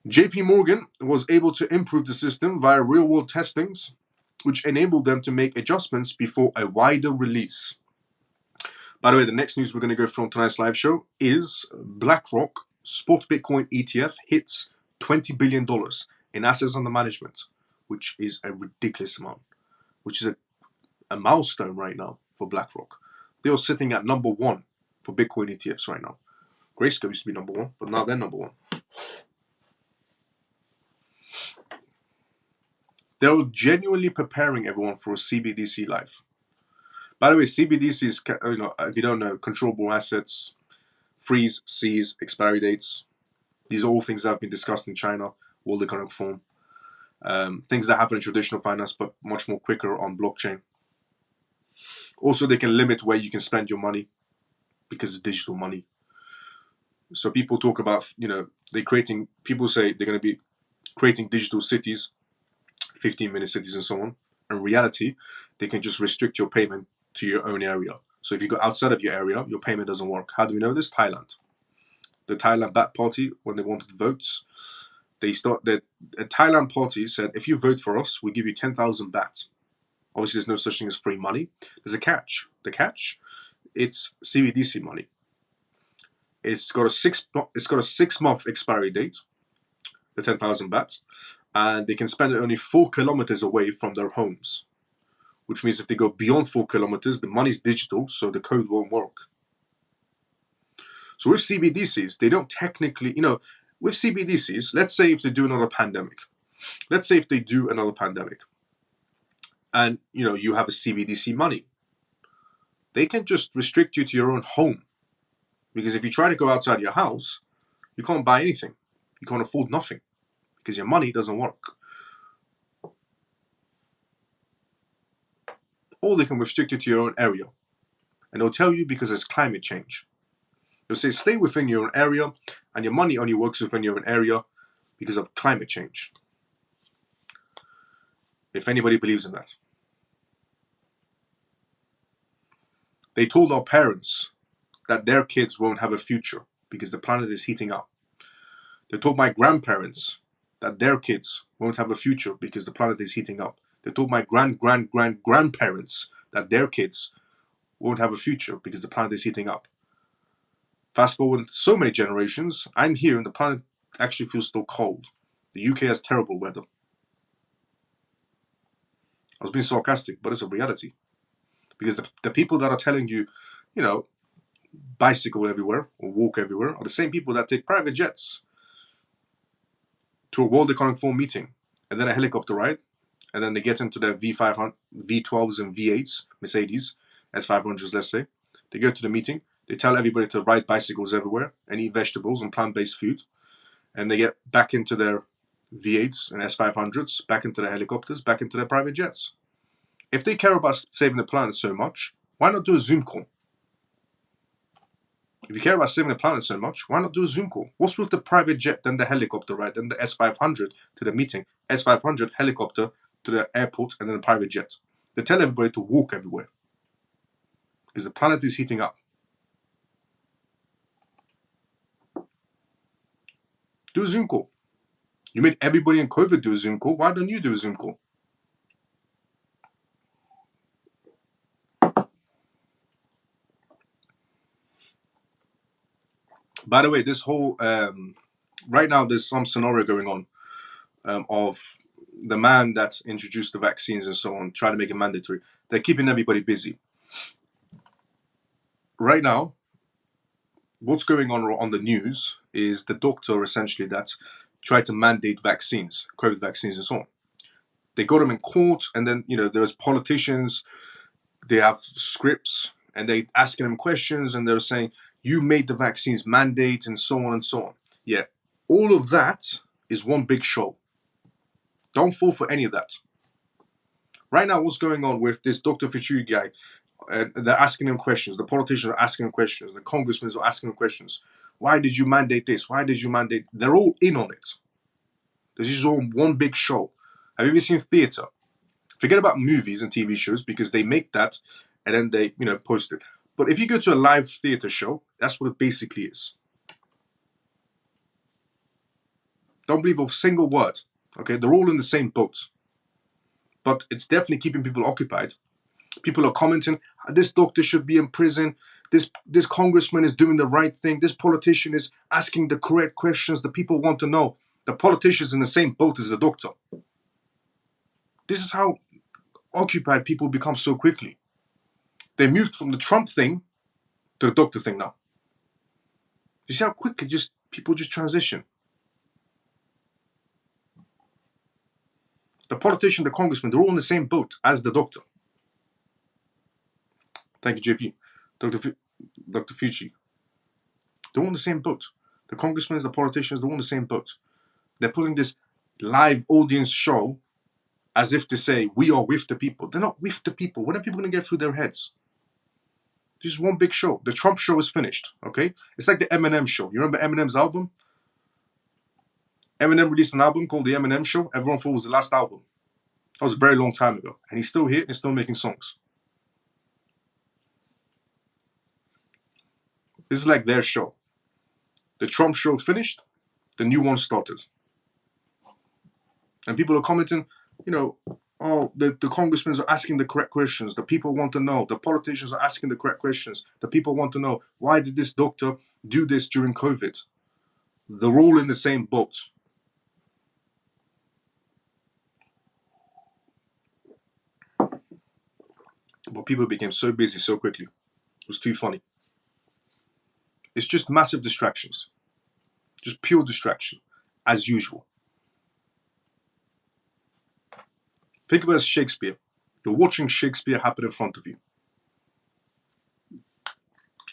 S1: JP Morgan was able to improve the system via real-world testings, which enabled them to make adjustments before a wider release. By the way, the next news we're going to go through on tonight's live show is BlackRock Spot Bitcoin ETF hits $20 billion in assets under management, which is a ridiculous amount, which is a milestone right now for BlackRock. They are sitting at number 1 for Bitcoin ETFs right now. Grayscale used to be number 1, but now they're number 1. They're genuinely preparing everyone for a CBDC life. By the way, CBDCs, if you don't know, controllable assets, freeze, seize, expiry dates. These are all things that have been discussed in China, world economic forum. Things that happen in traditional finance, but much more quicker on blockchain. Also, they can limit where you can spend your money because it's digital money. So people talk about, people say they're going to be creating digital cities, 15-minute cities and so on. In reality, they can just restrict your payment to your own area. So if you go outside of your area, your payment doesn't work. How do we know this? Thailand. The Thailand Bat Party, when they wanted votes, a Thailand party said, if you vote for us, we give you 10,000 baht. Obviously, there's no such thing as free money. There's a catch. The catch, it's CBDC money. It's got a 6-month expiry date, the 10,000 baht, and they can spend it only 4 kilometers away from their homes, which means if they go beyond 4 kilometers, the money's digital, so the code won't work. So with CBDCs, they don't technically, with CBDCs, let's say if they do another pandemic, and you have a CBDC money, they can just restrict you to your own home. Because if you try to go outside your house, you can't buy anything. You can't afford nothing because your money doesn't work. Or they can restrict you to your own area. And they'll tell you because it's climate change. They'll say stay within your own area and your money only works within your own area because of climate change. If anybody believes in that. They told our parents that their kids won't have a future because the planet is heating up. They told my grandparents that their kids won't have a future because the planet is heating up. They told my grandparents that their kids won't have a future because the planet is heating up. Fast forward so many generations, I'm here and the planet actually feels still cold. The UK has terrible weather. I was being sarcastic, but it's a reality. Because the people that are telling you, bicycle everywhere or walk everywhere are the same people that take private jets to a World Economic Forum meeting and then a helicopter ride, and then they get into their V500, V12s and V8s, Mercedes, S500s, let's say. They go to the meeting, they tell everybody to ride bicycles everywhere and eat vegetables and plant-based food, and they get back into their V8s and S500s, back into their helicopters, back into their private jets. If they care about saving the planet so much, why not do a Zoom call? If you care about saving the planet so much, why not do a Zoom call? What's with the private jet, then the helicopter, right? Then the S500 to the meeting, S500 helicopter to the airport, and then the private jet. They tell everybody to walk everywhere because the planet is heating up. Do a Zoom call. You made everybody in COVID do a Zoom call. Why don't you do a Zoom call? By the way, this whole right now there's some scenario going on of the man that introduced the vaccines and so on, trying to make it mandatory. They're keeping everybody busy. Right now, what's going on the news is the doctor essentially that tried to mandate vaccines, COVID vaccines and so on. They got them in court, and then there's politicians. They have scripts, and they asking them questions, and they're saying you made the vaccines mandate and so on and so on. Yeah, all of that is one big show. Don't fall for any of that. Right now, what's going on with this Dr. Fichu guy? They're asking him questions. The politicians are asking him questions. The congressmen are asking him questions. Why did you mandate this? Why did you mandate? They're all in on it. This is all one big show. Have you ever seen theater? Forget about movies and TV shows because they make that and then they, post it. But if you go to a live theater show, that's what it basically is. Don't believe a single word. Okay, they're all in the same boat. But it's definitely keeping people occupied. People are commenting, this doctor should be in prison. This congressman is doing the right thing. This politician is asking the correct questions the people want to know. The politician's in the same boat as the doctor. This is how occupied people become so quickly. They moved from the Trump thing to the doctor thing now. You see how quickly people just transition. The politician, the congressman, they're all in the same boat as the doctor. Thank you, JP. Dr. Fucci. They're all in the same boat. The congressmen, the politicians, they're all in the same boat. They're putting this live audience show as if to say, we are with the people. They're not with the people. When are people going to get through their heads? This is one big show. The Trump show is finished, okay? It's like the Eminem show. You remember Eminem's album? Eminem released an album called The Eminem Show. Everyone thought it was the last album. That was a very long time ago. And he's still here and still making songs. This is like their show. The Trump show finished. The new one started. And people are commenting, oh, the congressmen are asking the correct questions. The people want to know. The politicians are asking the correct questions. The people want to know, why did this doctor do this during COVID? They're all in the same boat. But people became so busy so quickly. It was too funny. It's just massive distractions. Just pure distraction, as usual. Think of it as Shakespeare. You're watching Shakespeare happen in front of you.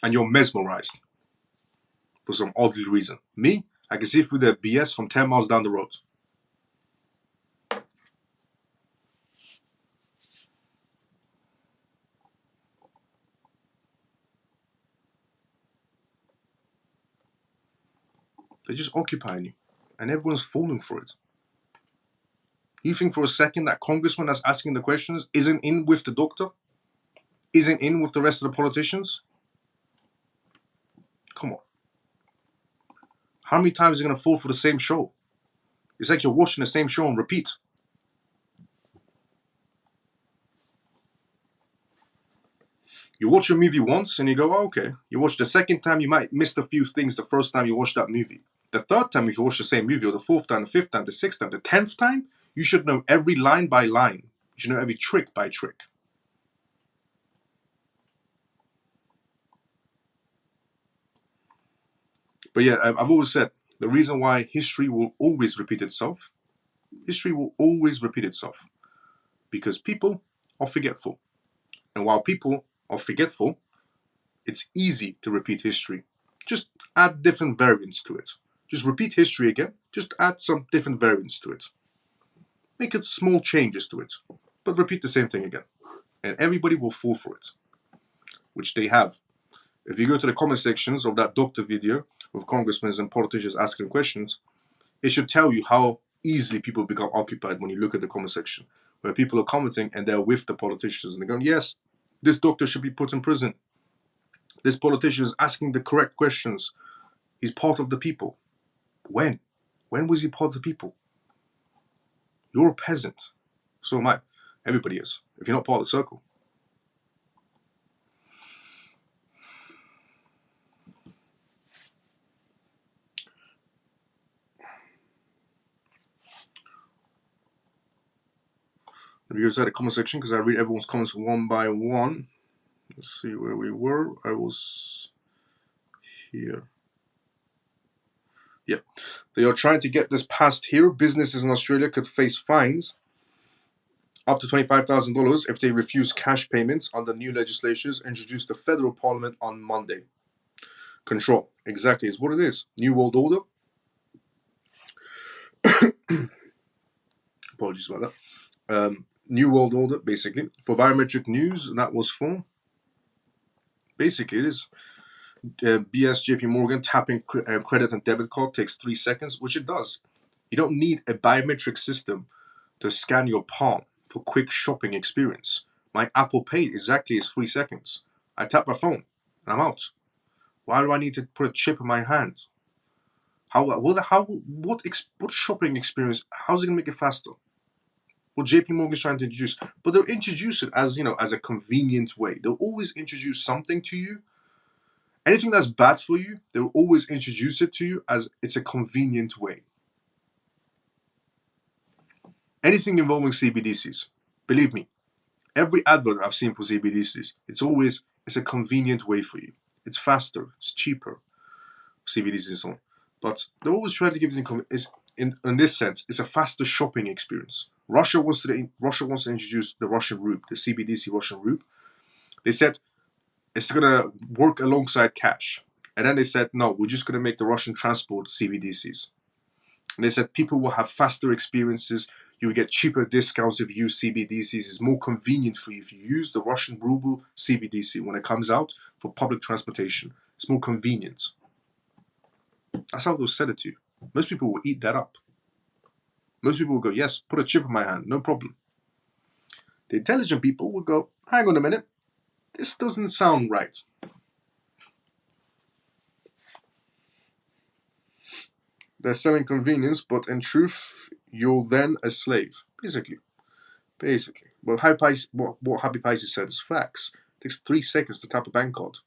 S1: And you're mesmerized for some odd reason. Me, I can see through their BS from 10 miles down the road. They're just occupying you. And everyone's falling for it. You think for a second that congressman that's asking the questions isn't in with the doctor? Isn't in with the rest of the politicians? Come on. How many times are you going to fall for the same show? It's like you're watching the same show on repeat. You watch a movie once and you go, oh, okay. You watch the second time, you might miss a few things the first time you watch that movie. The third time, if you watch the same movie, or the fourth time, the fifth time, the sixth time, the 10th time, you should know every line by line. You should know every trick by trick. But yeah, I've always said, the reason why history will always repeat itself, because people are forgetful. And while people are forgetful, it's easy to repeat history. Just add different variants to it. Just repeat history again. Just add some different variants to it. Make it small changes to it, but repeat the same thing again. And everybody will fall for it, which they have. If you go to the comment sections of that doctor video with congressmen and politicians asking questions, it should tell you how easily people become occupied when you look at the comment section, where people are commenting and they're with the politicians and they're going, yes, this doctor should be put in prison. This politician is asking the correct questions. He's part of the people. When? When was he part of the people? You're a peasant. So am I. Everybody is. If you're not part of the circle. Let me go inside the comment section because I read everyone's comments one by one. Let's see where we were. I was here. Yeah. They are trying to get this passed here. Businesses in Australia could face fines up to $25,000 if they refuse cash payments under new legislation introduced to federal parliament on Monday. Control. Exactly. Is what it is. New World Order. Apologies about that. New World Order, basically. For biometric news, that was for. Basically, it is. BS JP Morgan tapping credit and debit card takes 3 seconds, which it does. You don't need a biometric system to scan your palm for quick shopping experience. My Apple Pay exactly is 3 seconds. I tap my phone and I'm out. Why do I need to put a chip in my hand? What shopping experience? How's it gonna make it faster? What JP Morgan's trying to introduce, but they'll introduce it as as a convenient way. They'll always introduce something to you. Anything that's bad for you, they'll always introduce it to you as it's a convenient way. Anything involving CBDCs, believe me, every advert I've seen for CBDCs, it's a convenient way for you. It's faster, it's cheaper, CBDCs and so on. But they're always trying to give you in this sense, it's a faster shopping experience. Russia wants to introduce the Russian ruble, the CBDC Russian ruble. They said it's gonna work alongside cash, and then they said no, we're just gonna make the Russian transport CBDCs. And they said people will have faster experiences. You will get cheaper discounts if you use CBDCs. It's more convenient for you if you use the Russian ruble CBDC when it comes out for public transportation. It's more convenient. That's how they'll sell it to you. Most people will eat that up. Most people will go, yes, put a chip in my hand, no problem. The intelligent people will go, hang on a minute, this doesn't sound right. They're selling convenience, but in truth, you're then a slave. Basically. Well, what Happy Pisces said is facts. It takes 3 seconds to tap a bank card.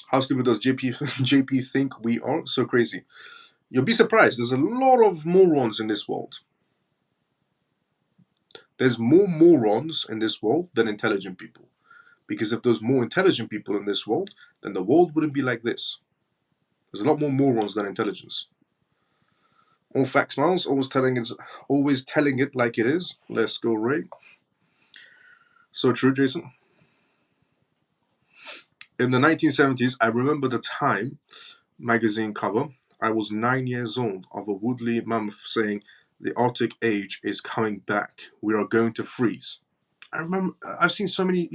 S1: How stupid does JP think we are? So crazy. You'll be surprised. There's a lot of morons in this world. There's more morons in this world than intelligent people. Because if there's more intelligent people in this world, then the world wouldn't be like this. There's a lot more morons than intelligence. All facts, Miles. Always telling it like it is. Let's go, Ray. So true, Jason. In the 1970s, I remember the Time magazine cover. I was 9 years old, of a woolly mammoth saying, "The Arctic age is coming back. We are going to freeze." I remember. I've seen so many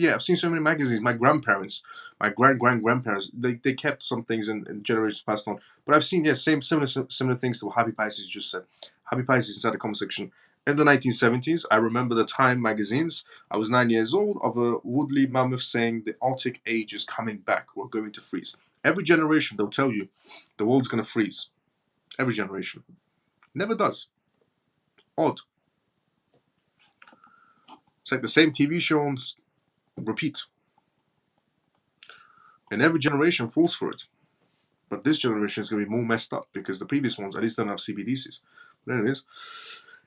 S1: magazines. My grandparents, my grandparents, they kept some things in generations passed on. But I've seen similar things to what Happy Pisces just said. Happy Pisces inside the comment section. In the 1970s, I remember the Time magazines. I was 9 years old, of a woolly mammoth saying, "The Arctic age is coming back. We're going to freeze." Every generation, they'll tell you the world's going to freeze. Every generation. Never does. Odd. It's like the same TV show on repeat. And every generation falls for it. But this generation is going to be more messed up because the previous ones at least don't have CBDCs. But anyways,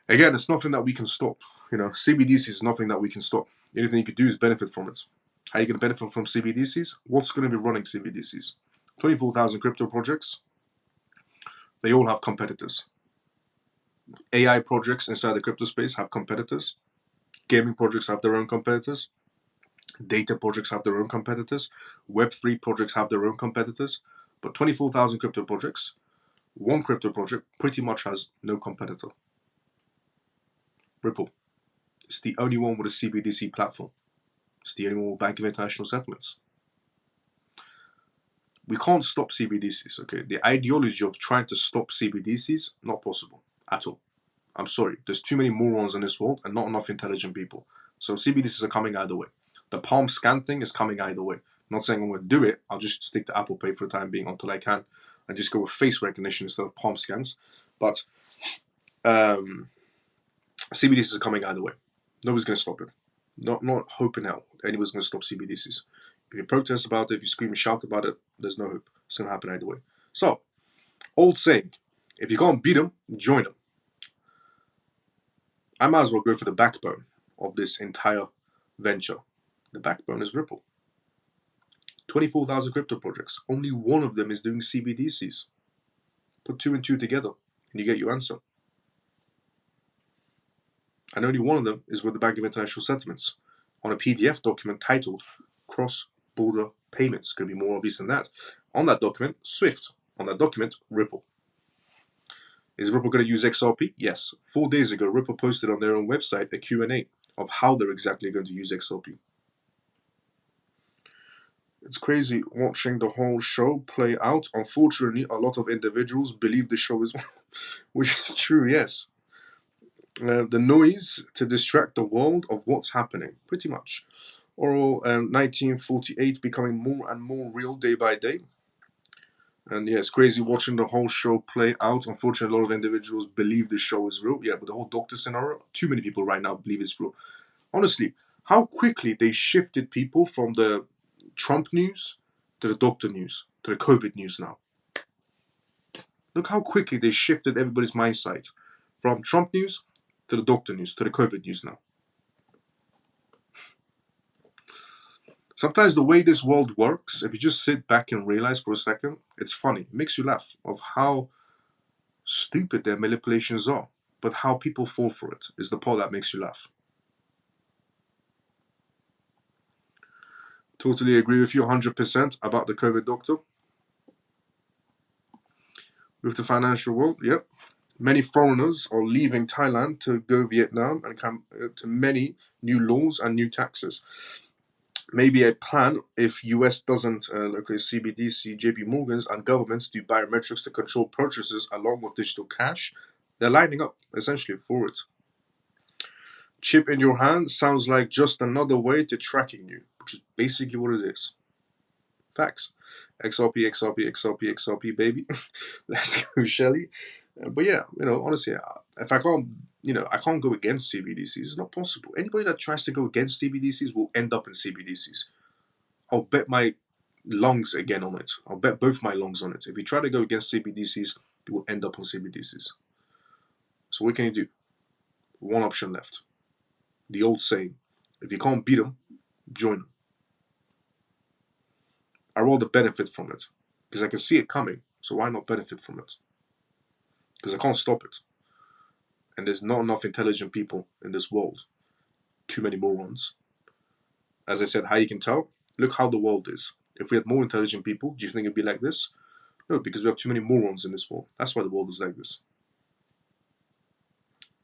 S1: again, it's nothing that we can stop. CBDCs is nothing that we can stop. Anything you could do is benefit from it. How are you going to benefit from CBDCs? What's going to be running CBDCs? 24,000 crypto projects. They all have competitors. AI projects inside the crypto space have competitors. Gaming projects have their own competitors. Data projects have their own competitors. Web3 projects have their own competitors. But 24,000 crypto projects, one crypto project pretty much has no competitor. Ripple. It's the only one with a CBDC platform. It's the only one with Bank of International Settlements. We can't stop CBDCs, okay? The ideology of trying to stop CBDCs, not possible at all. I'm sorry, there's too many morons in this world and not enough intelligent people. So CBDCs are coming either way. The palm scan thing is coming either way. I'm not saying I'm going to do it. I'll just stick to Apple Pay for the time being until I can and just go with face recognition instead of palm scans. But CBDCs are coming either way. Nobody's going to stop it. Not hope in hell anybody's going to stop CBDCs. If you protest about it, if you scream and shout about it, there's no hope. It's going to happen either way. So, old saying, if you can't beat them, join them. I might as well go for the backbone of this entire venture. The backbone is Ripple. 24,000 crypto projects. Only one of them is doing CBDCs. Put 2 and 2 together and you get your answer. And only one of them is with the Bank of International Settlements on a PDF document titled Cross-Border Payments. Could be more obvious than that. On that document, SWIFT. On that document, Ripple. Is Ripple going to use XRP? Yes. 4 days ago, Ripple posted on their own website a Q&A of how they're exactly going to use XRP. It's crazy watching the whole show play out. Unfortunately, a lot of individuals believe the show is, which is true, yes. The noise to distract the world of what's happening, pretty much. Or 1948 becoming more and more real day by day. And yeah, it's crazy watching the whole show play out. Unfortunately, a lot of individuals believe the show is real. Yeah, but the whole doctor scenario, too many people right now believe it's real. Honestly, how quickly they shifted people from the Trump news to the doctor news, to the COVID news now. Look how quickly they shifted everybody's mindset from Trump news to the doctor news, to the COVID news now. Sometimes the way this world works, if you just sit back and realize for a second, it's funny. It makes you laugh of how stupid their manipulations are. But how people fall for it is the part that makes you laugh. Totally agree with you 100% about the COVID doctor. With the financial world, yep. Many foreigners are leaving Thailand to go Vietnam and come to many new laws and new taxes. Maybe a plan if US doesn't, like CBDC, JP Morgans and governments do biometrics to control purchases along with digital cash. They're lining up essentially for it. Chip in your hand sounds like just another way to tracking you, which is basically what it is. Facts. XRP, XRP, XRP, XRP, baby. Let's go, Shelly. But yeah, honestly, if I can't, I can't go against CBDCs. It's not possible. Anybody that tries to go against CBDCs will end up in CBDCs. I'll bet my lungs again on it. I'll bet both my lungs on it. If you try to go against CBDCs, you will end up on CBDCs. So what can you do? One option left. The old saying, if you can't beat them, join them. I rather benefit from it because I can see it coming. So why not benefit from it? Because I can't stop it. And there's not enough intelligent people in this world. Too many morons. As I said, how you can tell? Look how the world is. If we had more intelligent people, do you think it'd be like this? No, because we have too many morons in this world. That's why the world is like this.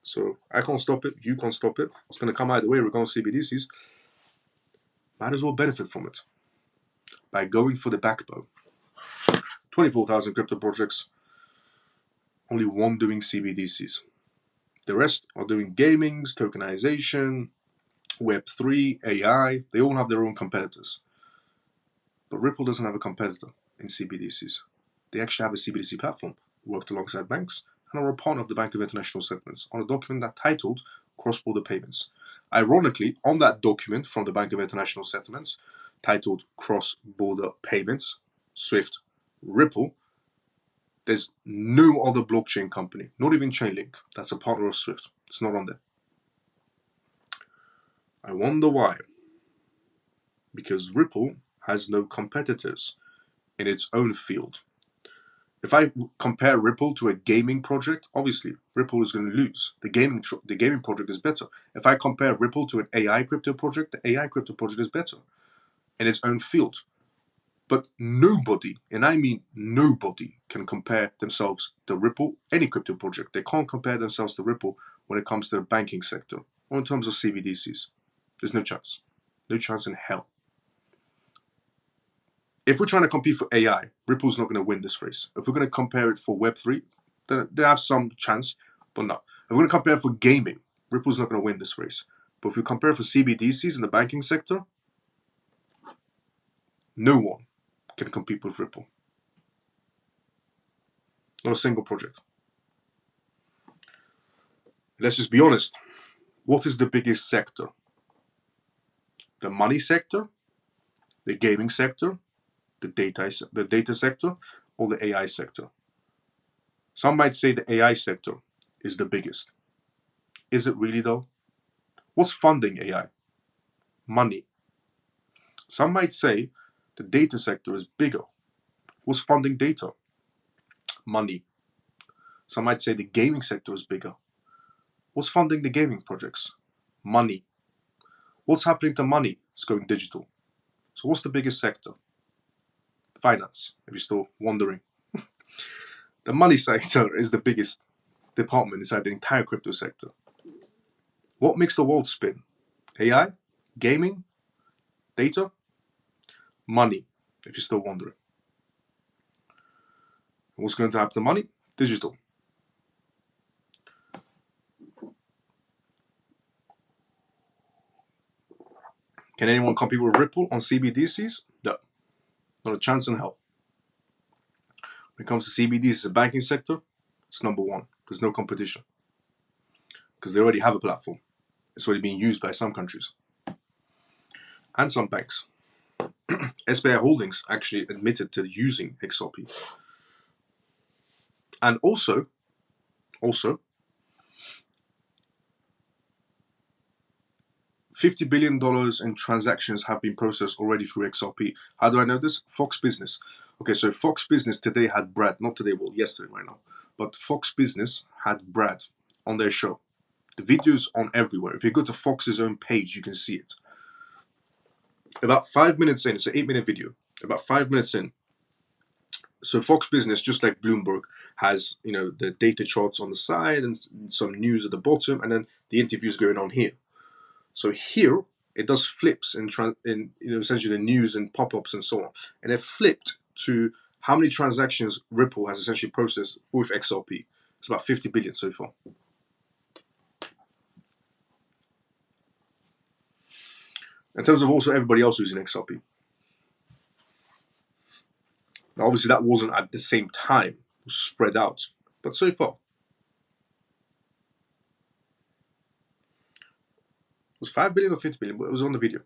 S1: So I can't stop it. You can't stop it. It's going to come either way. We're going to CBDCs. Might as well benefit from it by going for the backbone. 24,000 crypto projects. Only one doing CBDCs. The rest are doing gamings, tokenization, Web3, AI. They all have their own competitors. But Ripple doesn't have a competitor in CBDCs. They actually have a CBDC platform, worked alongside banks, and are a partner of the Bank of International Settlements on a document that titled Cross-Border Payments. Ironically, on that document from the Bank of International Settlements, titled Cross-Border Payments, SWIFT, Ripple, there's no other blockchain company, not even Chainlink, that's a partner of SWIFT. It's not on there. I wonder why. Because Ripple has no competitors in its own field. If I compare Ripple to a gaming project, obviously Ripple is going to lose. The gaming project is better. If I compare Ripple to an AI crypto project, the AI crypto project is better in its own field. But nobody, and I mean nobody, can compare themselves to Ripple, any crypto project. They can't compare themselves to Ripple when it comes to the banking sector or in terms of CBDCs. There's no chance. No chance in hell. If we're trying to compete for AI, Ripple's not going to win this race. If we're going to compare it for Web3, then they have some chance, but no. If we're going to compare it for gaming, Ripple's not going to win this race. But if we compare for CBDCs in the banking sector, no one can compete with Ripple. Not a single project. Let's just be honest. What is the biggest sector? The money sector, the gaming sector, the data sector, or the AI sector? Some might say the AI sector is the biggest. Is it really though? What's funding AI? Money. Some might say the data sector is bigger. What's funding data? Money. Some might say the gaming sector is bigger. What's funding the gaming projects? Money. What's happening to money? It's going digital. So what's the biggest sector? Finance, if you're still wondering. The money sector is the biggest department inside the entire crypto sector. What makes the world spin? AI? Gaming? Data? Money, if you're still wondering. What's going to happen to money? Digital. Can anyone compete with Ripple on CBDCs? No. Not a chance in hell. When it comes to CBDCs, the banking sector, it's number one. There's no competition. Because they already have a platform. It's already being used by some countries. And some banks. SBI Holdings actually admitted to using XRP. And also, $50 billion in transactions have been processed already through XRP. How do I know this? Fox Business. Okay, so Fox Business today had Brad, not today, well, yesterday right now, but Fox Business had Brad on their show. The video's on everywhere. If you go to Fox's own page, you can see it. About 5 minutes in, it's an 8-minute video. About 5 minutes in, so Fox Business, just like Bloomberg, has the data charts on the side and some news at the bottom, and then the interviews going on here. So here it does flips in essentially the news and pop-ups and so on, and it flipped to how many transactions Ripple has essentially processed with XRP. It's about 50 billion so far. In terms of also everybody else using XRP. Now, obviously, that wasn't at the same time, it was spread out, but so far. It was 5 billion or 50 billion, but it was on the video.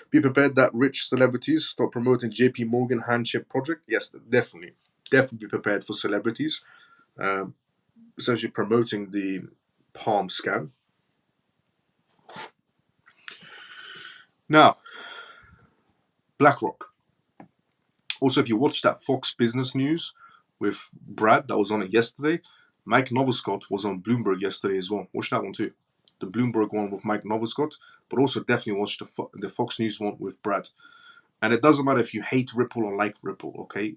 S1: Be prepared that rich celebrities start promoting JP Morgan handshake project. Yes, definitely be prepared for celebrities, essentially promoting the Palm scam. Now, BlackRock. Also, if you watch that Fox Business News with Brad that was on it yesterday, Mike Novoscott was on Bloomberg yesterday as well. Watch that one too. The Bloomberg one with Mike Novoscott, but also definitely watch the Fox News one with Brad. And it doesn't matter if you hate Ripple or like Ripple, okay?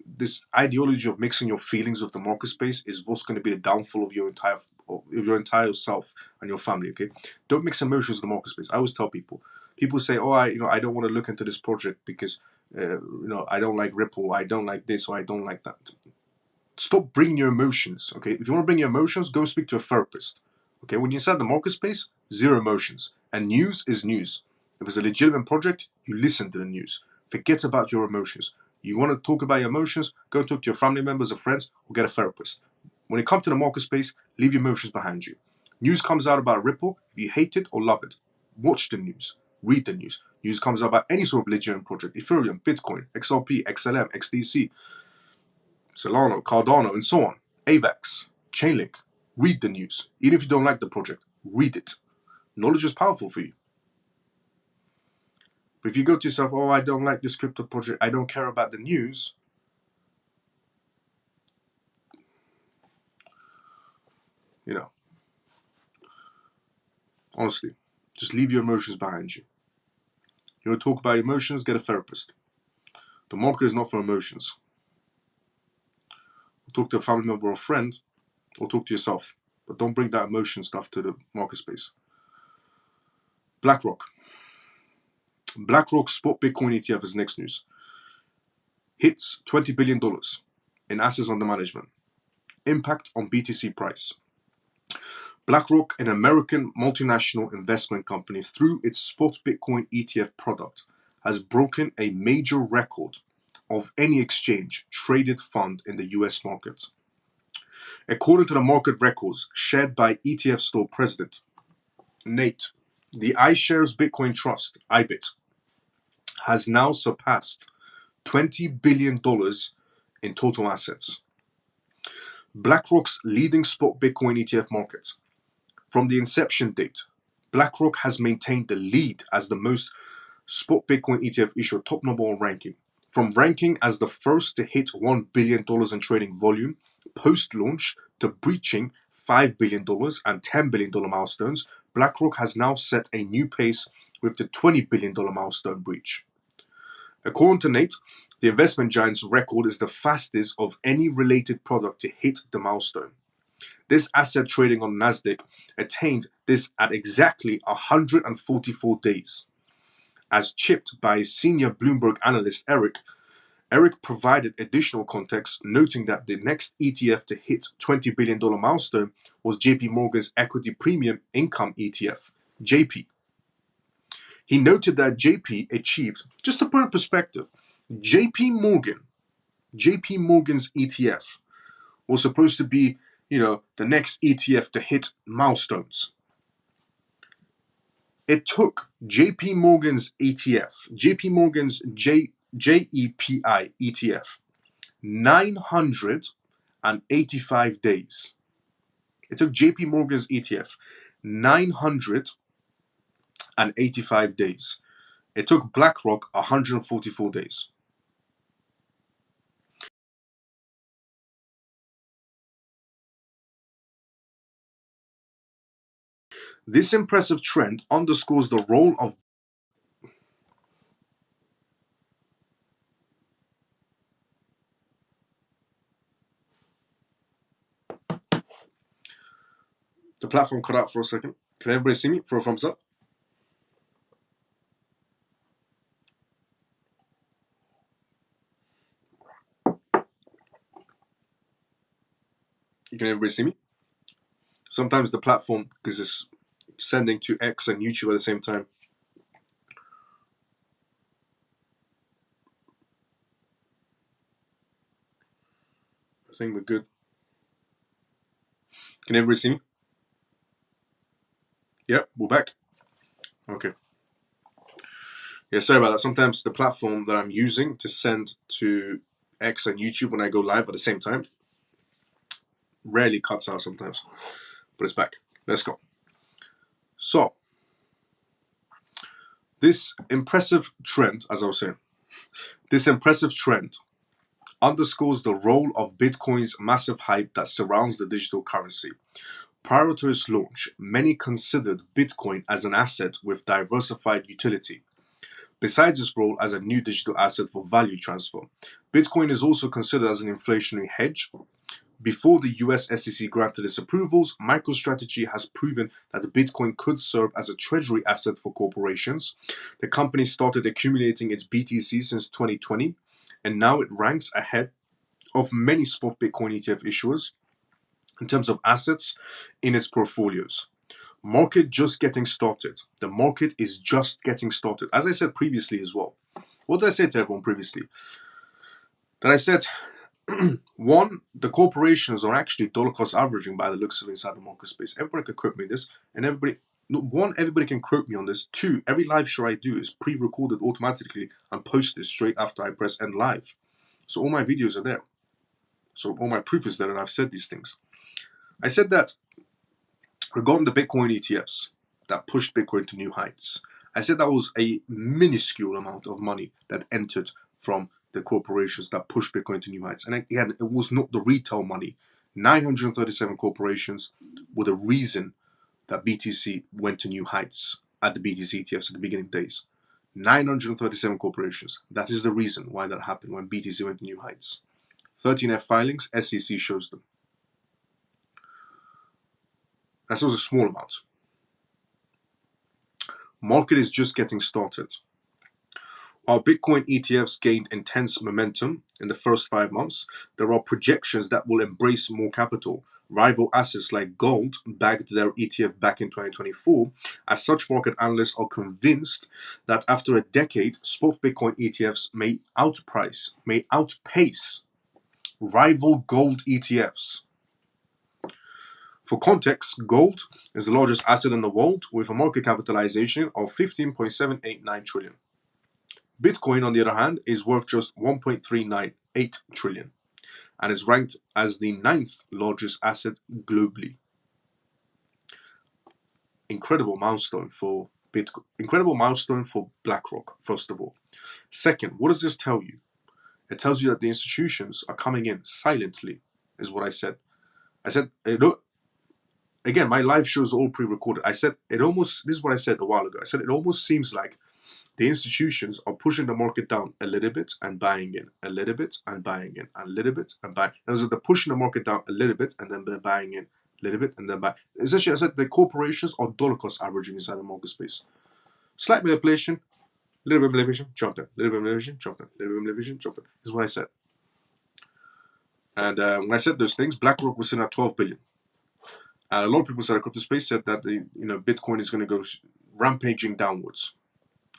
S1: This ideology of mixing your feelings with the market space is what's going to be the downfall of your entire self and your family, okay? Don't mix emotions with the market space. I always tell people say, oh, I don't want to look into this project because I don't like Ripple, I don't like this, or I don't like that. Stop bringing your emotions, okay? If you want to bring your emotions, go speak to a therapist. Okay, when you're inside the market space, zero emotions. And news is news. If it's a legitimate project, you listen to the news. Forget about your emotions. You want to talk about your emotions, go talk to your family members or friends, or get a therapist. When it comes to the market space, leave your emotions behind you. News comes out about Ripple, if you hate it or love it. Watch the news. Read the news. News comes out about any sort of legitimate project. Ethereum, Bitcoin, XRP, XLM, XDC, Solana, Cardano, and so on. AVAX, Chainlink. Read the news. Even if you don't like the project, read it. Knowledge is powerful for you. But if you go to yourself, oh, I don't like this crypto project, I don't care about the news, honestly, just leave your emotions behind you. You want to talk about emotions, get a therapist. The market is not for emotions. Talk to a family member or a friend, or talk to yourself. But don't bring that emotion stuff to the market space. BlackRock. BlackRock spot Bitcoin ETF is next news. Hits $20 billion in assets under management. Impact on BTC price. BlackRock, an American multinational investment company, through its spot Bitcoin ETF product, has broken a major record of any exchange traded fund in the US market. According to the market records shared by ETF store president Nate, the iShares Bitcoin Trust, IBIT, has now surpassed $20 billion in total assets. BlackRock's leading spot Bitcoin ETF market. From the inception date, BlackRock has maintained the lead as the most spot Bitcoin ETF issuer, top number one ranking. From ranking as the first to hit $1 billion in trading volume post-launch to breaching $5 billion and $10 billion milestones, BlackRock has now set a new pace with the $20 billion milestone breach. According to Nate, the investment giant's record is the fastest of any related product to hit the milestone. This asset trading on Nasdaq attained this at exactly 144 days. As chipped by senior Bloomberg analyst Eric provided additional context, noting that the next ETF to hit $20 billion milestone was JP Morgan's Equity Premium Income ETF, JP. He noted that JP achieved, just to put in perspective, JP Morgan's ETF was supposed to be, the next ETF to hit milestones. It took JP Morgan's ETF, JP Morgan's JEPI ETF, 985 days. It took JP Morgan's ETF 985 days. It took BlackRock 144 days. This impressive trend underscores the role of the platform cut out for a second. Can everybody see me? For a thumbs up. Can everybody see me? Sometimes the platform, because it's sending to X and YouTube at the same time. I think we're good. Can everybody see me? Yep, we're back. Okay. Yeah, sorry about that. Sometimes the platform that I'm using to send to X and YouTube when I go live at the same time rarely cuts out sometimes. But it's back. Let's go. So, this impressive trend, as I was saying, underscores the role of Bitcoin's massive hype that surrounds the digital currency. Prior to its launch, many considered Bitcoin as an asset with diversified utility. Besides its role as a new digital asset for value transfer, Bitcoin is also considered as an inflationary hedge. Before the US SEC granted its approvals, MicroStrategy has proven that the Bitcoin could serve as a treasury asset for corporations. The company started accumulating its BTC since 2020, and now it ranks ahead of many spot Bitcoin ETF issuers in terms of assets in its portfolios. Market just getting started. The market is just getting started. As I said previously as well. What did I say to everyone previously? That I said, one, the corporations are actually dollar cost averaging by the looks of inside the market space. Everybody can quote me this, and everybody can quote me on this. Two, every live show I do is pre-recorded automatically and posted straight after I press end live. So all my videos are there. So all my proof is there that I've said these things. I said that regarding the Bitcoin ETFs that pushed Bitcoin to new heights, I said that was a minuscule amount of money that entered from the corporations that pushed Bitcoin to new heights. And again, it was not the retail money. 937 corporations were the reason that BTC went to new heights at the BTC ETFs at the beginning days. 937 corporations. That is the reason why that happened when BTC went to new heights. 13F filings, SEC shows them. That's also a small amount. Market is just getting started. While Bitcoin ETFs gained intense momentum in the first 5 months, there are projections that will embrace more capital. Rival assets like gold bagged their ETF back in 2024, as such market analysts are convinced that after a decade, spot Bitcoin ETFs may outpace rival gold ETFs. For context, gold is the largest asset in the world with a market capitalization of 15.789 trillion. Bitcoin, on the other hand, is worth just 1.398 trillion and is ranked as the 9th largest asset globally. Incredible milestone for Bitcoin. Incredible milestone for BlackRock, first of all. Second, what does this tell you? It tells you that the institutions are coming in silently, is what I said. I said, again, my live shows are all pre-recorded. I said, this is what I said a while ago. I said, it almost seems like the institutions are pushing the market down a little bit and buying in, a little bit and buying in, a little bit and buying. And so they're pushing the market down a little bit and then they're buying in, a little bit and then buying. Essentially, I said the corporations are dollar cost averaging inside the market space. Slight manipulation, a little bit of manipulation, jump there, a little bit of manipulation, jump there, a little bit of manipulation, jump there. This is what I said. And when I said those things, BlackRock was sitting at 12 billion. And a lot of people inside the crypto space said that Bitcoin is going to go rampaging downwards.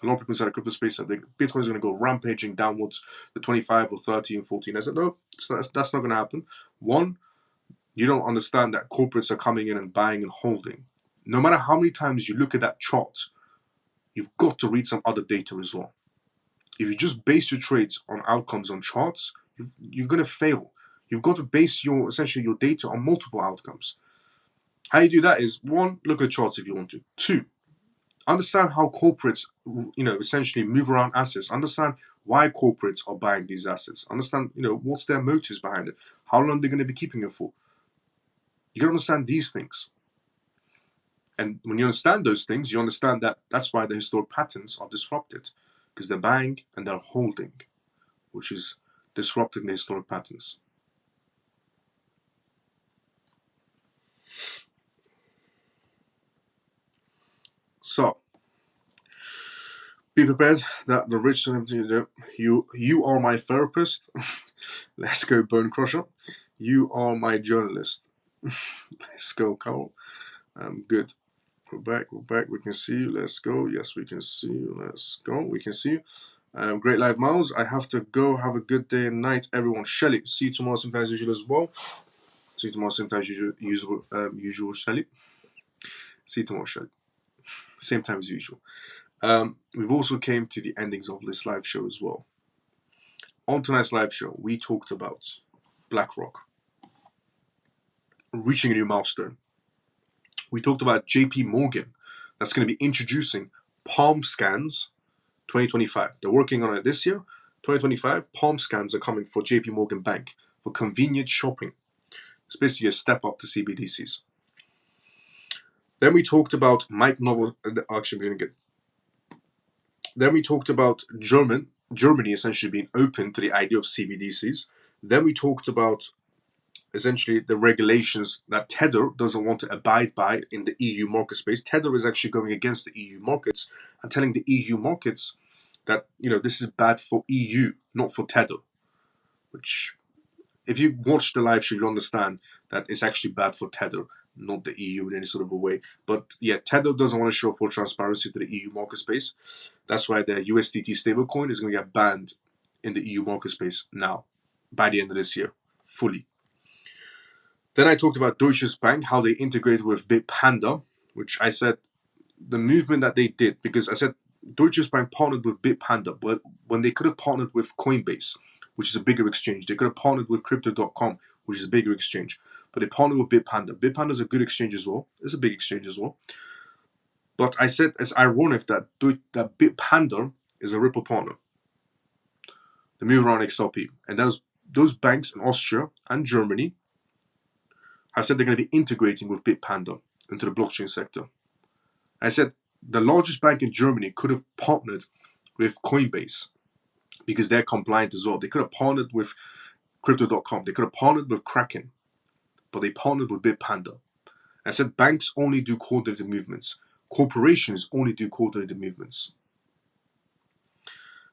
S1: A lot of people inside the crypto space said that Bitcoin is going to go rampaging downwards to 25 or 30 and 14. I said, no, that's not going to happen. One, you don't understand that corporates are coming in and buying and holding. No matter how many times you look at that chart, you've got to read some other data as well. If you just base your trades on outcomes on charts, you're going to fail. You've got to base essentially your data on multiple outcomes. How you do that is, one, look at charts if you want to. Two, understand how corporates, essentially move around assets. Understand why corporates are buying these assets. Understand, what's their motives behind it. How long they're going to be keeping it for. You got to understand these things. And when you understand those things, you understand that that's why the historic patterns are disrupted. Because they're buying and they're holding, which is disrupting the historic patterns. So, be prepared that the rich, you are my therapist. Let's go, Bone Crusher. You are my journalist. Let's go, Carl. Good. We're back. We can see you. Let's go. Yes, we can see you. Let's go. We can see you. Great live, Miles. I have to go. Have a good day and night, everyone. Shelly, see you tomorrow, same time as usual as well. See you tomorrow, same time as usual, Shelly. See you tomorrow, Shelly. Same time as usual. We've also came to the endings of this live show as well. On tonight's live show, we talked about BlackRock reaching a new milestone. We talked about JP Morgan that's going to be introducing palm scans 2025. They're working on it this year. 2025, palm scans are coming for JP Morgan Bank for convenient shopping. It's basically a step up to CBDCs. Then we talked about Mike Novel. Actually, we're going to get. Then we talked about Germany essentially being open to the idea of CBDCs. Then we talked about essentially the regulations that Tether doesn't want to abide by in the EU market space. Tether is actually going against the EU markets and telling the EU markets that this is bad for EU, not for Tether. Which, if you watch the live show, you understand that it's actually bad for Tether, not the EU in any sort of a way. But yeah, Tether doesn't want to show full transparency to the EU market space. That's why the USDT stablecoin is going to get banned in the EU market space now, by the end of this year, fully. Then I talked about Deutsche Bank, how they integrated with Bitpanda, which I said the movement that they did, because I said Deutsche Bank partnered with Bitpanda, but when they could have partnered with Coinbase, which is a bigger exchange. They could have partnered with Crypto.com, which is a bigger exchange. But they partnered with Bitpanda. Bitpanda is a good exchange as well. It's a big exchange as well. But I said it's ironic that Bitpanda is a Ripple partner. They move around XRP. And those banks in Austria and Germany have said they're going to be integrating with Bitpanda into the blockchain sector. I said the largest bank in Germany could have partnered with Coinbase because they're compliant as well. They could have partnered with Crypto.com. They could have partnered with Kraken, but they partnered with Bitpanda. I said banks only do coordinated movements. Corporations only do coordinated movements.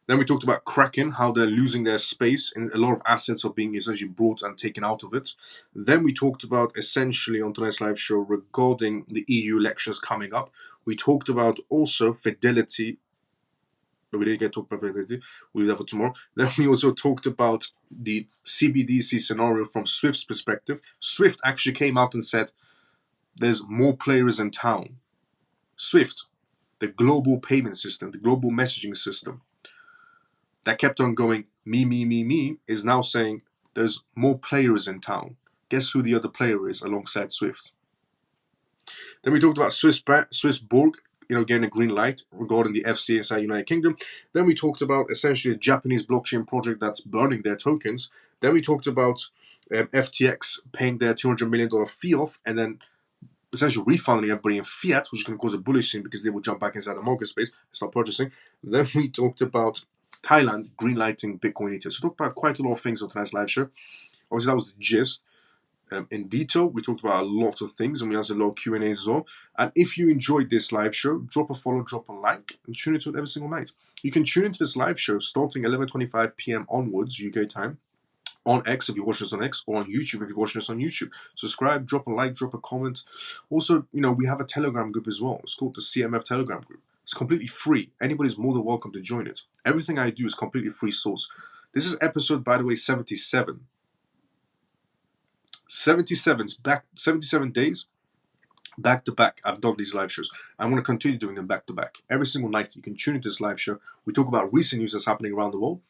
S1: Then we talked about Kraken, how they're losing their space and a lot of assets are being essentially brought and taken out of it. Then we talked about essentially on tonight's live show regarding the EU elections coming up. We talked about also Fidelity. But we didn't get to talk about Fidelity. We'll leave that for tomorrow. Then we also talked about the CBDC scenario from Swift's perspective. Swift actually came out and said there's more players in town. Swift, the global payment system, the global messaging system, that kept on going, me, is now saying there's more players in town. Guess who the other player is alongside Swift? Then we talked about SwissBorg, getting a green light regarding the FC inside United Kingdom. Then we talked about essentially a Japanese blockchain project that's burning their tokens. Then we talked about FTX paying their $200 million fee off and then essentially refunding everybody in fiat, which is going to cause a bullish scene because they will jump back inside the market space and start purchasing. Then we talked about Thailand greenlighting Bitcoin ETFs. So we talked about quite a lot of things on tonight's live show. Obviously, that was the gist. In detail, we talked about a lot of things and we answered a lot of Q&As as well. And if you enjoyed this live show, drop a follow, drop a like, and tune into it every single night. You can tune into this live show starting 11:25 p.m. onwards, UK time, on X if you're watching this on X, or on YouTube if you're watching this on YouTube. Subscribe, drop a like, drop a comment. Also, we have a Telegram group as well. It's called the CMF Telegram group. It's completely free. Anybody's more than welcome to join it. Everything I do is completely free source. This is episode, by the way, 77. 77 days back to back. I've done these live shows. I'm going to continue doing them back to back. Every single night you can tune into this live show. We talk about recent news that's happening around the world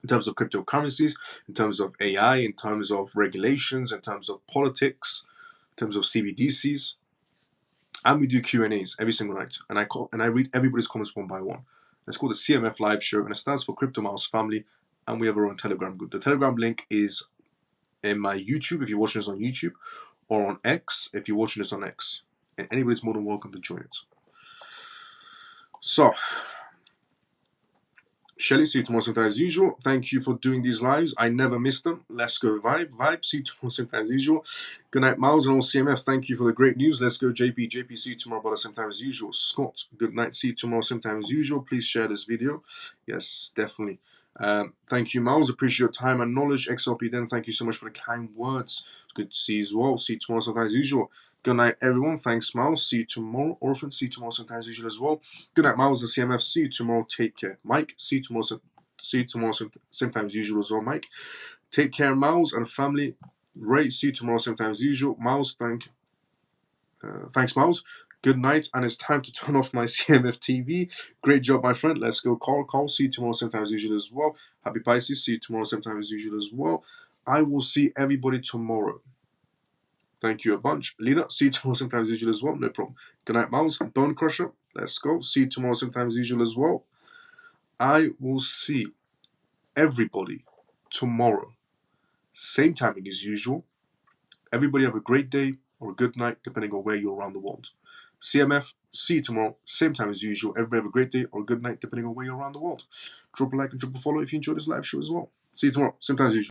S1: in terms of cryptocurrencies, in terms of AI, in terms of regulations, in terms of politics, in terms of CBDCs. And we do Q&As every single night. And I read everybody's comments one by one. It's called the CMF Live Show, and it stands for Crypto Mouse Family. And we have our own Telegram group. The Telegram link is in my YouTube if you're watching this on YouTube, or on X if you're watching this on X. And anybody's more than welcome to join it. So, Shelly, see you tomorrow sometime as usual. Thank you for doing these lives. I never miss them. Let's go vibe. See you tomorrow sometime as usual. Good night, Miles and all CMF. Thank you for the great news. Let's go, JP. See you tomorrow about the same time as usual. Scott, good night. See you tomorrow same time as usual. Please share this video. Yes, definitely. Thank you, Miles. Appreciate your time and knowledge. XLP then, thank you so much for the kind words. It's good to see you as well. See you tomorrow sometime as usual. Good night, everyone. Thanks, Miles. See you tomorrow. Orphan, see you tomorrow sometime as usual as well. Good night, Miles and CMF. See you tomorrow. Take care. Mike, see you tomorrow same time as usual as well, Mike. Take care, Miles and family. Ray, see you tomorrow same time as usual. Miles, thanks, Miles. Good night, and it's time to turn off my CMF TV. Great job, my friend. Let's go, Carl. See you tomorrow same time as usual as well. Happy Pisces. See you tomorrow same time as usual as well. I will see everybody tomorrow. Thank you a bunch. Lena, see you tomorrow same time as usual as well. No problem. Good night, Miles. Bone Crusher. Let's go. See you tomorrow same time as usual as well. I will see everybody tomorrow. Same timing as usual. Everybody have a great day or a good night, depending on where you're around the world. CMF, see you tomorrow. Same time as usual. Everybody have a great day or a good night, depending on where you're around the world. Drop a like and drop a follow if you enjoyed this live show as well. See you tomorrow. Same time as usual.